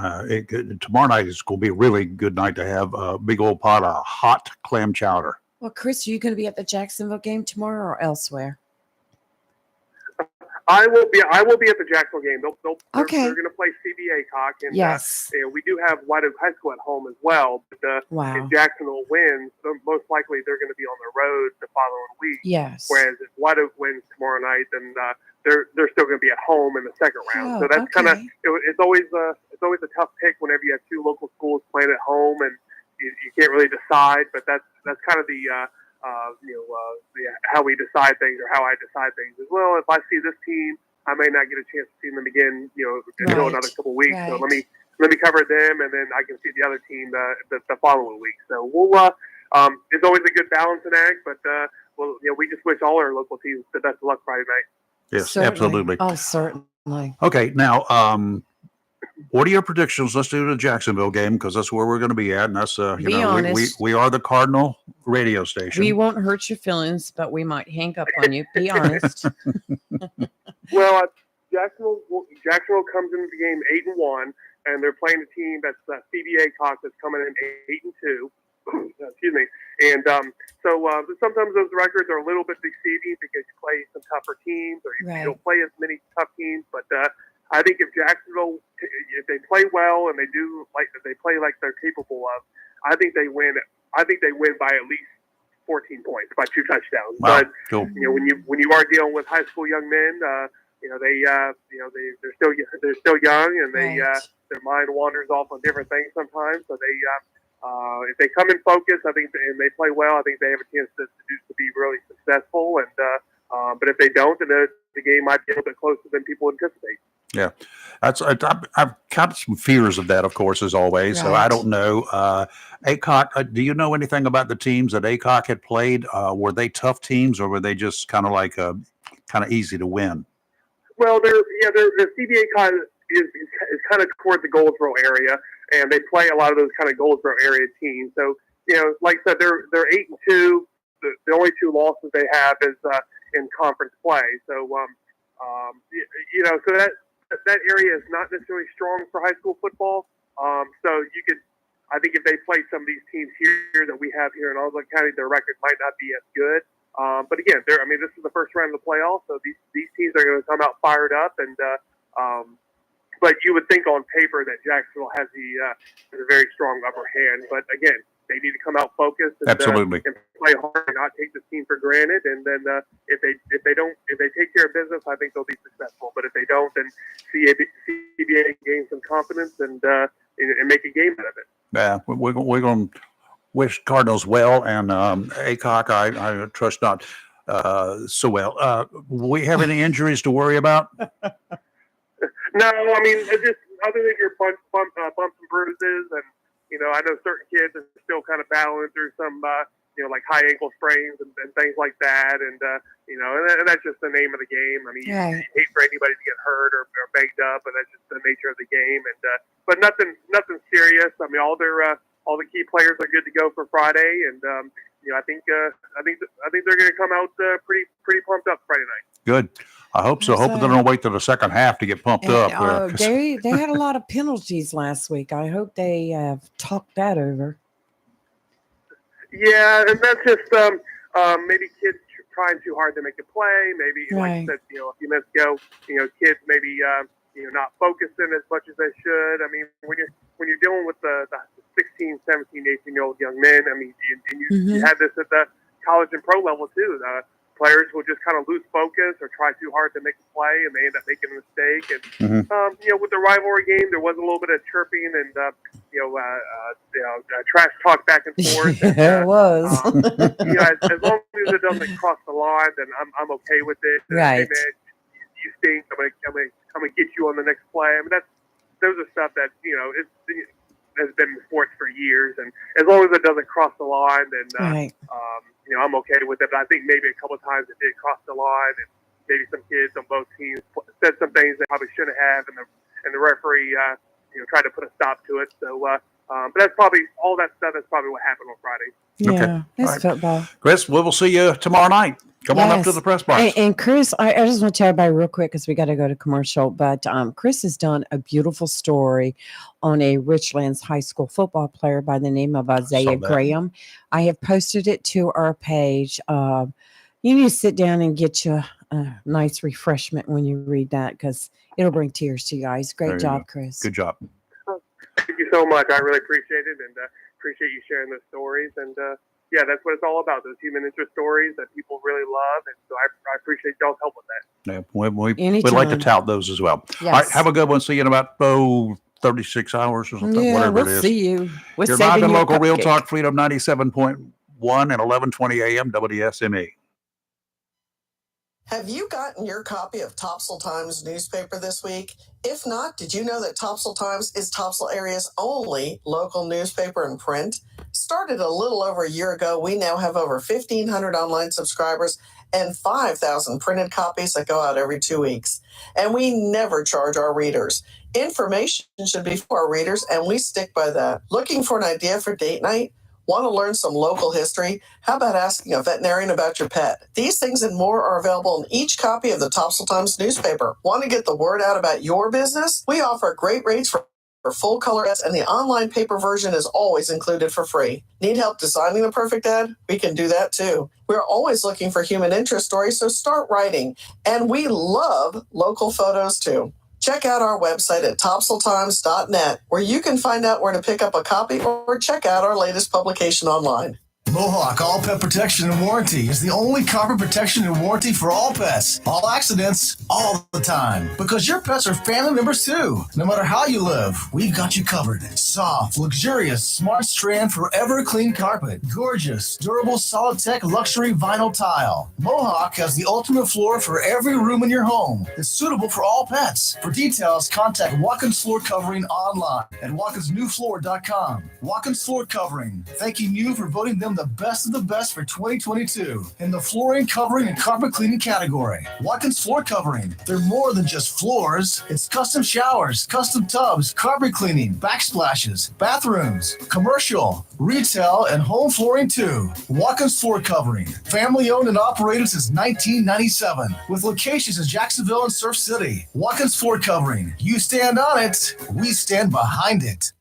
Tomorrow night is going to be a really good night to have a big old pot of hot clam chowder. Well, Chris, are you going to be at the Jacksonville game tomorrow or elsewhere? I will be at the Jacksonville game. Okay. They're going to play CB Aycock, and Yes. we do have White Oak High School at home as well. But Wow. if Jacksonville wins, most likely they're going to be on the road the following week. Yes. Whereas if White Oak wins tomorrow night, then they're still going to be at home in the second round. Oh, So that's kind of okay. it's always a tough pick whenever you have two local schools playing at home, and you can't really decide. But that's kind of the how we decide things, or how I decide things as well. If I see this team, I may not get a chance to see them again, until Right. another couple weeks. So Right. let me cover them, and then I can see the other team the following week. So we'll it's always a good balancing act, but we just wish all our local teams the best of luck Friday night. Yes, Certainly. absolutely. Oh, certainly. Okay, now, what are your predictions? Let's do the Jacksonville game because that's where we're going to be at, and that's Be honest. we are the Cardinal radio station. We won't hurt your feelings, but we might hang up on you. Be honest. Well, Jacksonville comes into the game 8-1, and they're playing a team that's CB Aycock that's coming in 8-2. Excuse me. And so sometimes those records are a little bit deceiving because you play some tougher teams, or you Right. don't play as many tough teams. But I think if Jacksonville, if they play well and they play like they're capable of, I think they win. I think they win by at least 14 points, by 2 touchdowns. Wow, But cool. when you are dealing with high school young men, they're still young, and Right. their mind wanders off on different things sometimes. So if they come in focus, I think, and they play well, I think they have a chance to be really successful. And but if they don't, then the game might be a little bit closer than people anticipate. Yeah, I've got some fears of that, of course, as always. So I Right. don't know. Aycock, do you know anything about the teams that Aycock had played? Were they tough teams, or were they just kind of like kind of easy to win? Well, the CBA is kind of toward the Goldsboro area, and they play a lot of those kind of Goldsboro area teams. So like I said, they're 8-2. The only 2 losses they have is in conference play. So so that area is not necessarily strong for high school football. So I think if they play some of these teams here that we have here in Oswego County, their record might not be as good. But again, this is the first round of the playoffs, so these teams are going to come out fired up. And but you would think on paper that Jacksonville has a very strong upper hand. But again, they need to come out focused and, Absolutely. and play hard and not take this team for granted. And then if they take care of business, I think they'll be successful. But if they don't, then CBA gain some confidence and make a game out of it. Yeah, we're going to wish Cardinals well, and Aycock, I trust not so well. We have any injuries to worry about? No, I mean, it's just other than your bumps and bruises, and I know certain kids are still kind of battling through some, like high ankle sprains and things like that, and and that's just the name of the game. I mean, Right. you hate for anybody to get hurt or banged up, but that's just the nature of the game. And but nothing serious. I mean, all the key players are good to go for Friday, and I think they're going to come out pretty pumped up Friday night. Good. I hope so. Hope they don't wait till the second half to get pumped up. 'Cause- They had a lot of penalties last week. I hope they have talked that over. Yeah, and that's just maybe kids trying too hard to make a play. Maybe like Right. I said, a few minutes ago, kids maybe not focusing as much as they should. I mean, when you're dealing with the 16, 17, 18-year-old young men, I mean, you have this at the college and pro level too. Players will just kind of lose focus or try too hard to make a play, and they end up making a mistake. And with the rivalry game, there was a little bit of chirping and trash talk back and forth. And, It was. as long as it doesn't cross the line, then I'm okay with it. Right. Hey, man, you stink. I'm gonna get you on the next play. I mean, those are stuff that has been in sports for years, and as long as it doesn't cross the line, then Right. I'm okay with it. But I think maybe a couple of times it did cross the line, and maybe some kids on both teams said some things they probably shouldn't have, and the referee tried to put a stop to it. So, but that's probably all that stuff. That's probably what happened on Friday. Yeah, it's All right. football. Chris, we will see you tomorrow night. Come on up to Yes. the press box. And Chris, I just want to tell everybody real quick because we got to go to commercial. But Chris has done a beautiful story on a Richlands High School football player by the name of Isaiah that. Graham. I have posted it to our page. You need to sit down and get you a nice refreshment when you read that, because it'll bring tears to your eyes. There Great you job, go. Chris. Good job. Thank you so much. I really appreciate it, and appreciate you sharing those stories. And yeah, that's what it's all about, those human interest stories that people really love. And so I appreciate y'all's help with that. Yeah, we like to Anytime. tout those as well. Yes. All right, have a good one. See you in about 36 hours or something, Yeah, whatever we'll it is. see you. We're You're live saving and your local, Real cupcake. Talk, Freedom 97.1 and 1120 AM WSME. Have you gotten your copy of Topsail Times newspaper this week? If not, did you know that Topsail Times is Topsail area's only local newspaper in print? Started a little over a year ago, we now have over 1,500 online subscribers and 5,000 printed copies that go out every 2 weeks. And we never charge our readers. Information should be for our readers, and we stick by that. Looking for an idea for date night? Want to learn some local history? How about asking a veterinarian about your pet? These things and more are available in each copy of the Topsail Times newspaper. Want to get the word out about your business? We offer great rates for full color ads, and the online paper version is always included for free. Need help designing the perfect ad? We can do that too. We're always looking for human interest stories, so start writing. And we love local photos too. Check out our website at topsailtimes.net, where you can find out where to pick up a copy or check out our latest publication online. Mohawk All Pet Protection and Warranty is the only copper protection and warranty for all pets, all accidents, all the time. Because your pets are family members too. No matter how you live, we've got you covered. Soft, luxurious, smart strand, forever clean carpet. Gorgeous, durable, solid tech luxury vinyl tile. Mohawk has the ultimate floor for every room in your home. It's suitable for all pets. For details, contact Watkins Floor Covering online at watkinsnewfloor.com. Watkins Floor Covering, thanking you for voting them the best of the best for 2022 in the flooring, covering, and carpet cleaning category. Watkins Floor Covering. They're more than just floors. It's custom showers, custom tubs, carpet cleaning, backsplashes, bathrooms, commercial, retail, and home flooring too. Watkins Floor Covering. Family owned and operated since 1997 with locations in Jacksonville and Surf City. Watkins Floor Covering. You stand on it, we stand behind it.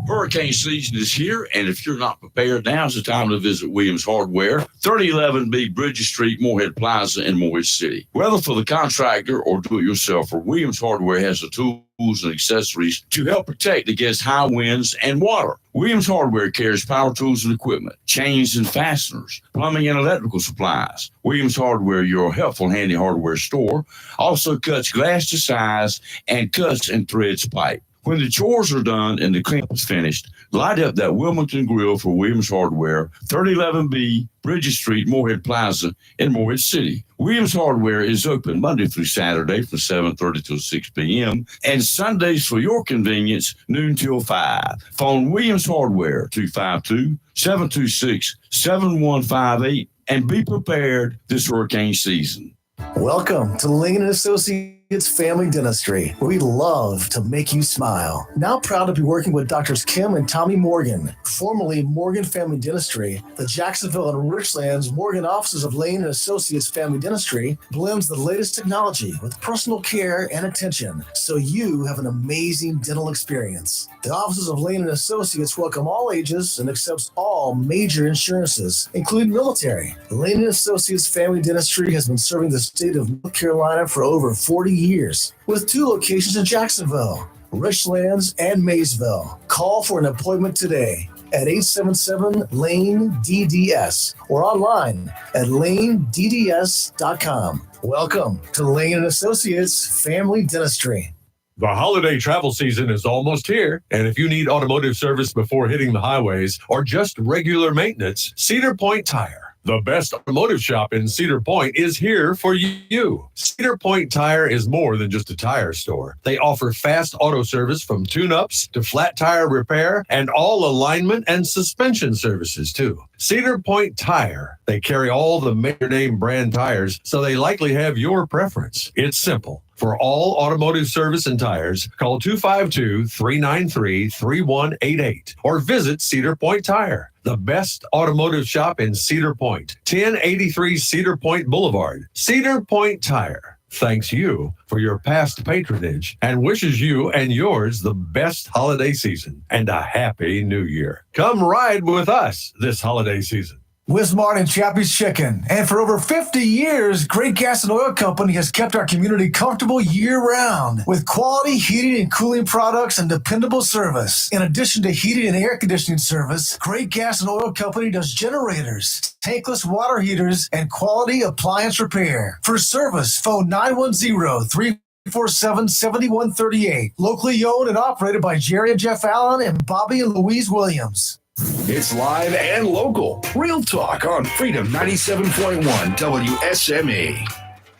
Hurricane season is here, and if you're not prepared, now's the time to visit Williams Hardware, 3011B Bridges Street, Morehead Plaza in Morehead City. Whether for the contractor or do-it-yourselfer, Williams Hardware has the tools and accessories to help protect against high winds and water. Williams Hardware carries power tools and equipment, chains and fasteners, plumbing and electrical supplies. Williams Hardware, your helpful handy hardware store, also cuts glass to size and cuts and threads pipe. When the chores are done and the cleanup is finished, light up that Wilmington Grill for Williams Hardware, 3011B Bridges Street, Morehead Plaza in Morehead City. Williams Hardware is open Monday through Saturday from 7:30 till 6 p.m. and Sundays for your convenience, noon till 5. Phone Williams Hardware, 252-726-7158, and be prepared this hurricane season. Welcome to Lane & Associates Family Dentistry, where we love to make you smile. Now proud to be working with Doctors Kim and Tommy Morgan, formerly Morgan Family Dentistry. The Jacksonville and Richlands Morgan offices of Lane & Associates Family Dentistry blends the latest technology with personal care and attention, so you have an amazing dental experience. The offices of Lane & Associates welcome all ages and accepts all major insurances, including military. Lane & Associates Family Dentistry has been serving the state of North Carolina for over 40 years, with 2 locations in Jacksonville, Richlands, and Maysville. Call for an appointment today at 877-LANE-DDS or online at lanedds.com. Welcome to Lane & Associates Family Dentistry. The holiday travel season is almost here, and if you need automotive service before hitting the highways or just regular maintenance, Cedar Point Tire, the best automotive shop in Cedar Point, is here for you. Cedar Point Tire is more than just a tire store. They offer fast auto service from tune-ups to flat tire repair and all alignment and suspension services too. Cedar Point Tire, they carry all the major name brand tires, so they likely have your preference. It's simple. For all automotive service and tires, call 252-393-3188 or visit Cedar Point Tire, the best automotive shop in Cedar Point, 1083 Cedar Point Boulevard. Cedar Point Tire thanks you for your past patronage and wishes you and yours the best holiday season and a happy new year. Come ride with us this holiday season. Wismart and Chappie's Chicken. And for over 50 years, Great Gas and Oil Company has kept our community comfortable year-round with quality heating and cooling products and dependable service. In addition to heating and air conditioning service, Great Gas and Oil Company does generators, tankless water heaters, and quality appliance repair. For service, phone 910-347-7138. Locally owned and operated by Jerry and Jeff Allen and Bobby and Louise Williams. It's live and local. Real Talk on Freedom 97.1 WSME.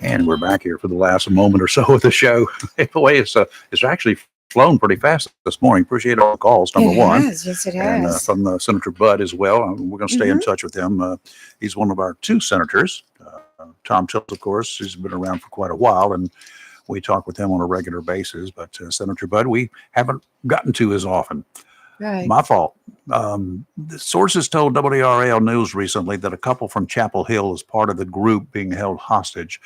And we're back here for the last moment or so of the show. Boy, it's actually flown pretty fast this morning. Appreciate all the calls, number one. Yes, it and, has. from Senator Budd as well. We're going to stay in touch with him. He's one of our two senators. Tom Tillis, of course, he's been around for quite a while, and we talk with him on a regular basis. But Senator Budd, we haven't gotten to as often. Right. My fault. The sources told WRAL News recently that a couple from Chapel Hill is part of the group being held hostage.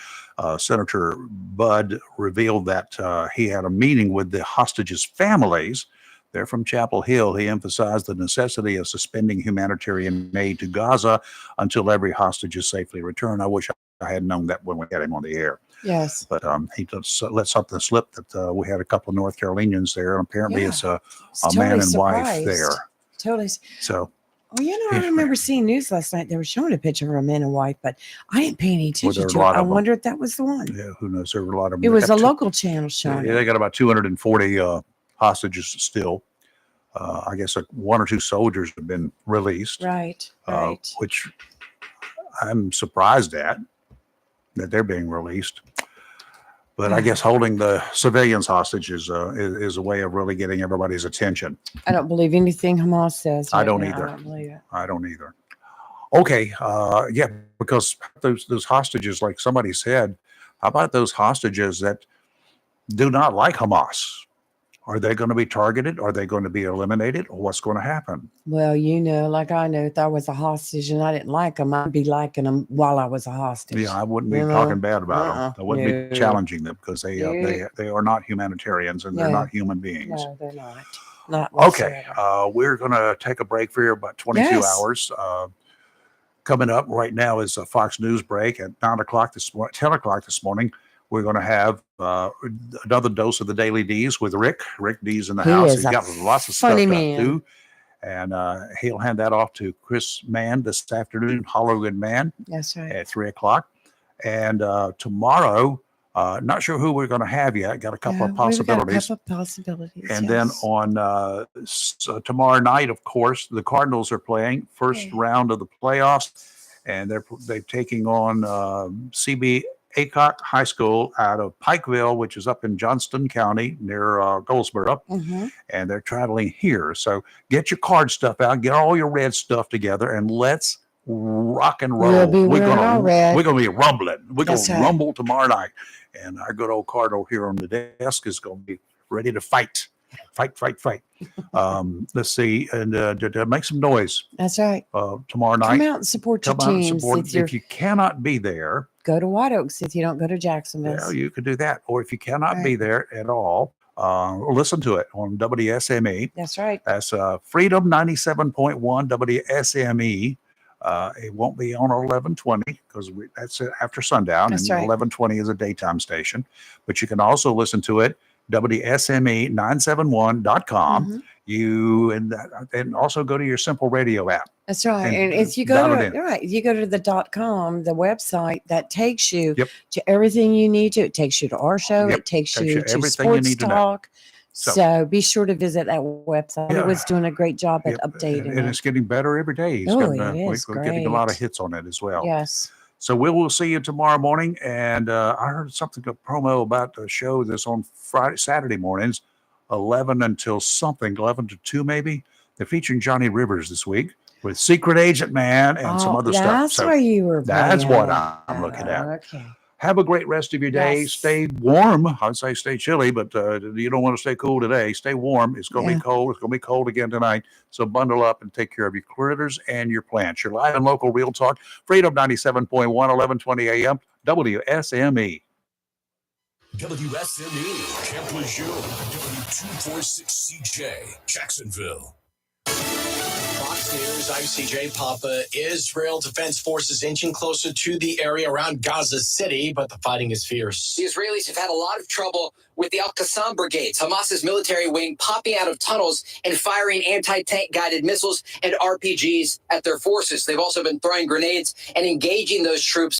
Senator Budd revealed that he had a meeting with the hostages' families. They're from Chapel Hill. He emphasized the necessity of suspending humanitarian aid to Gaza until every hostage is safely returned. I wish I had known that when we got him on the air. Yes. But he just let something slip that we had a couple of North Carolinians there, and apparently it's a Totally man and wife surprised. there. Totally. So, Well, I remember seeing news last night. They were showing a picture of a man and wife, but I didn't pay any Well, attention there to were a it. lot I of them. wonder if that was the one. yeah, who knows? There were a lot of them. It was They a got local channel showing Yeah, it. they got about 240 hostages still. I guess one or two soldiers have been released, Right. which I'm surprised at that they're being released. But I guess holding the civilians hostage is a way of really getting everybody's attention. I don't believe anything Hamas says. I right don't now. either. I don't believe it. I don't either. Okay, yeah, because those hostages, like somebody said, how about those hostages that do not like Hamas? Are they going to be targeted? Are they going to be eliminated? Or what's going to happen? Well, like I know, if I was a hostage and I didn't like them, I'd be liking them while I was a hostage. Yeah, I wouldn't be You know? talking bad about them. I wouldn't No. be challenging them because they are not humanitarians and they're No. not human beings. No, they're not. Not Okay, whatsoever. we're going to take a break for about 22 Yes. hours. Coming up right now is a Fox News break at 9 o'clock 10 o'clock this morning. We're going to have another dose of the Daily D's with Rick. Rick D's in the He house. is He's a got lots of stuff funny to man. do. And he'll hand that off to Chris Mann this afternoon, Hollywood Man, That's right. at 3 o'clock. And tomorrow, not sure who we're going to have yet. Got a couple of possibilities. We've got a couple of possibilities. And then yes. on tomorrow night, of course, the Cardinals are playing first round of the playoffs, and they're taking on CB Aycock High School out of Pikeville, which is up in Johnston County near Goldsboro, Mm-hmm. and they're traveling here. So get your card stuff out, get all your red stuff together, and let's rock and roll. We'll be wearing our red. We're gonna be rumbling. We're That's gonna right. rumble tomorrow night, and our good old Cardinal here on the desk is gonna be ready to fight. Fight. Let's see, and to make some noise That's right. tomorrow night. Come out and support your Come out and teams. support. If, you're, If you cannot be there, go to White Oaks if you don't go to Jacksonville. well, you could do that. Or if you cannot Right. be there at all, listen to it on WSME. That's right. That's Freedom 97.1 WSME. It won't be on 1120 because that's after sundown, That's and right. 1120 is a daytime station. But you can also listen to it WSME971.com. Mhm. You and also go to your Simple Radio app. That's right. And And if you dial go it to in. if you go to the .com, the website that takes you Yep. to everything you need to. It takes you to our show. Yep. It takes Takes you you to everything you sports need to know. talk. So- So be sure to visit that website. Yeah. It was doing a great job at Yep, updating and it. it's getting better every day. It's Oh, got, it is we're getting a lot of great. hits on it as well. Yes. So we will see you tomorrow morning. And I heard something, a promo about the show that's on Saturday mornings, 11 until something, 11 to 2 maybe. They're featuring Johnny Rivers this week with Secret Agent Man and some other stuff. That's So where you were. that's putting what it. I'm looking at. Okay. Have a great rest of your day. Yes. Stay warm. I'd say stay chilly, but you don't want to stay cool today. Stay warm. It's going to Yeah. be cold. It's going to be cold again tonight. So bundle up and take care of your critters and your plants. You're live and local Real Talk. Freedom 97.1, 1120 AM, WSME. WSME, Camp Lejeune, W246CJ, Jacksonville. Fox News, I'm CJ Papa. Israel Defense Forces inching closer to the area around Gaza City, but the fighting is fierce. The Israelis have had a lot of trouble with the Al-Qassam brigades, Hamas's military wing, popping out of tunnels and firing anti-tank guided missiles and RPGs at their forces. They've also been throwing grenades and engaging those troops